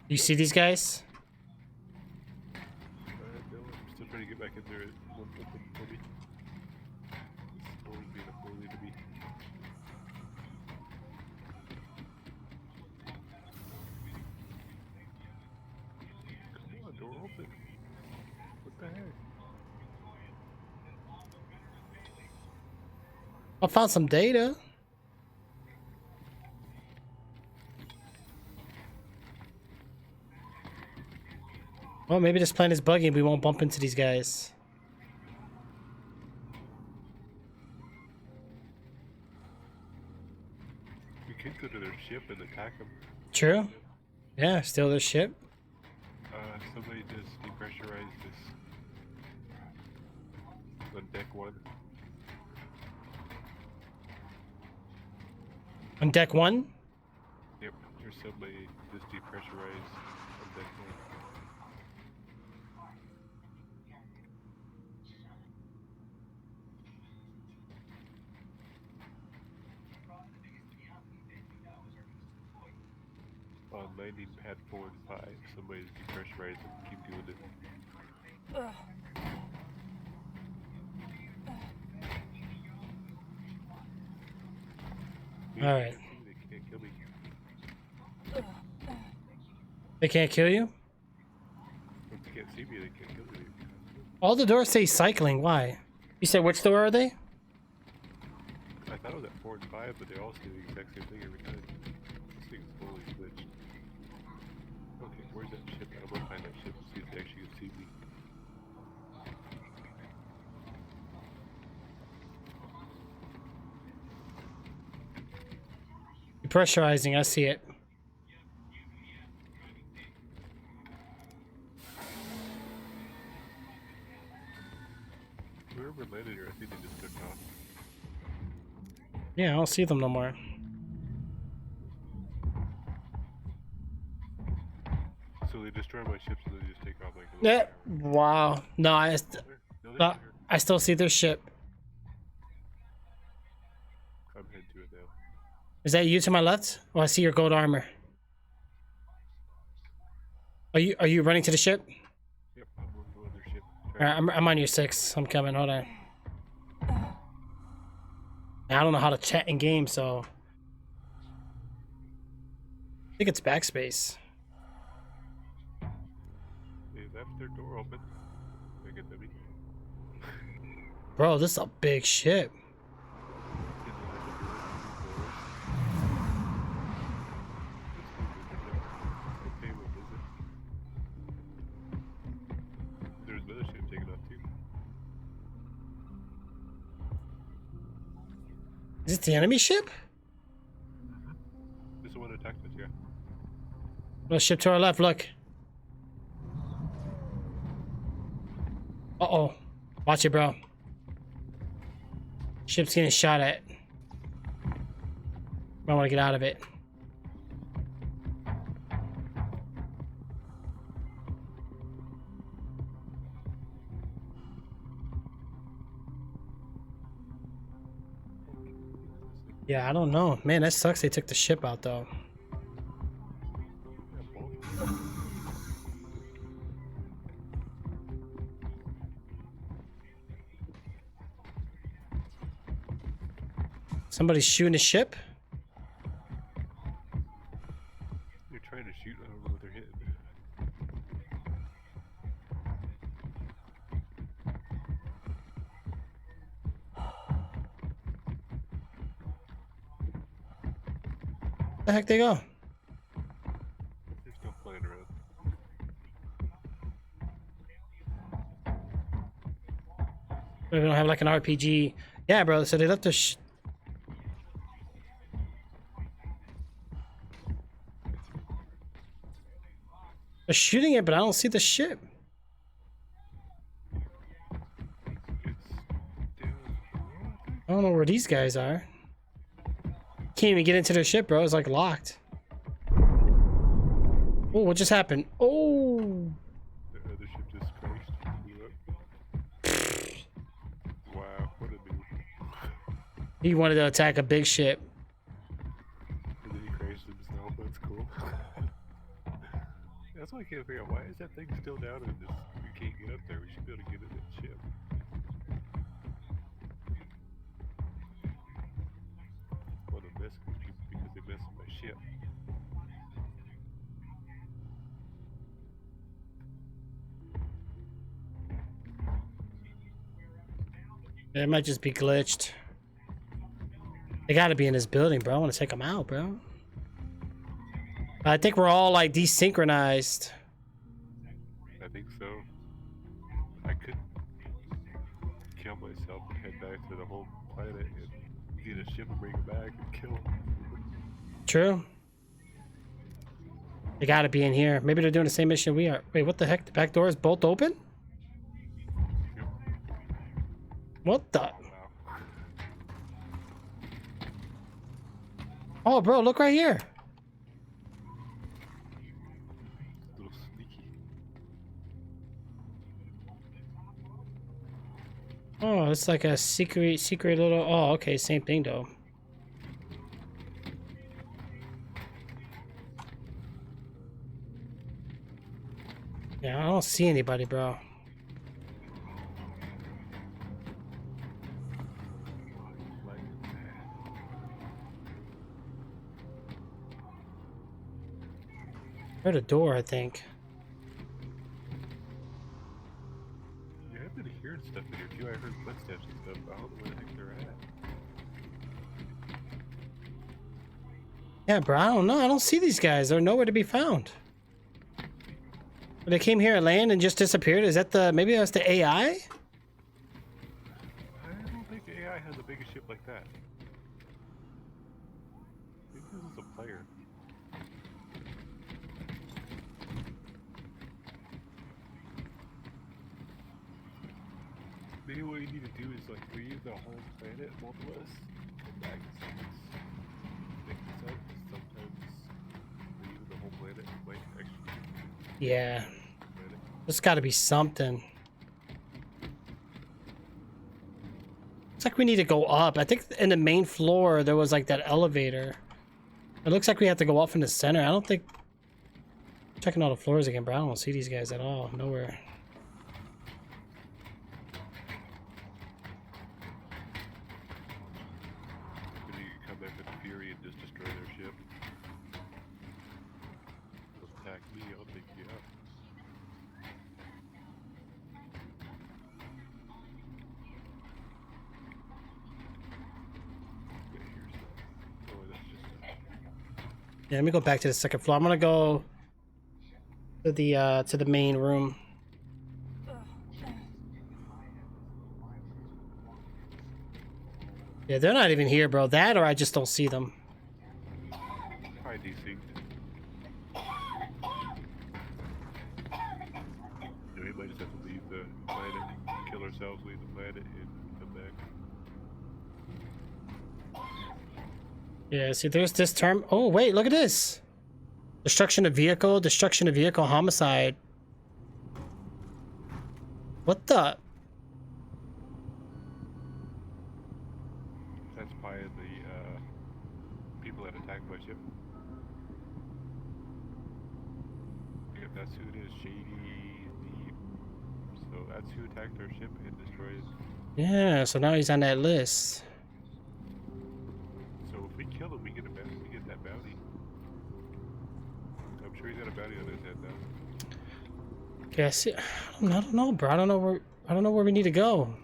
You see these guys? No, I'm still trying to get back in there. It won't open for me. This door is being a bully to me. Come on, door open. What the heck? I found some data. Well, maybe this plan is buggy and we won't bump into these guys. attack them. True. Yeah, steal their ship. Somebody just depressurized this on deck 1. On deck 1? Yep, there's somebody just depressurized on deck 1. On landing pad 4 and 5, somebody's depressurized and keep doing it. Alright. They can't kill me. They can't kill you? If they can't see me, they can't kill me. All the doors say cycling. Why? You said which door are they? I thought it was at 4 and 5, but they all say the exact same thing every time. This thing's fully glitched. Okay, where's that ship? I'm gonna find that ship and see if they actually can see me. Pressurizing, I see it. Whoever landed here, I think they just took off. Yeah, I don't see them no more. So they destroy my ships and then they just take off like. Yeah. Wow. No, No, no, I still see their ship. I'm heading to it now. Is that you to my left? Oh, I see your gold armor. Are you running to the ship? Yep, I'm going to their ship. Alright, I'm on your 6. I'm coming. Hold on. I don't know how to chat in game, so I think it's backspace. They left their door open. Make it dummy. Bro, this is a big ship. Okay, what is it? There's another ship taking off too. Is it the enemy ship? This is the one that attacked us, yeah. No, ship to our left, look. Uh-oh. Watch it, bro. Ship's getting shot at. Might want to get out of it. Yeah, I don't know. Man, that sucks they took the ship out, though. Somebody's shooting a ship? They're trying to shoot, I don't know what they're hitting. Where the heck they go? They're still flying around. We don't have like an RPG. Yeah, bro, so they left the they're shooting it, but I don't see the ship. I don't know where these guys are. Can't even get into their ship, bro. It's like locked. Oh, what just happened? Oh. The other ship just crashed. Blew up. Wow, what a move. He wanted to attack a big ship. And then he crashed himself, that's cool. That's why I can't figure out why is that thing still down and this, we can't get up there. We should be able to get in that ship. What a mess with people because they messed with my ship. It might just be glitched. They gotta be in this building, bro. I want to take them out, bro. I think we're all like desynchronized. I think so. I could kill myself and head back to the home planet and get a ship and bring it back and kill them. True. They gotta be in here. Maybe they're doing the same mission we are. Wait, what the heck? The back door is both open? What the? Oh, bro, look right here. A little sneaky. Oh, it's like a secret little. Oh, okay, same thing though. Yeah, I don't see anybody, bro. Heard a door, I think. Yeah, I've been hearing stuff in here too. I heard footsteps and stuff. I don't know where the heck they're at. Yeah, bro, I don't know. I don't see these guys. They're nowhere to be found. They came here and land and just disappeared. Is that the... Maybe that's the AI? I don't think AI has a bigger ship like that. I think this is a player. Maybe what you need to do is like leave the whole planet, both of us, come back and pick this up. Sometimes leaving the whole planet might actually. Yeah. There's got to be something. Looks like we need to go up. I think in the main floor there was like that elevator. It looks like we have to go up from the center. I don't think... Checking all the floors again, bro. I don't see these guys at all. Nowhere. Maybe you can come back with Fury and just destroy their ship. Attack me, I'll take you out. Yeah, let me go back to the second floor. I'm gonna go to the main room. Yeah, they're not even here, bro. That or I just don't see them. Probably desynced. Yeah, we might just have to leave the planet, kill ourselves, leave the planet, and come back. Yeah, see, there's this term. Oh, wait, look at this. Destruction of vehicle, homicide. What the? That's probably the people that attacked my ship. If that's who it is, Shady, Deep. So that's who attacked our ship and destroyed it. Yeah, so now he's on that list. So if we kill him, we get a bounty. We get that bounty. I'm sure he's got a bounty on his head now. Okay, I see. I don't know, bro. I don't know where we need to go.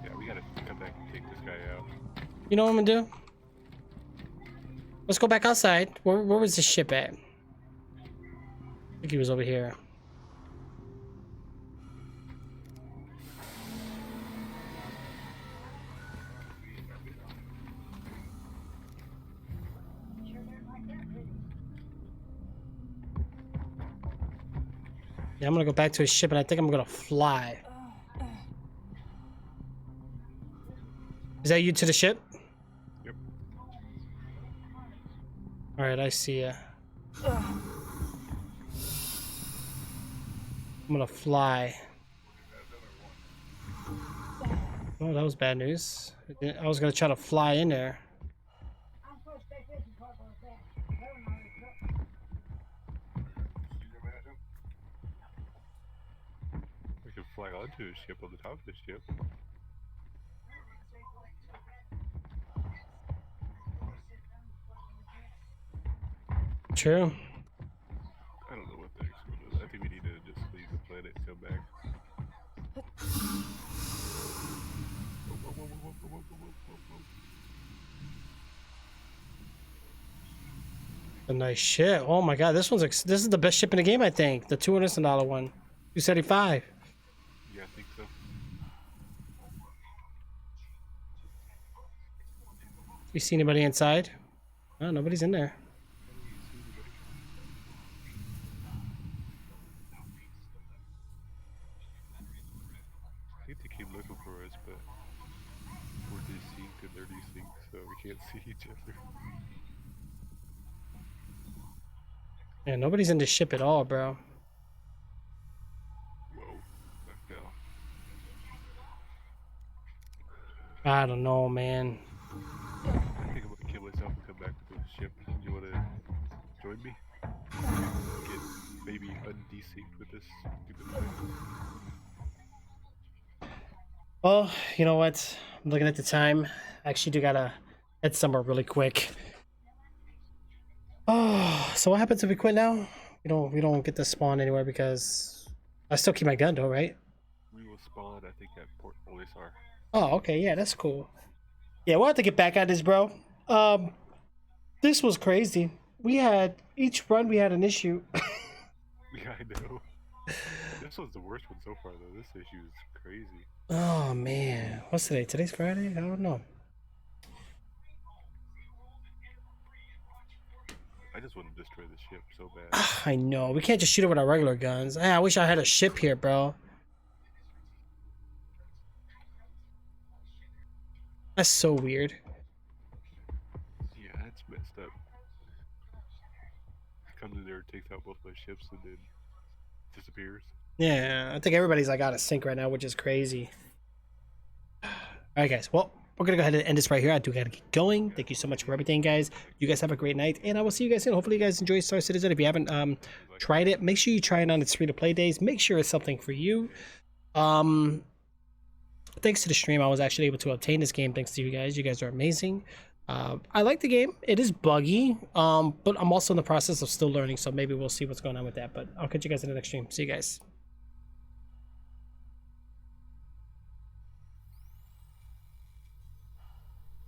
Yeah, we gotta come back and take this guy out. You know what I'm gonna do? Let's go back outside. Where was the ship at? I think he was over here. Yeah, I'm gonna go back to his ship and I think I'm gonna fly. Is that you to the ship? Yep. Alright, I see ya. I'm gonna fly. Oh, that was bad news. I was gonna try to fly in there. We can fly onto his ship on the top of the ship. True. I don't know what the heck's going on. I think we need to just leave the planet and come back. A nice ship. Oh my god, this is the best ship in the game, I think. The $200 one. 275. Yeah, I think so. You see anybody inside? Oh, nobody's in there. I think they keep looking for us, but we're desynced and they're desynced, so we can't see each other. Yeah, nobody's in the ship at all, bro. Whoa, I fell. I don't know, man. I think I'm gonna kill myself and come back to the ship. You wanna join me? Get maybe undesynced with this stupid thing. Well, you know what? I'm looking at the time. I actually do gotta head somewhere really quick. Oh, so what happens if we quit now? We don't get to spawn anywhere because I still keep my gun though, right? We will spawn, I think, at Port Olisar. Oh, okay, yeah, that's cool. Yeah, we'll have to get back at this, bro. This was crazy. We had each run we had an issue. Yeah, I know. This was the worst one so far, though. This issue is crazy. Oh man, what's today? Today's Friday? I don't know. I just want to destroy the ship so bad. I know. We can't just shoot it with our regular guns. I wish I had a ship here, bro. That's so weird. Yeah, that's messed up. Comes in there, takes out both my ships, and then disappears. Yeah, I think everybody's like out of sync right now, which is crazy. Alright guys, well, we're gonna go ahead and end this right here. I do gotta get going. Thank you so much for everything, guys. You guys have a great night, and I will see you guys soon. Hopefully you guys enjoy Star Citizen. If you haven't tried it, make sure you try it on its free-to-play days. Make sure it's something for you. Thanks to the stream, I was actually able to obtain this game thanks to you guys. You guys are amazing. I like the game. It is buggy, but I'm also in the process of still learning, so maybe we'll see what's going on with that. But I'll catch you guys in the next stream. See you guys.